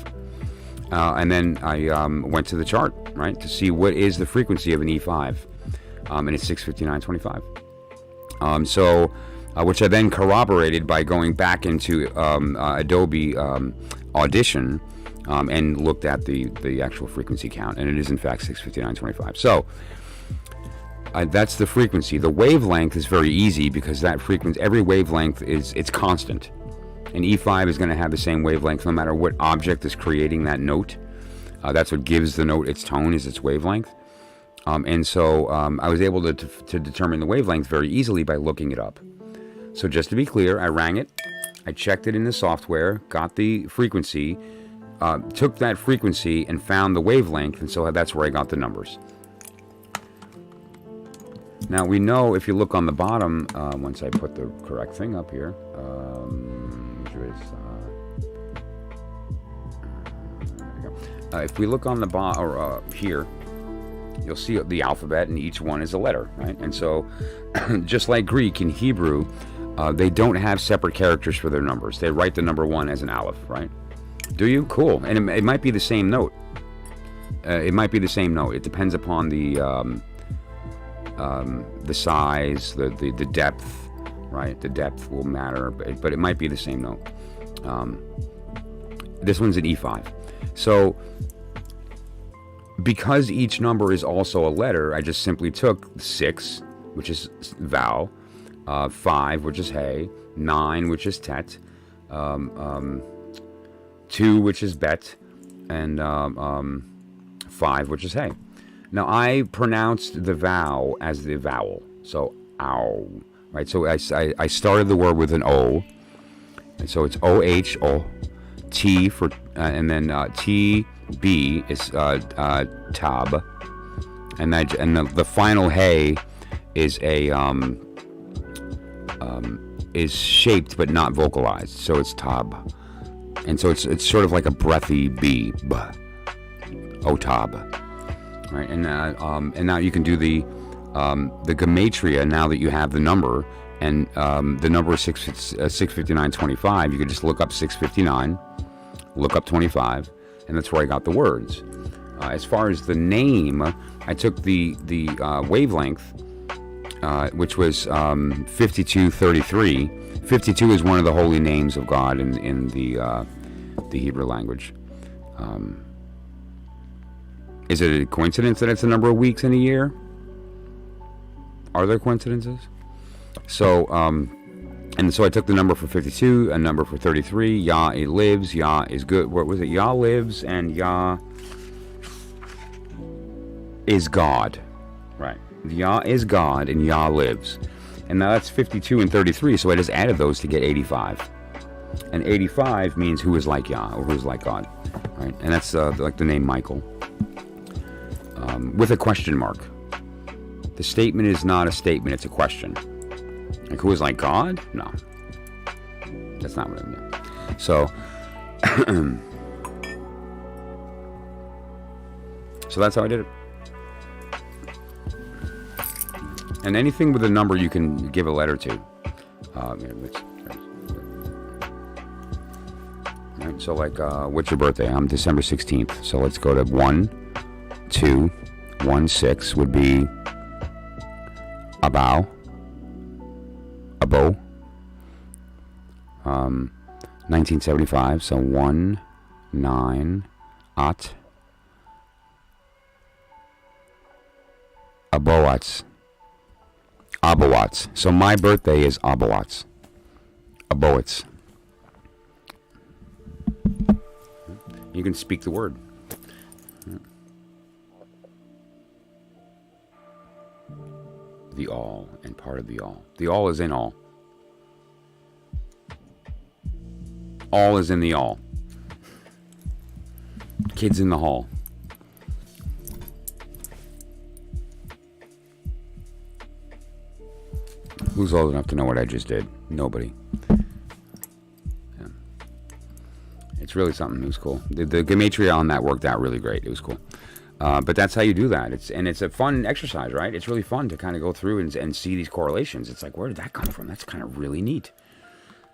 And then I went to the chart, right, to see what is the frequency of an E5. And it's 659.25. Which I then corroborated by going back into Adobe Audition and looked at the actual frequency count. And it is, in fact, 659.25. So that's the frequency. The wavelength is very easy because that frequency, every wavelength it's constant. And E5 is going to have the same wavelength no matter what object is creating that note. That's what gives the note its tone, is its wavelength. And so I was able to determine the wavelength very easily by looking it up. So just to be clear, I rang it, I checked it in the software, got the frequency, took that frequency and found the wavelength, and so that's where I got the numbers. Now we know, if you look on the bottom, once I put the correct thing up here, which is, there we go. If we look on the bottom, or here, you'll see the alphabet, and each one is a letter, right? And so, just like Greek and Hebrew, they don't have separate characters for their numbers. They write the number 1 as an aleph, right? Do you? Cool. And it might be the same note. It might be the same note. It depends upon the size, the depth, right? The depth will matter, but it might be the same note. This one's an E5. So, because each number is also a letter, I just simply took 6, which is vowel, 5, which is hey, 9, which is tet, 2, which is bet, and 5, which is hey. Now, I pronounced the vowel as the vowel, so ow, right? So I started the word with an O, and so it's O-H, O, T for, and then T-B is tab, and the final hey is is shaped but not vocalized, so it's tab, and so it's sort of like a breathy B, O-tab. Right, and now you can do the Gematria now that you have the number, and the number is 659.25. You can just look up 659, look up 25, and that's where I got the words. As far as the name, I took the wavelength, which was 5233. 52 is one of the holy names of God in the Hebrew language. Is it a coincidence that it's the number of weeks in a year? Are there coincidences? So, and so I took the number for 52, a number for 33. Yah lives, Yah is good. What was it? Yah lives and Yah is God. Right. Yah is God and Yah lives. And now that's 52 and 33, so I just added those to get 85. And 85 means who is like Yah, or who is like God. Right? And that's like the name Michael. With a question mark. The statement is not a statement, it's a question. Like, who is like God? No. That's not what I meant. So, so that's how I did it. And anything with a number you can give a letter to. Right, so like, what's your birthday? I'm December 16th. So let's go to 1, 2, 1, 6 would be Abou, Abo. 1975, so 1, 9, At. Abowats. Abowats. So my birthday is Abowats. Abowats. You can speak the word. The all and part of the all. The all is in all. All is in the all. Kids in the hall. Who's old enough to know what I just did? Nobody. Yeah. It's really something. It was cool. The Gematria on that worked out really great. It was cool. But that's how you do that. It's a fun exercise, right? It's really fun to kind of go through and see these correlations. It's like, where did that come from? That's kind of really neat.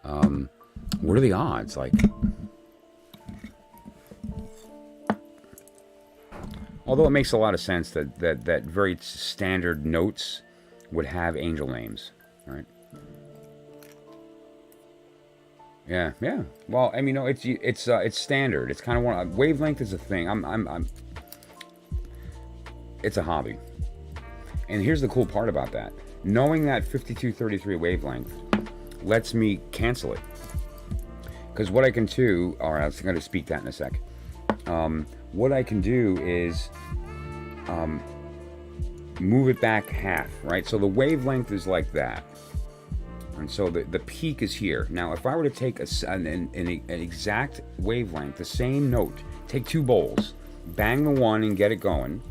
What are the odds? Like, although it makes a lot of sense that very standard notes would have angel names, right? Yeah. Well, I mean, it's standard. It's kind of one. Wavelength is a thing. It's a hobby. And here's the cool part about that. Knowing that 5233 wavelength lets me cancel it. Because what I can do, or I was going to speak that in a sec. What I can do is move it back half, right? So the wavelength is like that. And so the peak is here. Now, if I were to take an exact wavelength, the same note, take two bowls, bang the one and get it going,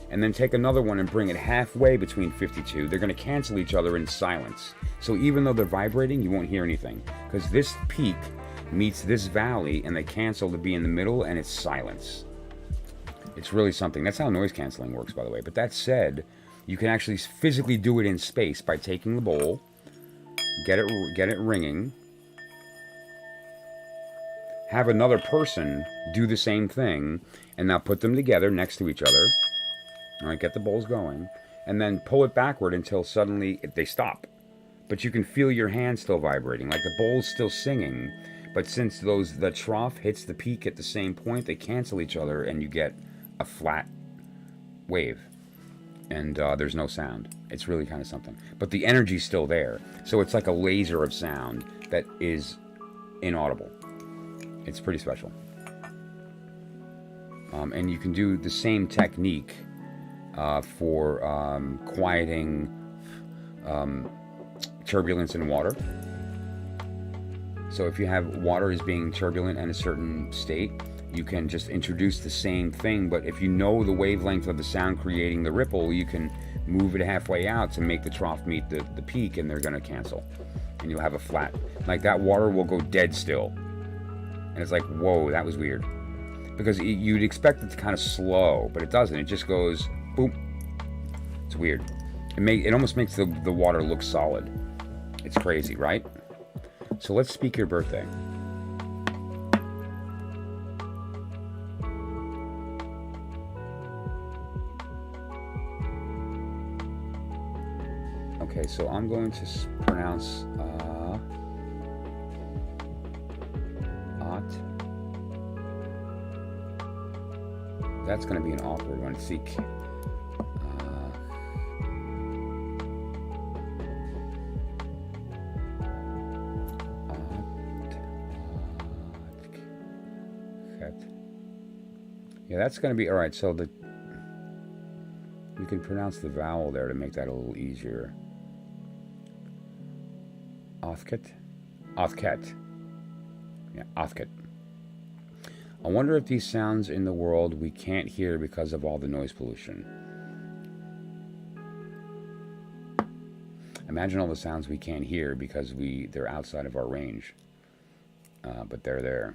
and then take another one and bring it halfway between 52, they're going to cancel each other in silence. So even though they're vibrating, you won't hear anything. Because this peak meets this valley, and they cancel to be in the middle, and it's silence. It's really something. That's how noise canceling works, by the way. But that said, you can actually physically do it in space by taking the bowl, get it ringing, have another person do the same thing, and now put them together next to each other. All right, get the bowls going, and then pull it backward until suddenly they stop. But you can feel your hand still vibrating, like the bowl's still singing. But since the trough hits the peak at the same point, they cancel each other, and you get a flat wave. And there's no sound. It's really kind of something. But the energy's still there. So it's like a laser of sound that is inaudible. It's pretty special. And you can do the same technique for quieting turbulence in water. So if you have water is being turbulent in a certain state, you can just introduce the same thing, but if you know the wavelength of the sound creating the ripple, you can move it halfway out to make the trough meet the peak, and they're going to cancel. And you'll have a flat. Like that water will go dead still. And it's like, whoa, that was weird. Because you'd expect it to kind of slow, but it doesn't. It just goes, boop. It's weird. It almost makes the water look solid. It's crazy, right? So let's speak your birthday. Okay, so I'm going to pronounce At. That's going to be an awkward one. Seek. Yeah, that's going to be all right. So you can pronounce the vowel there to make that a little easier. Othket. Yeah, Othket. I wonder if these sounds in the world we can't hear because of all the noise pollution. Imagine all the sounds we can't hear because they're outside of our range. But they're there.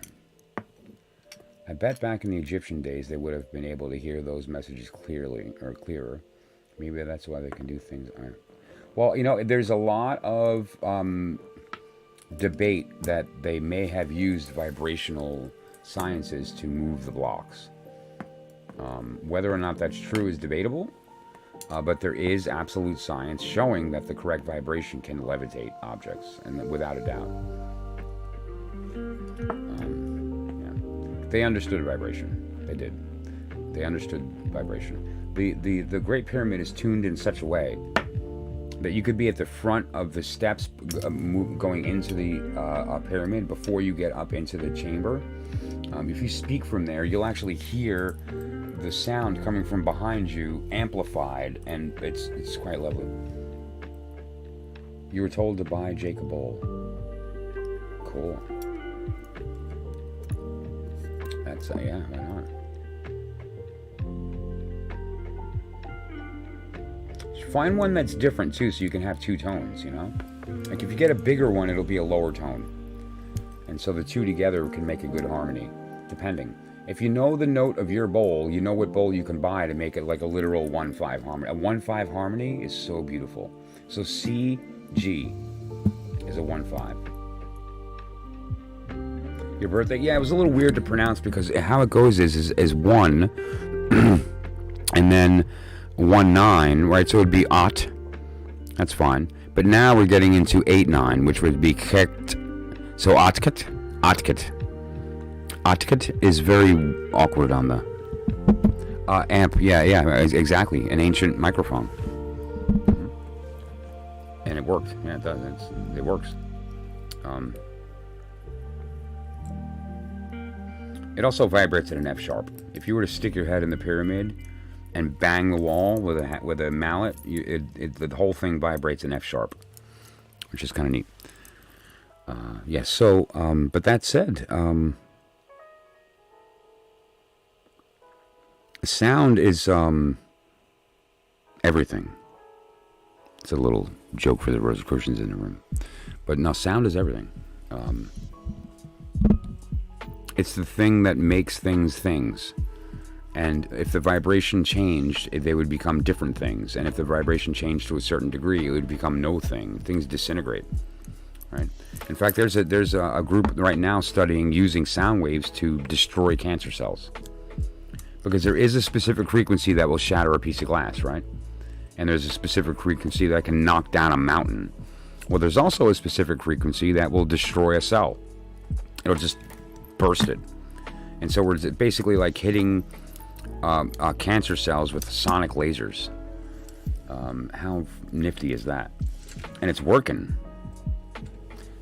I bet back in the Egyptian days they would have been able to hear those messages clearly or clearer. Maybe that's why they can do things. Well, there's a lot of debate that they may have used vibrational sciences to move the blocks. Whether or not that's true is debatable, but there is absolute science showing that the correct vibration can levitate objects, and without a doubt. Yeah. They understood vibration. They did. They understood vibration. The Great Pyramid is tuned in such a way that you could be at the front of the steps going into the pyramid before you get up into the chamber. If you speak from there, you'll actually hear the sound coming from behind you amplified, and it's quite lovely. You were told to buy Jake a bowl. Cool. That's yeah, why not? Find one that's different too, so you can have two tones, you know? Like if you get a bigger one, it'll be a lower tone. And so the two together can make a good harmony, depending. If you know the note of your bowl, you know what bowl you can buy to make it like a literal 1-5 harmony. A 1-5 harmony is so beautiful. So C, G is a 1-5. Your birthday? Yeah, it was a little weird to pronounce because how it goes is 1 and then 1-9, right? So it would be Ot. That's fine. But now we're getting into 8-9, which would be Kekt. So Otket. Otket is very awkward on the amp. Yeah, exactly. An ancient microphone. And it worked. Yeah, it does. It works. It also vibrates at an F sharp. If you were to stick your head in the pyramid and bang the wall with a mallet, the whole thing vibrates an F sharp, which is kind of neat. Yes. So, but that said, sound is everything. It's a little joke for the Rosicrucians in the room, but no, sound is everything. It's the thing that makes things. And if the vibration changed, they would become different things. And if the vibration changed to a certain degree, it would become no thing. Things disintegrate, right? In fact, there's a group right now studying using sound waves to destroy cancer cells. Because there is a specific frequency that will shatter a piece of glass, right? And there's a specific frequency that can knock down a mountain. Well, there's also a specific frequency that will destroy a cell. It'll just burst it. And so we're basically like hitting cancer cells with sonic lasers. How nifty is that? And it's working.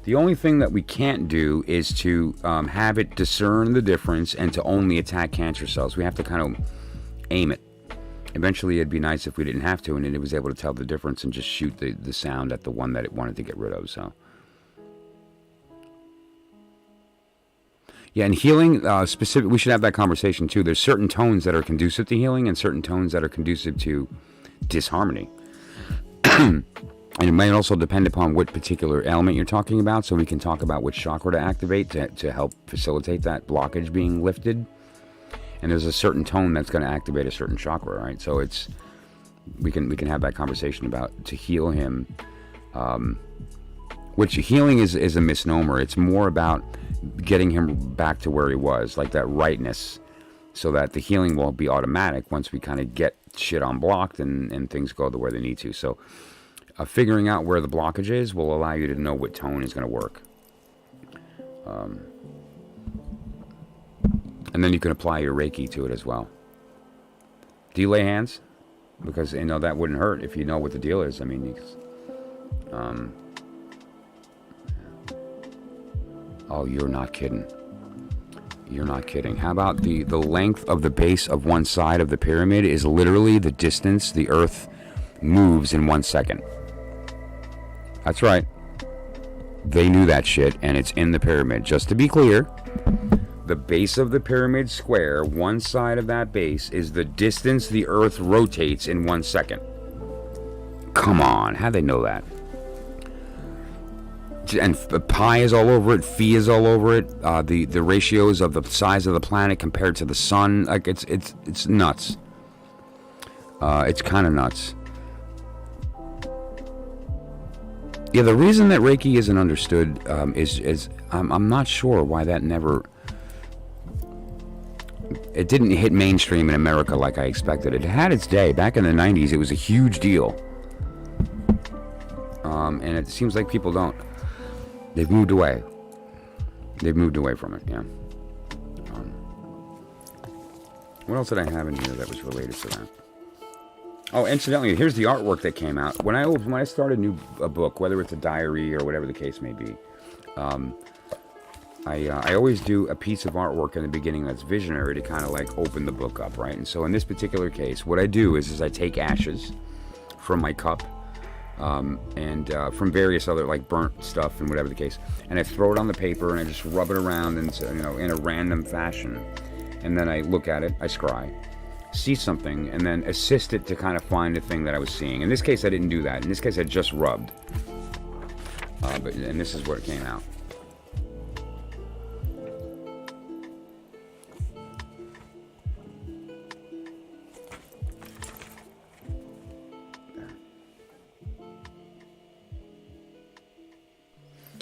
The only thing that we can't do is to have it discern the difference and to only attack cancer cells. We have to kind of aim it. Eventually it'd be nice if we didn't have to and it was able to tell the difference and just shoot the sound at the one that it wanted to get rid of. So yeah, and healing, we should have that conversation too. There's certain tones that are conducive to healing and certain tones that are conducive to disharmony. And it might also depend upon what particular element you're talking about, so we can talk about which chakra to activate to help facilitate that blockage being lifted. And there's a certain tone that's going to activate a certain chakra, right? So we can have that conversation about to heal him. Which healing is a misnomer. It's more about getting him back to where he was, like that rightness, so that the healing will be automatic once we kind of get shit unblocked and things go the way they need to. So figuring out where the blockage is will allow you to know what tone is going to work. And then you can apply your Reiki to it as well. Do you lay hands? Because, that wouldn't hurt if you know what the deal is. I mean, oh, you're not kidding. You're not kidding. How about the length of the base of one side of the pyramid is literally the distance the Earth moves in 1 second. That's right. They knew that shit, and it's in the pyramid. Just to be clear, the base of the pyramid square, one side of that base, is the distance the Earth rotates in 1 second. Come on, how'd they know that? And pi is all over it, phi is all over it. The ratios of the size of the planet compared to the sun, like it's nuts. It's kind of nuts. Yeah, the reason that Reiki isn't understood is I'm not sure why that never. It didn't hit mainstream in America like I expected. It had its day back in the 90s. It was a huge deal, and it seems like people don't. They've moved away. They've moved away from it, yeah. What else did I have in here that was related to that? Oh, incidentally, here's the artwork that came out. When I start a book, whether it's a diary or whatever the case may be, I always do a piece of artwork in the beginning that's visionary to kind of like open the book up, right? And so in this particular case, what I do is I take ashes from my cup and from various other like burnt stuff and whatever the case, and I throw it on the paper and I just rub it around in a random fashion, and then I look at it, I scry, see something, and then assist it to kind of find the thing that I was seeing. In this case, I didn't do that. In this case, I just rubbed, and this is what came out.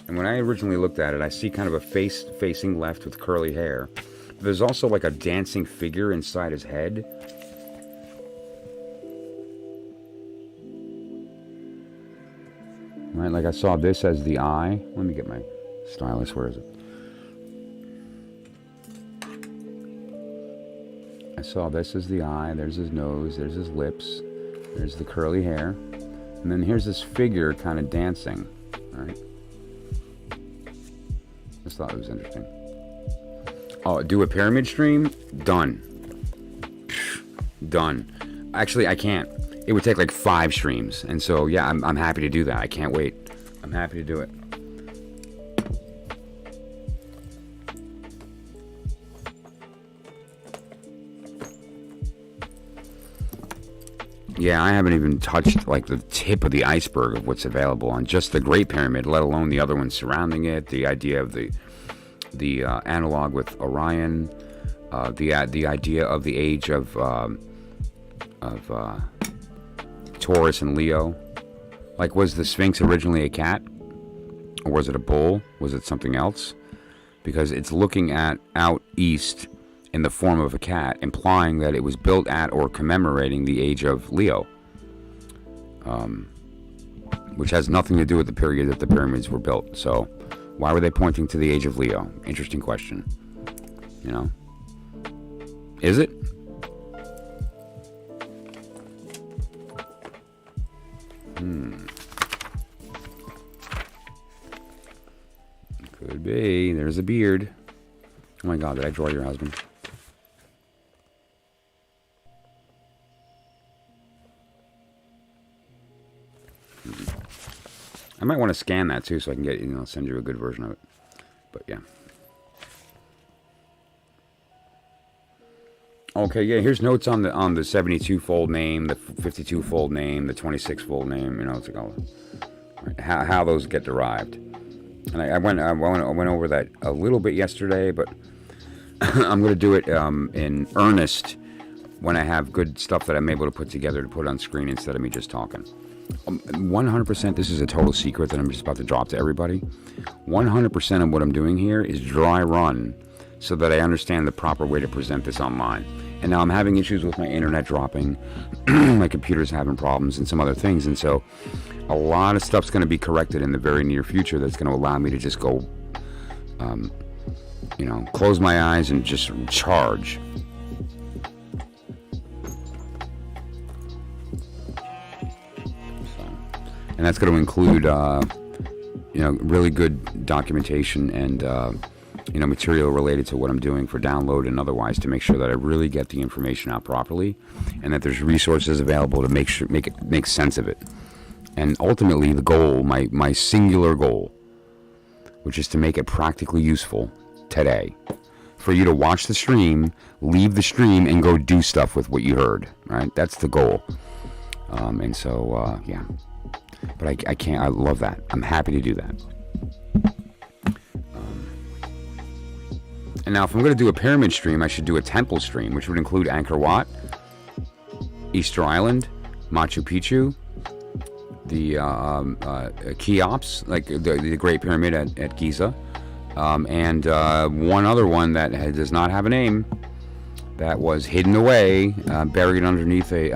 And when I originally looked at it, I see kind of a face facing left with curly hair. But there's also like a dancing figure inside his head. Right, like I saw this as the eye. Let me get my stylus. Where is it? I saw this as the eye. There's his nose. There's his lips. There's the curly hair. And then here's this figure kind of dancing. All right. Just thought it was interesting. Oh, do a pyramid stream? Done. Done. Actually, I can't. It would take like 5 streams. And so, yeah, I'm happy to do that. I can't wait. I'm happy to do it. Yeah, I haven't even touched like the tip of the iceberg of what's available on just the Great Pyramid, let alone the other ones surrounding it. The idea of the analog with Orion, the idea of the age of Taurus and Leo. Like, was the Sphinx originally a cat, or was it a bull? Was it something else? Because it's looking at out east in the form of a cat, implying that it was built at or commemorating the age of Leo, which has nothing to do with the period that the pyramids were built. So why were they pointing to the age of Leo? Interesting question. You know, is it? Could be. There's a beard. Oh my God, did I draw your husband? I might want to scan that too, so I can get, send you a good version of it. But yeah. Okay, yeah. Here's notes on the 72-fold name, the 52-fold name, the 26-fold name. It's like all right, how those get derived. And I went over that a little bit yesterday, but I'm going to do it in earnest when I have good stuff that I'm able to put together to put on screen instead of me just talking. 100%, this is a total secret that I'm just about to drop to everybody. 100% of what I'm doing here is dry run so that I understand the proper way to present this online. And now I'm having issues with my internet dropping, my computer's having problems and some other things, and so a lot of stuff's going to be corrected in the very near future that's going to allow me to just go, close my eyes and just charge. And that's going to include, really good documentation and, material related to what I'm doing for download and otherwise to make sure that I really get the information out properly and that there's resources available to make sense of it. And ultimately, the goal, my singular goal, which is to make it practically useful today, for you to watch the stream, leave the stream, and go do stuff with what you heard. Right? That's the goal. Yeah. But I can't. I love that. I'm happy to do that. And now, if I'm going to do a pyramid stream, I should do a temple stream, which would include Angkor Wat, Easter Island, Machu Picchu, the Cheops, like the Great Pyramid at Giza, and one other one that does not have a name, that was hidden away, buried underneath a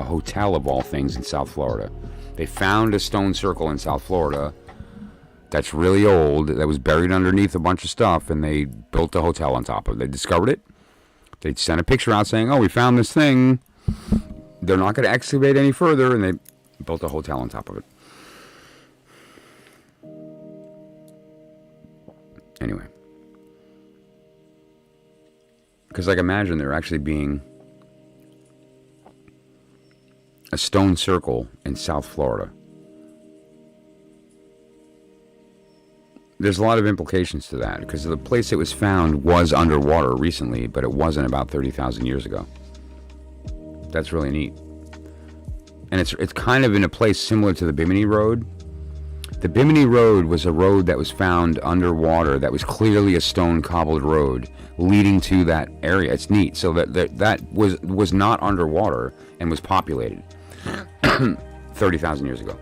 hotel of all things in South Florida. They found a stone circle in South Florida that's really old, that was buried underneath a bunch of stuff, and they built a hotel on top of it. They discovered it. They sent a picture out saying, oh, we found this thing. They're not going to excavate any further, and they built a hotel on top of it. Anyway. Because, like, imagine there actually being a stone circle in South Florida. There's a lot of implications to that, because the place it was found was underwater recently, but it wasn't about 30,000 years ago. That's really neat. And it's kind of in a place similar to the Bimini Road. The Bimini Road was a road that was found underwater that was clearly a stone cobbled road leading to that area. It's neat. So that was not underwater and was populated 30,000 years ago.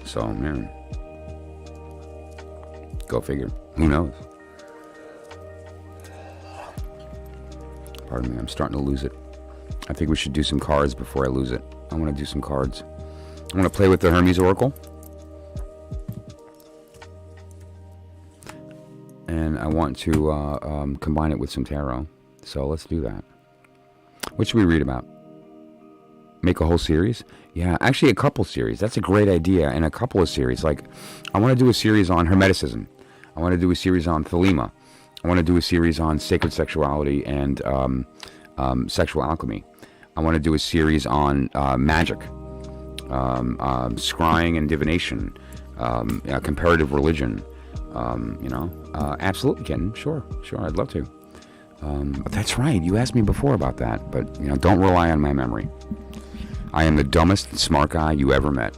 So, man, go figure. Who knows? Pardon me, I'm starting to lose it. I think we should do some cards before I lose it. I want to do some cards. I want to play with the Hermes Oracle. And I want to combine it with some tarot. So let's do that. What should we read about? Make a whole series? Yeah, actually a couple series. That's a great idea. And a couple of series. Like, I want to do a series on Hermeticism. I want to do a series on Thelema. I want to do a series on sacred sexuality and sexual alchemy. I want to do a series on magic, scrying and divination, comparative religion. Absolutely, Ken. Sure, I'd love to. That's right. You asked me before about that, but don't rely on my memory. I am the dumbest smart guy you ever met.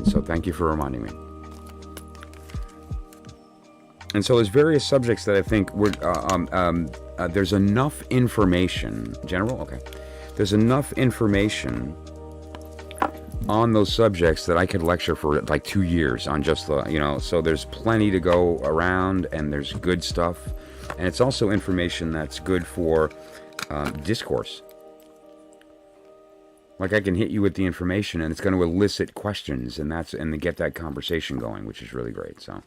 So thank you for reminding me. And so there's various subjects that I think there's enough information. General? Okay. There's enough information on those subjects that I could lecture for like 2 years on just so there's plenty to go around, and there's good stuff. And it's also information that's good for discourse. Like, I can hit you with the information, and it's going to elicit questions, and to get that conversation going, which is really great. So,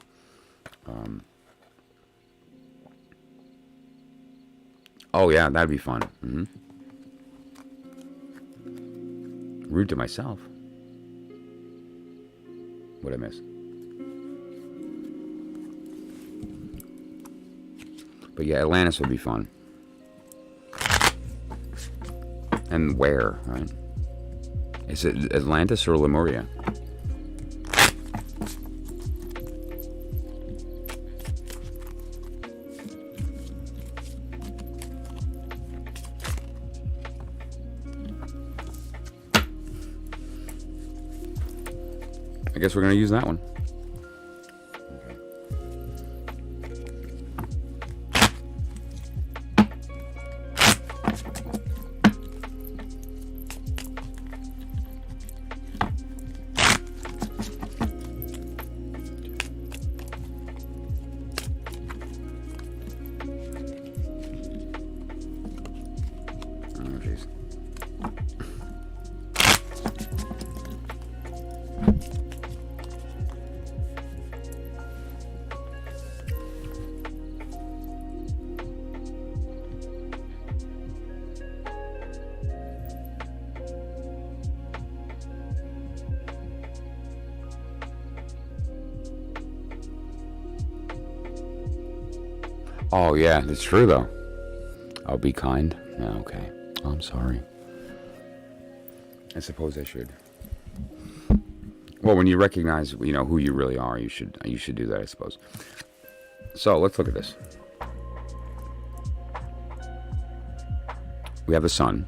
oh yeah, that'd be fun. Mm-hmm. Rude to myself. What'd I miss? But yeah, Atlantis would be fun. And where, right? Is it Atlantis or Lemuria? I guess we're going to use that one. Oh, yeah, that's true, though. I'll be kind. Yeah, okay. I'm sorry. I suppose I should. Well, when you recognize, who you really are, you should do that, I suppose. So, let's look at this. We have the Sun,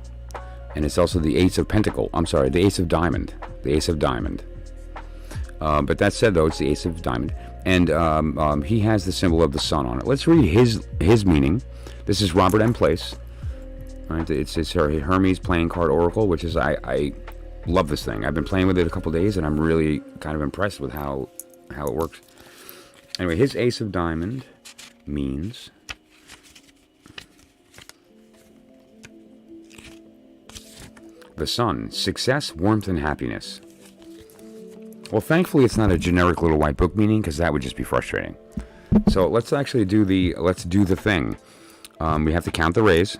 and it's also the Ace of Pentacle. I'm sorry, the Ace of Diamond. The Ace of Diamond. But that said, though, it's the Ace of Diamond. And he has the symbol of the sun on it. Let's read his meaning. This is Robert M. Place. Right? It's Hermes playing card oracle, which is I love this thing. I've been playing with it a couple days, and I'm really kind of impressed with how it works. Anyway, his Ace of Diamond means the sun, success, warmth, and happiness. Well, thankfully, it's not a generic little white book meaning, because that would just be frustrating. So let's actually do the thing. We have to count the rays.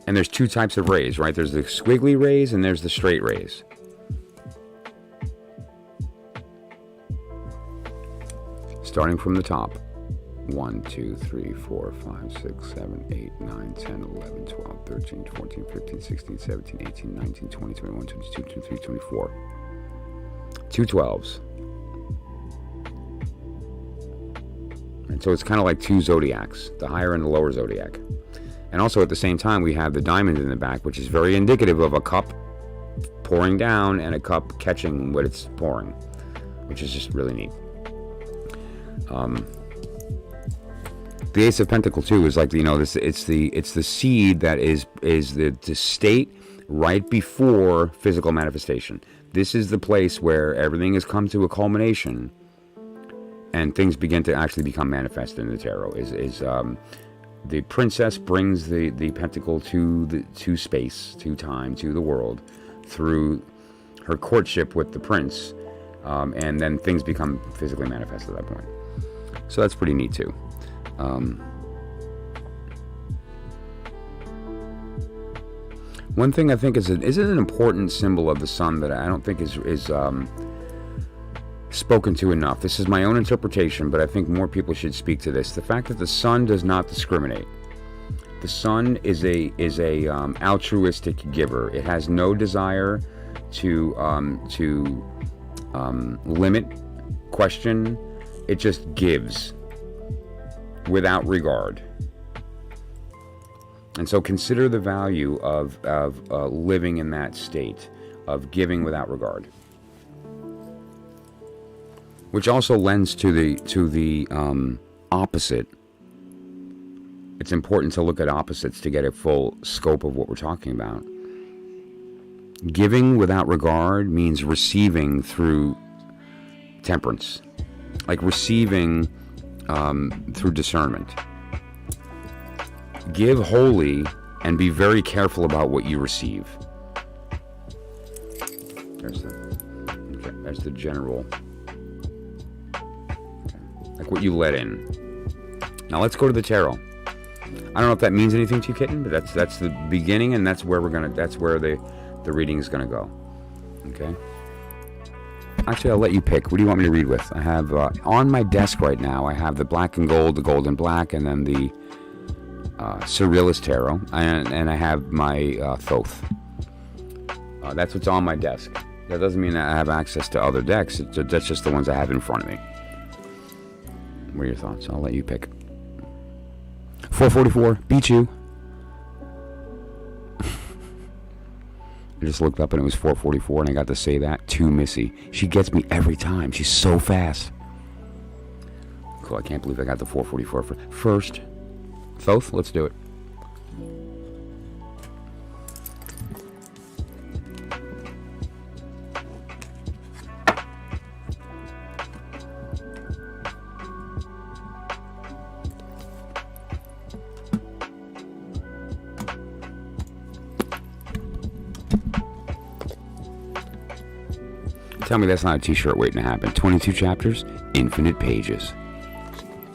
And there's two types of rays, right? There's the squiggly rays and there's the straight rays. Starting from the top. 1, 2, 3, 4, 5, 6, 7, 8, 9, 10, 11, 12, 13, 14, 15, 16, 17, 18, 19, 20, 21, 22, 23, 24. 2 12s. And so it's kind of like 2 zodiacs, the higher and the lower zodiac. And also at the same time, we have the diamond in the back, which is very indicative of a cup pouring down and a cup catching what it's pouring, which is just really neat. The Ace of Pentacles too is like, this. It's the seed that is the state right before physical manifestation. This is the place where everything has come to a culmination, and things begin to actually become manifest in the tarot. The princess brings the pentacle to space, to time, to the world, through her courtship with the prince, and then things become physically manifest at that point. So that's pretty neat too. One thing I think is an important symbol of the sun that I don't think is spoken to enough. This is my own interpretation, but I think more people should speak to this. The fact that the sun does not discriminate. The sun is a altruistic giver. It has no desire to limit, question. It just gives without regard. And so consider the value of living in that state of giving without regard. Which also lends to the opposite. It's important to look at opposites to get a full scope of what we're talking about. Giving without regard means receiving through temperance, like receiving through discernment. Give wholly and be very careful about what you receive. There's the general. Like what you let in. Now let's go to the tarot. I don't know if that means anything to you, kitten, but that's the beginning, and that's where the reading is gonna go. Okay. Actually, I'll let you pick. What do you want me to read with? I have on my desk right now. I have the black and gold, the gold and black, and then the Surrealist tarot, and I have my Thoth. That's what's on my desk. That doesn't mean that I have access to other decks. That's just the ones I have in front of me. What are your thoughts? I'll let you pick. 444, beat you. I just looked up and it was 444, and I got to say that to Missy. She gets me every time. She's so fast. Cool, I can't believe I got the 444 first. Thoth, let's do it. Tell me that's not a t-shirt waiting to happen. 22 chapters, infinite pages.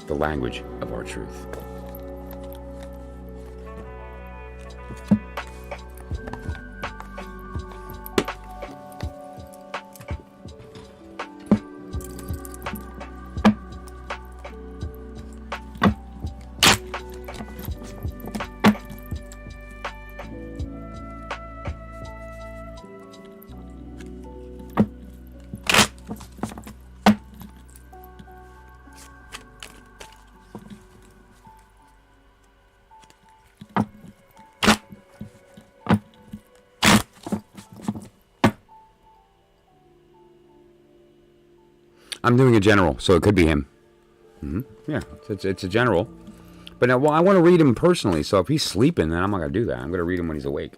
The language of our truth. I'm doing a general, so it could be him. Yeah, it's a general. But now, well, I want to read him personally, so if he's sleeping, then I'm not going to do that. I'm going to read him when he's awake.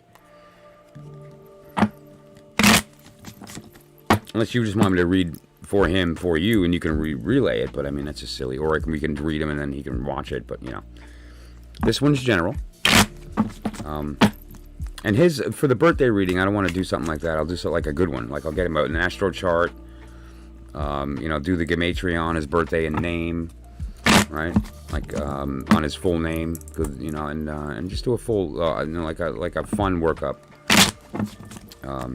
Unless you just want me to read for him, for you, and you can relay it, but I mean, that's just silly. Or we can read him and then he can watch it, but you know. This one's general. And his, for the birthday reading, I don't want to do something like that. I'll do something like a good one. Like I'll get him an astral chart. Do the Gematria on his birthday and name, right? Like on his full name, and just do a full, like a fun workup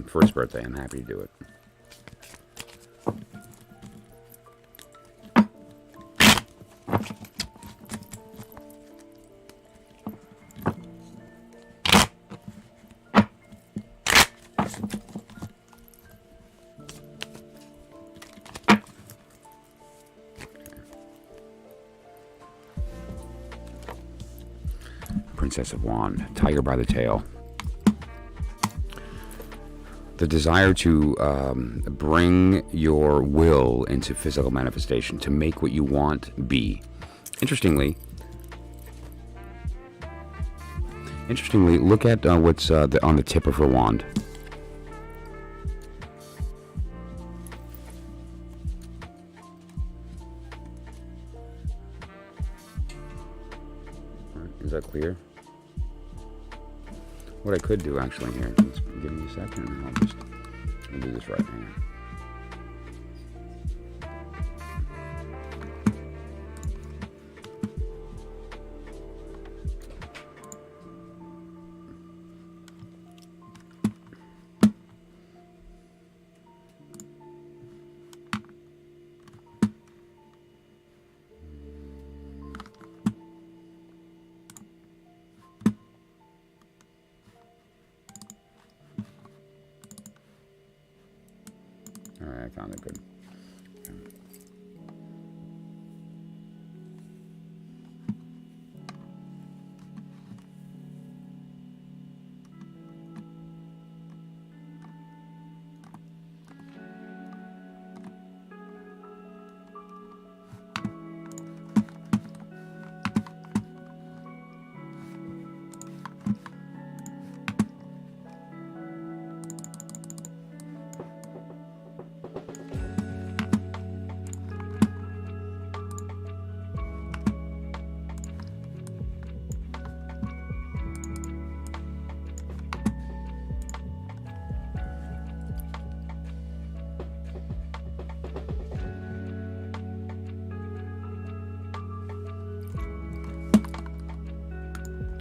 for his birthday. I'm happy to do it. Princess of Wand, Tiger by the Tail. The desire to bring your will into physical manifestation, to make what you want be. Interestingly, look at what's on the tip of her wand. Is that clear? What I could do actually here, let's give me a second and I'll do this right here. Alright, I found it good.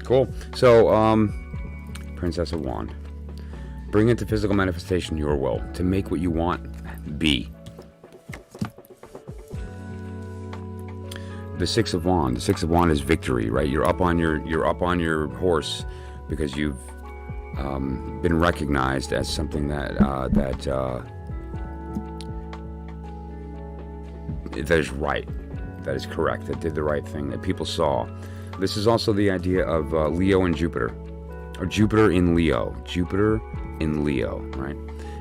Cool. So, Princess of Wand. Bring into physical manifestation your will to make what you want be. The Six of Wand. The Six of Wand is victory, right? You're up on your horse because you've been recognized as something that is right, that is correct, that did the right thing, that people saw. This is also the idea of Leo and Jupiter, or Jupiter in Leo, right?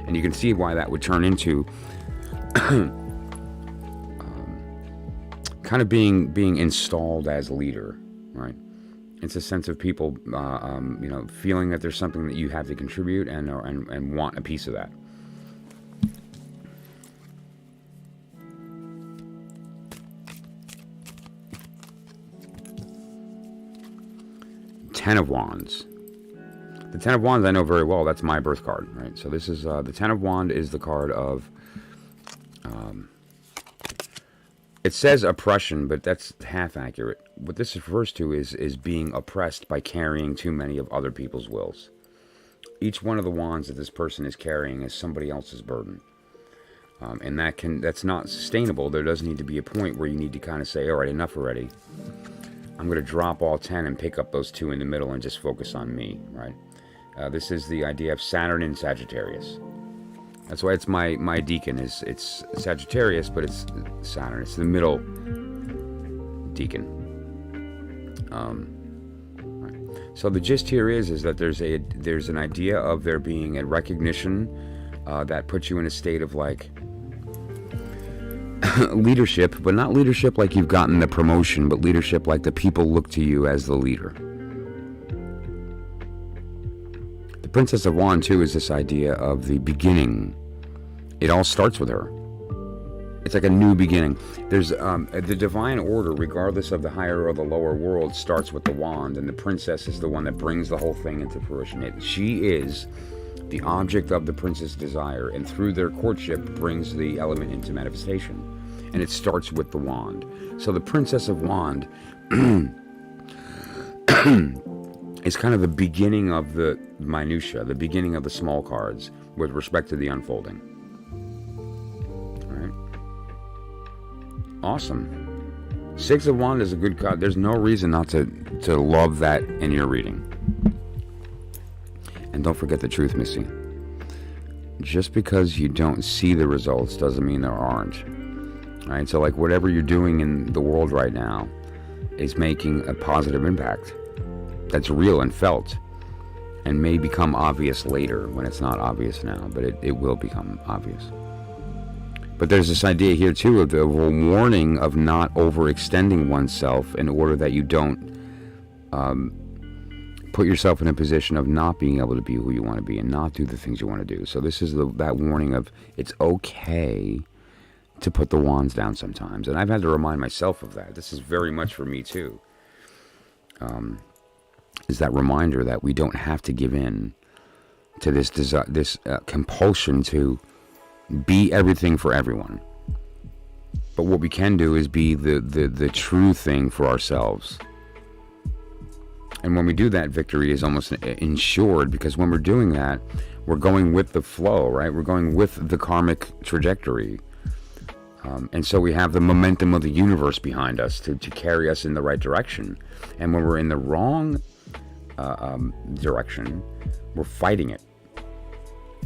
And you can see why that would turn into kind of being installed as leader, right? It's a sense of people, feeling that there's something that you have to contribute and want a piece of that. Ten of Wands. The Ten of Wands I know very well. That's my birth card, right? So this is the Ten of Wands is the card of. It says oppression, but that's half accurate. What this refers to is being oppressed by carrying too many of other people's wills. Each one of the wands that this person is carrying is somebody else's burden, and that's not sustainable. There does need to be a point where you need to kind of say, all right, enough already. I'm going to drop all 10 and pick up those 2 in the middle and just focus on me, right? This is the idea of Saturn in Sagittarius. That's why it's my deacon. It's Sagittarius, but it's Saturn. It's the middle deacon. Right. So the gist here is that there's an idea of there being a recognition that puts you in a state of like leadership, but not leadership like you've gotten the promotion, but leadership like the people look to you as the leader. The Princess of Wands, too, is this idea of the beginning. It all starts with her. It's like a new beginning. There's the divine order, regardless of the higher or the lower world, starts with the wand, and the princess is the one that brings the whole thing into fruition. She is the object of the prince's desire, and through their courtship brings the element into manifestation. And it starts with the wand. So the Princess of Wand is kind of the beginning of the minutia, the beginning of the small cards with respect to the unfolding. All right. Awesome. Six of Wands is a good card. There's no reason not to love that in your reading. And don't forget the truth, Missy. Just because you don't see the results doesn't mean there aren't. All right, so like whatever you're doing in the world right now is making a positive impact that's real and felt, and may become obvious later when it's not obvious now, but it will become obvious. But there's this idea here too of a warning of not overextending oneself in order that you don't put yourself in a position of not being able to be who you want to be and not do the things you want to do. So this is that warning of it's okay to put the wands down sometimes. And I've had to remind myself of that. This is very much for me too. Is that reminder that we don't have to give in to this compulsion to be everything for everyone. But what we can do is be the true thing for ourselves. And when we do that, victory is almost ensured, because when we're doing that, we're going with the flow, right? We're going with the karmic trajectory. And so we have the momentum of the universe behind us to carry us in the right direction. And when we're in the wrong direction, we're fighting it.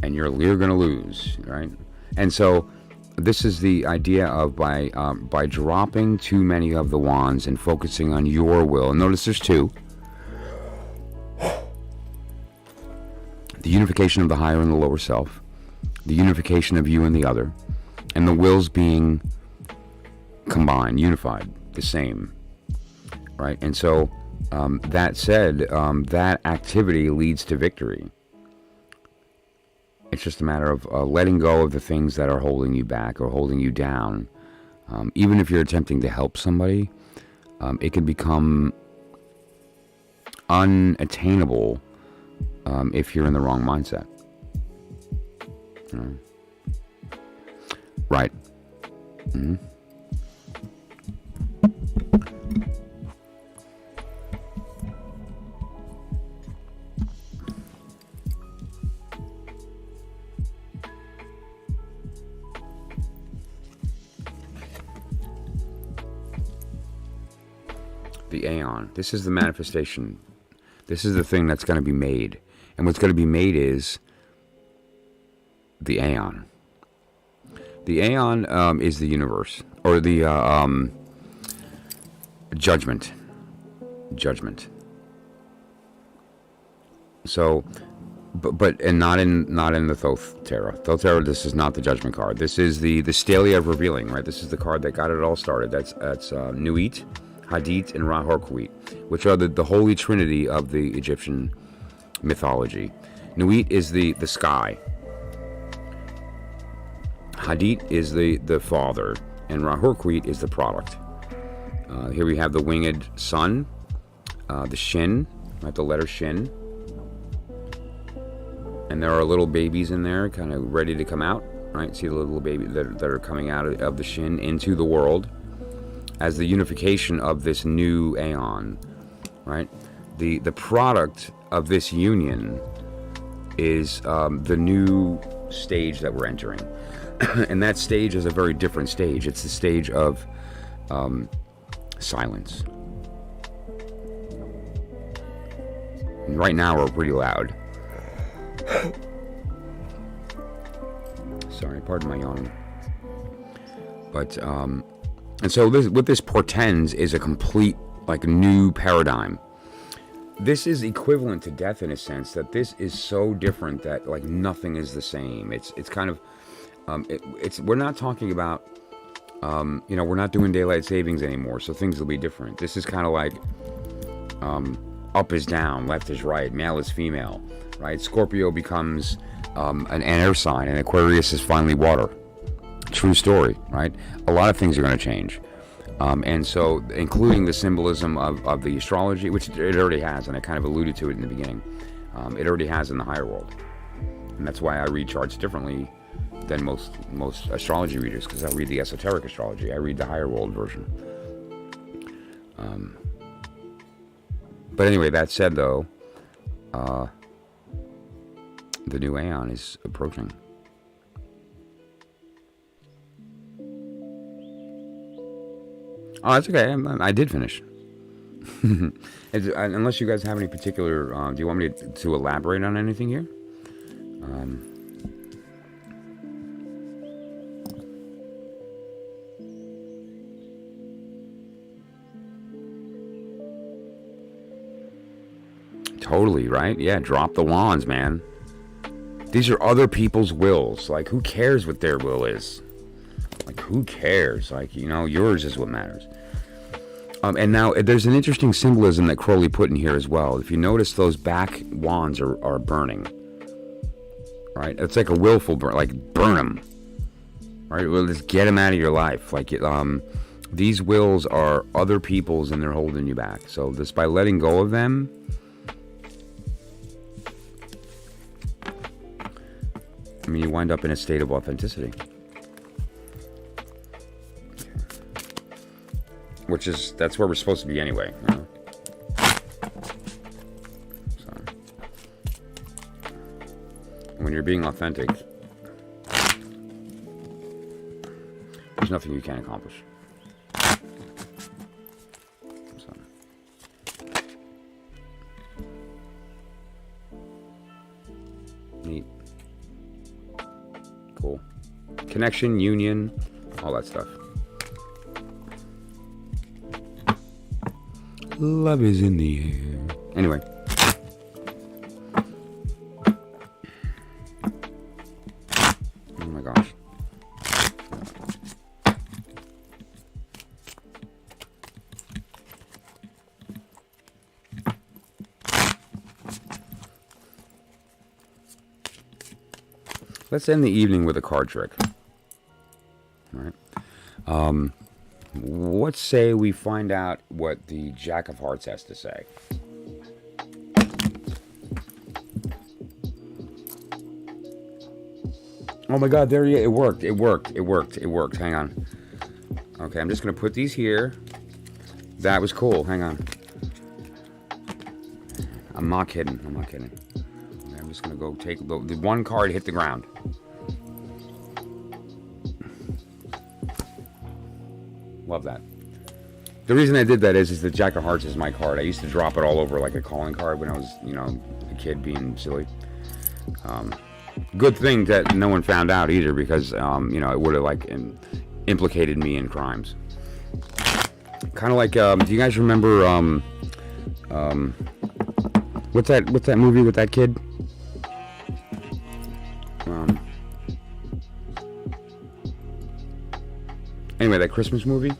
And you're going to lose, right? And so this is the idea of by dropping too many of the wands and focusing on your will. And notice there's two. The unification of the higher and the lower self, the unification of you and the other, and the wills being combined, unified, the same, right? And so that said, that activity leads to victory. It's just a matter of letting go of the things that are holding you back or holding you down. Even if you're attempting to help somebody, it can become unattainable if you're in the wrong mindset. Right. Mm-hmm. The Aeon. This is the manifestation. This is the thing that's going to be made. And what's going to be made is the Aeon. The Aeon is the universe, or the judgment. Judgment. So, but not in the Thoth Tarot. Thoth Tarot. This is not the Judgment card. This is the Stalia of Revealing. Right. This is the card that got it all started. That's Nuit, Hadit, and Ra-Horsquit, which are the holy trinity of the Egyptian mythology. Nuit is the sky. Hadit is the father, and Ra-Horsquit is the product. Here we have the winged sun, the Shin, right, the letter Shin, and there are little babies in there, kind of ready to come out. Right, see the little babies that are coming out of the Shin into the world as the unification of this new Aeon. Right, the product of this union is the new stage that we're entering. And that stage is a very different stage. It's the stage of silence. And right now we're pretty loud. Sorry, pardon my yawning. But and so what this portends is a complete, like, new paradigm. This is equivalent to death in a sense, that this is so different that, like, nothing is the same. It's kind of we're not talking about we're not doing daylight savings anymore, so things will be different. This is kind of like up is down, left is right, male is female, right? Scorpio becomes an air sign, and Aquarius is finally water. True story, right? A lot of things are going to change. And so, including the symbolism of the astrology, which it already has, and I kind of alluded to it in the beginning, it already has in the higher world. And that's why I read charts differently than most astrology readers, because I read the esoteric astrology. I read the higher world version. But anyway, that said, though, the new aeon is approaching. Oh, that's okay. I did finish. Unless you guys have any particular... do you want me to elaborate on anything here? Totally, right? Yeah, drop the wands, man. These are other people's wills. Like, who cares what their will is? Like, who cares? Like, yours is what matters. And now, there's an interesting symbolism that Crowley put in here as well. If you notice, those back wands are burning. Right? It's like a willful burn. Like, burn them. Right? Well, just get them out of your life. Like, these wills are other people's and they're holding you back. So, just by letting go of them... I mean, you wind up in a state of authenticity. That's where we're supposed to be anyway. So, when you're being authentic, there's nothing you can't accomplish. So. Neat. Cool. Connection, union, all that stuff. Love is in the air. Anyway. Oh my gosh. Let's end the evening with a card trick. All right. Let's say we find out what the Jack of Hearts has to say. Oh my God, it worked. It worked. Hang on. Okay, I'm just going to put these here. That was cool. Hang on. I'm not kidding. Okay, I'm just going to go take the one card hit the ground. Love that. The reason I did that is the Jack of Hearts is my card. I used to drop it all over like a calling card when I was, a kid being silly. Good thing that no one found out either, because, it would have implicated me in crimes. Kind of like, do you guys remember, what's that movie with that kid? Anyway, that Christmas movie.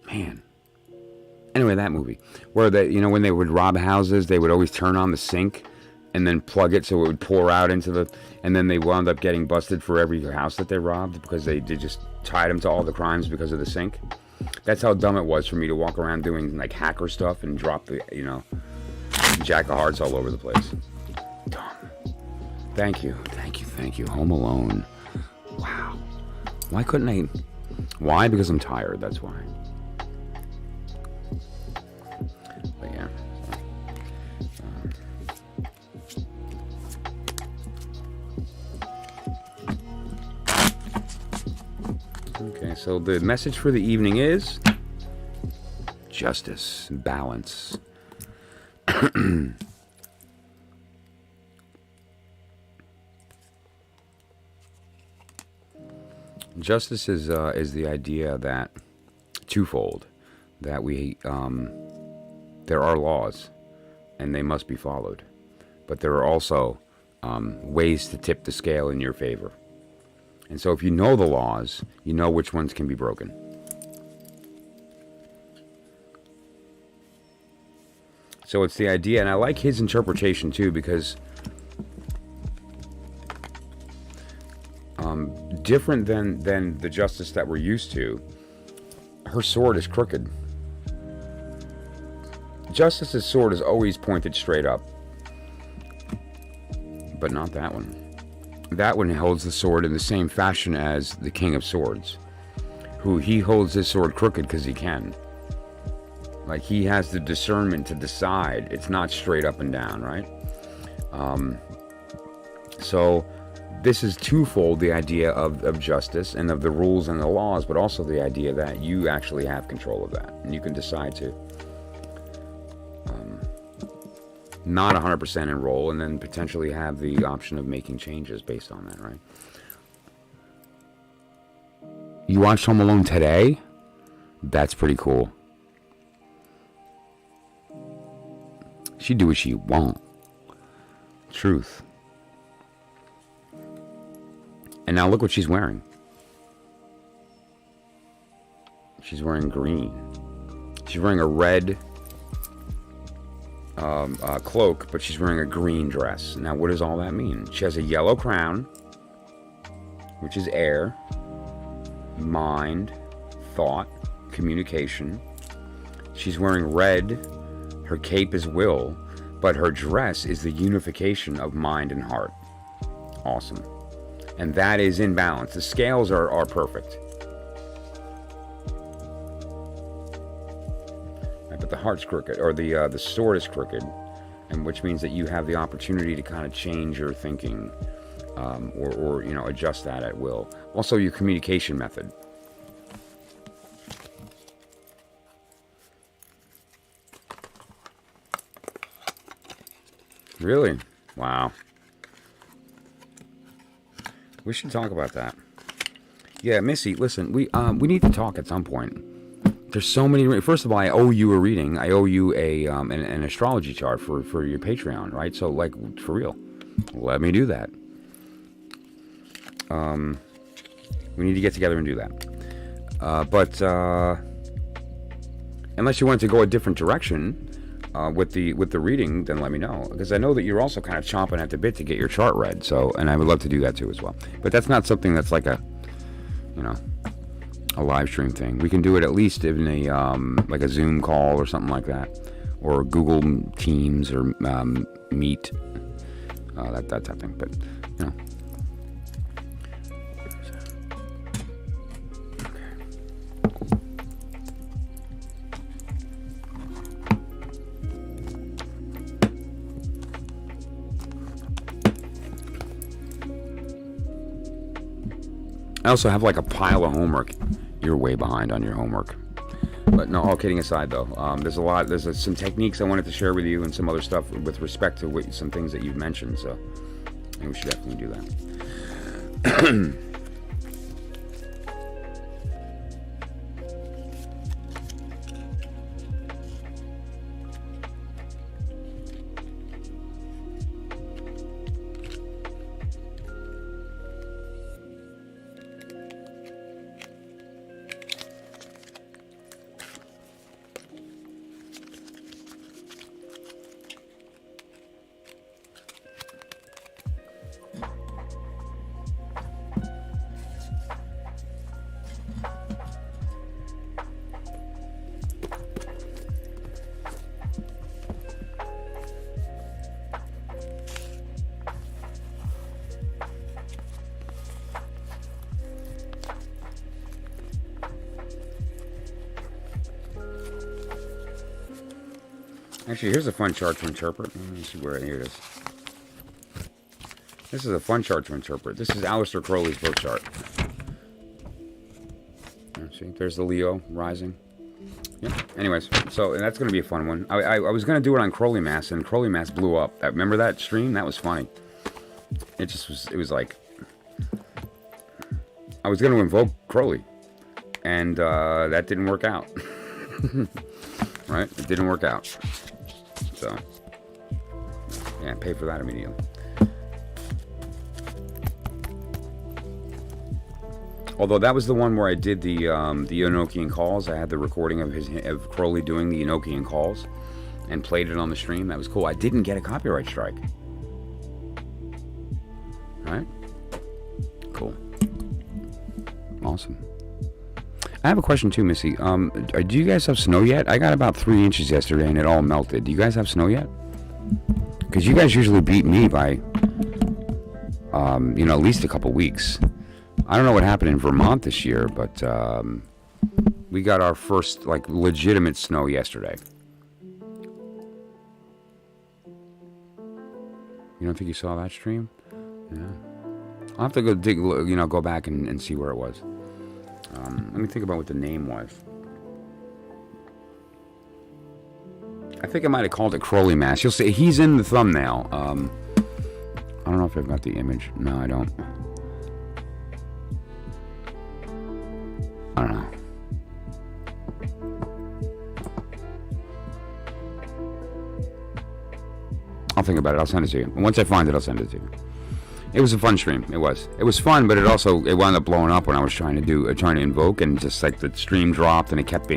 Man. Anyway, that movie. Where they, when they would rob houses, they would always turn on the sink and then plug it so it would pour out into the... And then they wound up getting busted for every house that they robbed because they just tied them to all the crimes because of the sink. That's how dumb it was for me to walk around doing like hacker stuff and drop the, Jack of Hearts all over the place. Dumb. Thank you. Home Alone. Wow. Why couldn't I? Why? Because I'm tired. That's why. But yeah. Okay, so the message for the evening is justice, balance. Justice is the idea that twofold, that there are laws and they must be followed, but there are also ways to tip the scale in your favor. And so if you know the laws, you know which ones can be broken. So it's the idea, and I like his interpretation too, because different than the justice that we're used to, her sword is crooked. Justice's sword is always pointed straight up, but not that one. That one holds the sword in the same fashion as the King of Swords, who he holds his sword crooked because he can. Like, he has the discernment to decide. It's not straight up and down, right? So this is twofold, the idea of justice and of the rules and the laws, but also the idea that you actually have control of that, and you can decide to not 100% enroll, and then potentially have the option of making changes based on that, right? You watched Home Alone today? That's pretty cool. She do what she want. Truth. And now look what she's wearing. She's wearing green. She's wearing a red cloak, but she's wearing a green dress. Now, what does all that mean? She has a yellow crown, which is air, mind, thought, communication. She's wearing red. Her cape is will, but her dress is the unification of mind and heart. Awesome. And that is in balance. The scales are perfect. But the heart's crooked, or the sword is crooked, and which means that you have the opportunity to kind of change your thinking, or you know, adjust that at will. Also, your communication method. Really? Wow. We should talk about that. Yeah, Missy, listen, we need to talk at some point. There's so many. First of all, I owe you a reading. I owe you an astrology chart for your Patreon, right? So, like, for real, let me do that. We need to get together and do that. But unless you want to go a different direction with the reading, then let me know, because I know that you're also kind of chomping at the bit to get your chart read. So, and I would love to do that too as well. But that's not something that's like a, you know, a live stream thing. We can do it at least in a like a Zoom call or something like that, or Google Teams or Meet, that type of thing. But you know, I also have like a pile of homework. You're way behind on your homework. But no, all kidding aside though, there's some techniques I wanted to share with you, and some other stuff with respect to some things that you've mentioned, so I think we should definitely do that. Actually, here's a fun chart to interpret. Let me see where, here it is. This is a fun chart to interpret. This is Aleister Crowley's birth chart. See, there's the Leo rising. Yeah. Anyways, so that's going to be a fun one. I was going to do it on Crowley Mass, and Crowley Mass blew up. Remember that stream? That was funny. It just was. It was like I was going to invoke Crowley, and that didn't work out. Right? It didn't work out. So, yeah, pay for that immediately. Although that was the one where I did the Enochian calls. I had the recording of Crowley doing the Enochian calls, and played it on the stream. That was cool. I didn't get a copyright strike. All right. Cool. Awesome. I have a question too, Missy. Do you guys have snow yet? I got about 3 inches yesterday and it all melted. Do you guys have snow yet? Because you guys usually beat me by, at least a couple weeks. I don't know what happened in Vermont this year, but we got our first, legitimate snow yesterday. You don't think you saw that stream? Yeah. I'll have to go back and see where it was. Let me think about what the name was. I think I might have called it Crowley Mass. You'll see he's in the thumbnail. I don't know if I've got the image. No, I don't. I don't know. I'll think about it. I'll send it to you. And once I find it, I'll send it to you. It was a fun stream. It was fun, but it wound up blowing up when I was trying to invoke, and just like the stream dropped and it kept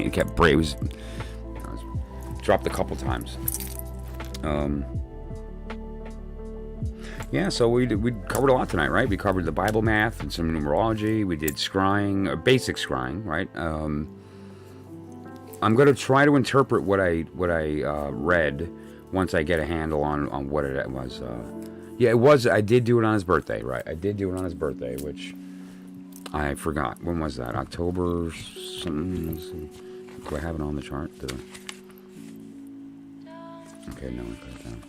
dropped a couple times. Yeah, so we covered a lot tonight, right? We covered the Bible math and some numerology. We did scrying, basic scrying, right? I'm going to try to interpret what I read once I get a handle on what it was. Yeah, it was. I did do it on his birthday, right? I did do it on his birthday, which I forgot. When was that? October something? Let's see. Do I have it on the chart? Okay, no, I put it down.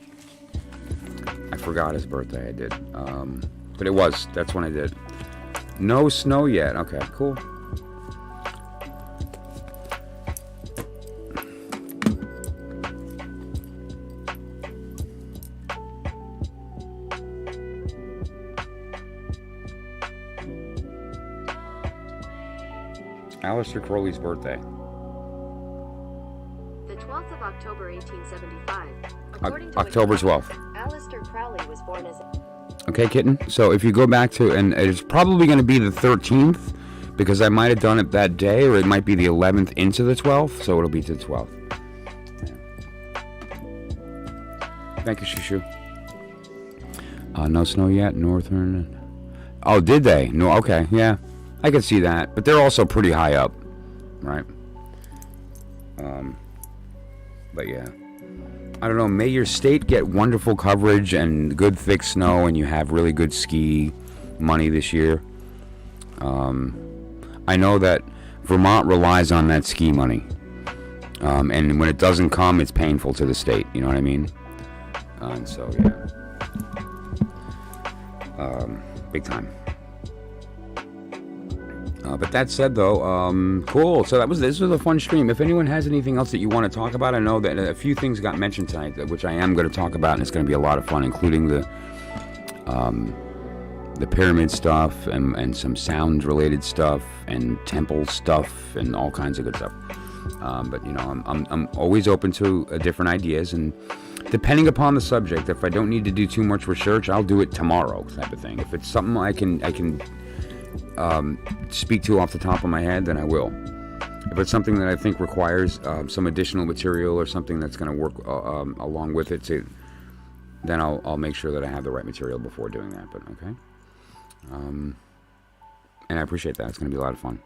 I forgot his birthday. I did. But it was. That's when I did. No snow yet. Okay, cool. Aleister Crowley's birthday. The 12th of October, 1875. October 12th. Aleister Crowley was born as... Okay, kitten. So if you go back to, and it's probably going to be the 13th, because I might have done it that day, or it might be the 11th into the 12th, so it'll be to the 12th. Yeah. Thank you, Shushu. No snow yet, northern. Oh, did they? No, okay, yeah. I could see that, but they're also pretty high up, right? But yeah, I don't know. May your state get wonderful coverage and good thick snow, and you have really good ski money this year. I know that Vermont relies on that ski money, and when it doesn't come, it's painful to the state. You know what I mean? And so yeah, big time. But that said, though, cool. So this was a fun stream. If anyone has anything else that you want to talk about, I know that a few things got mentioned tonight, which I am going to talk about, and it's going to be a lot of fun, including the pyramid stuff and some sound-related stuff and temple stuff and all kinds of good stuff. But I'm always open to different ideas, and depending upon the subject, if I don't need to do too much research, I'll do it tomorrow, type of thing. If it's something I can speak to off the top of my head, then I will. If it's something that I think requires some additional material or something that's going to work along with it, then I'll make sure that I have the right material before doing that. But okay, and I appreciate that. It's going to be a lot of fun.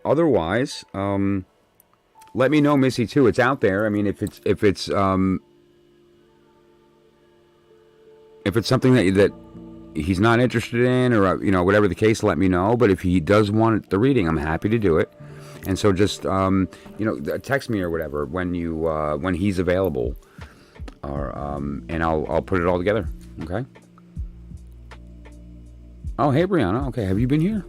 Otherwise, let me know, Missy, too. It's out there. I mean, if it's something that he's not interested in, or whatever the case, let me know. But if he does want the reading, I'm happy to do it. And so just text me or whatever when he's available, or and I'll put it all together. Okay. Oh, hey Brianna. Okay, have you been here?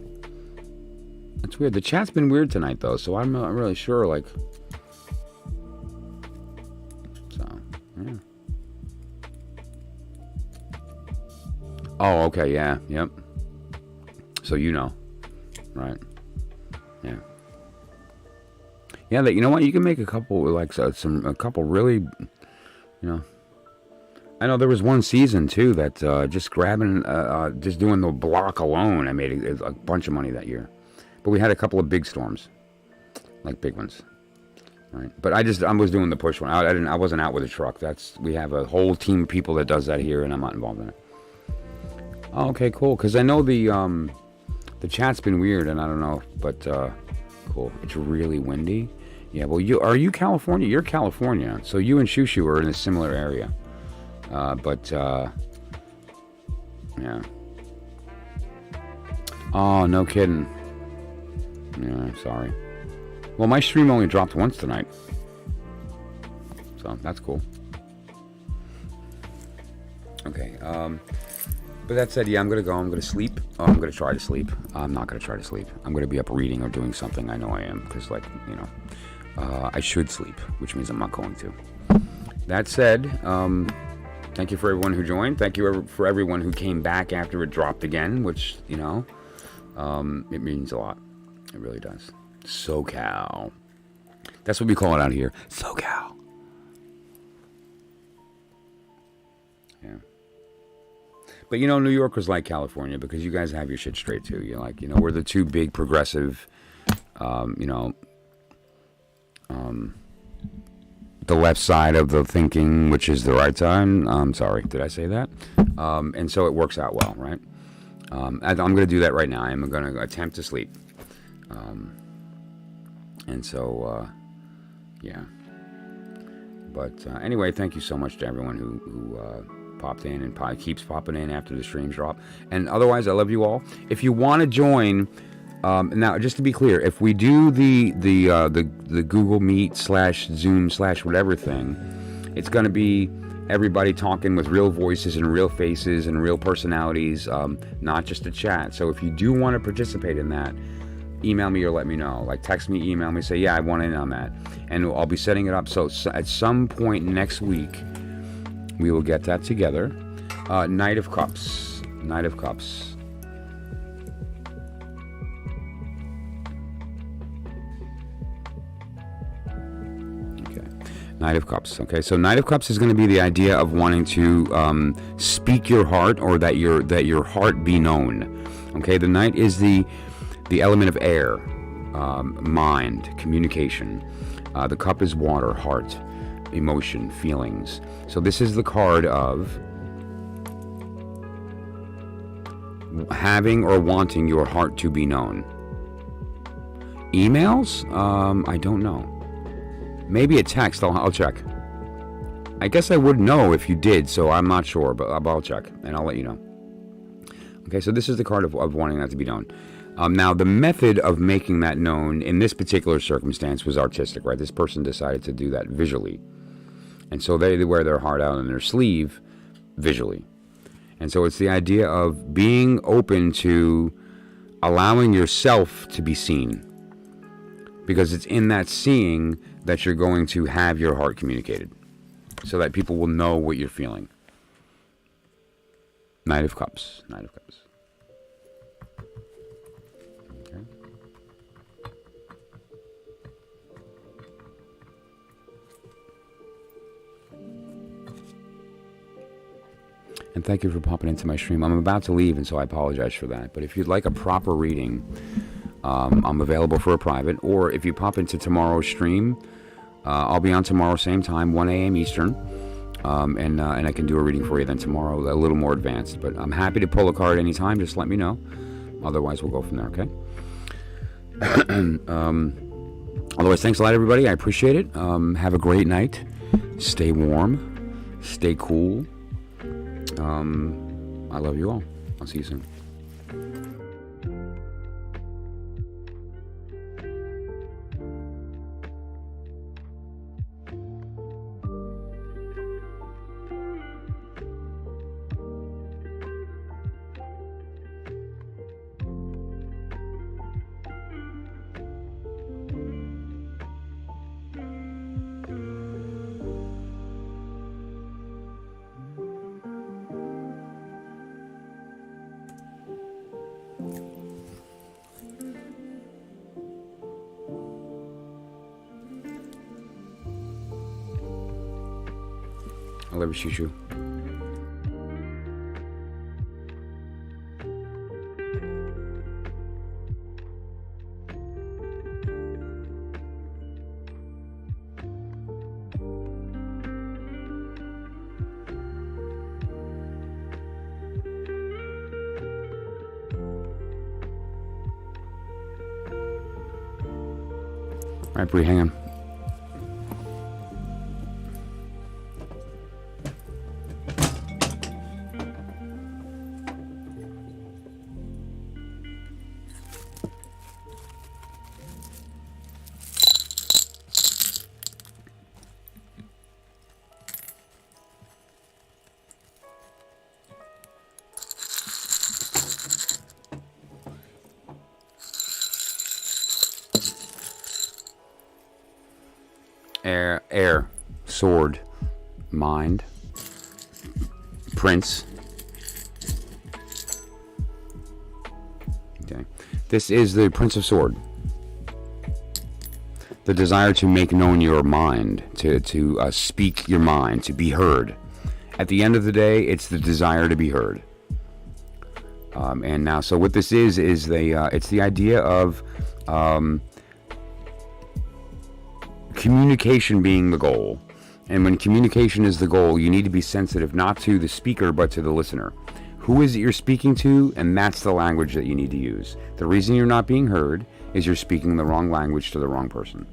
That's weird. The chat's been weird tonight, though, so I'm not really sure. So yeah. Oh, okay, yeah, yep. So right? Yeah. Yeah, you know what? You can make a couple, a couple really, I know there was one season too that just grabbing, just doing the block alone, I made a bunch of money that year. But we had a couple of big storms, like big ones. Right. But I was doing the push one. I wasn't out with a truck. We have a whole team of people that does that here, and I'm not involved in it. Oh, okay, cool. Because I know the chat's been weird, and I don't know, but cool. It's really windy. Yeah. Well, are you California? You're California, so you and Shushu are in a similar area. Yeah. Oh, no kidding. Yeah, sorry. Well, my stream only dropped once tonight, so that's cool. Okay. But that said, yeah, I'm gonna go. I'm gonna sleep. Oh, I'm gonna try to sleep. I'm not gonna try to sleep. I'm gonna be up reading or doing something. I know I am, because I should sleep, which means I'm not going to. That said, thank you for everyone who joined. Thank you for everyone who came back after it dropped again, which it means a lot. It really does. SoCal. That's what we call it out here. SoCal. Yeah. But New York was like California, because you guys have your shit straight too. You're like, we're the two big progressive, the left side of the thinking, which is the right side. I'm sorry, did I say that? And so it works out well, right? I'm going to do that right now. I'm going to attempt to sleep. And so, yeah. But anyway, thank you so much to everyone who popped in and keeps popping in after the streams drop. And otherwise, I love you all. If you want to join, now just to be clear, if we do the Google Meet /Zoom /whatever thing, it's going to be everybody talking with real voices and real faces and real personalities, not just a chat. So if you do want to participate in that, email me or let me know. Like, text me, email me, say, yeah, I want in on that. And I'll be setting it up. So at some point next week, we will get that together. Knight of Cups. Knight of Cups. Okay. Knight of Cups. Okay, so Knight of Cups is going to be the idea of wanting to speak your heart, or that your heart be known. Okay, the Knight is the element of air, mind, communication. The cup is water, heart, emotion, feelings. So this is the card of having or wanting your heart to be known. Emails? I don't know. Maybe a text. I'll check. I guess I would know if you did, so I'm not sure, but I'll check and I'll let you know. Okay, so this is the card of wanting that to be known. Now, the method of making that known in this particular circumstance was artistic, right? This person decided to do that visually. And so they wear their heart out on their sleeve visually. And so it's the idea of being open to allowing yourself to be seen. Because it's in that seeing that you're going to have your heart communicated. So that people will know what you're feeling. Knight of Cups. Knight of Cups. And thank you for popping into my stream. I'm about to leave, and so I apologize for that. But if you'd like a proper reading, I'm available for a private. Or if you pop into tomorrow's stream, I'll be on tomorrow, same time, 1 a.m. Eastern. And I can do a reading for you then tomorrow, a little more advanced. But I'm happy to pull a card anytime. Just let me know. Otherwise, we'll go from there, okay? Otherwise, thanks a lot, everybody. I appreciate it. Have a great night. Stay warm. Stay cool. I love you all. I'll see you soon. I love you, Shushu. All right, Bree, hang on. Air, sword, mind, prince. Okay, this is the Prince of Sword. The desire to make known your mind, to speak your mind, to be heard. At the end of the day, it's the desire to be heard. And now, so what this is it's the idea of communication being the goal. And when communication is the goal, you need to be sensitive not to the speaker but to the listener. Who is it you're speaking to? And that's the language that you need to use. The reason you're not being heard is you're speaking the wrong language to the wrong person.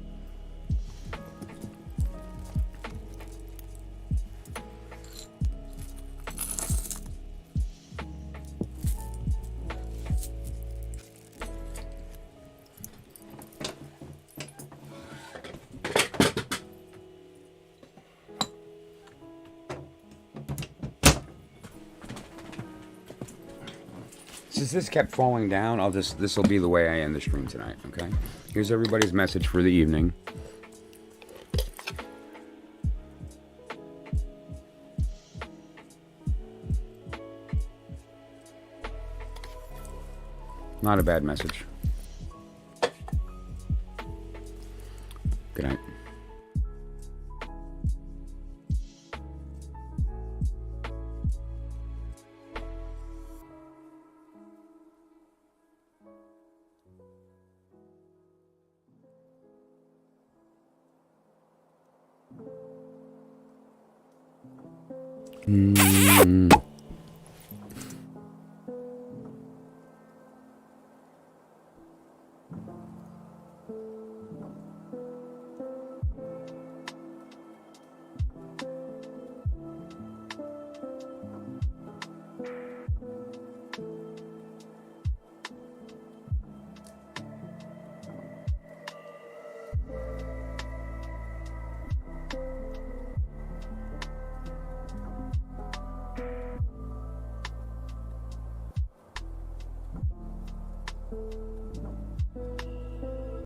Since this kept falling down, this will be the way I end the stream tonight, okay? Here's everybody's message for the evening. Not a bad message. Good night. Mm.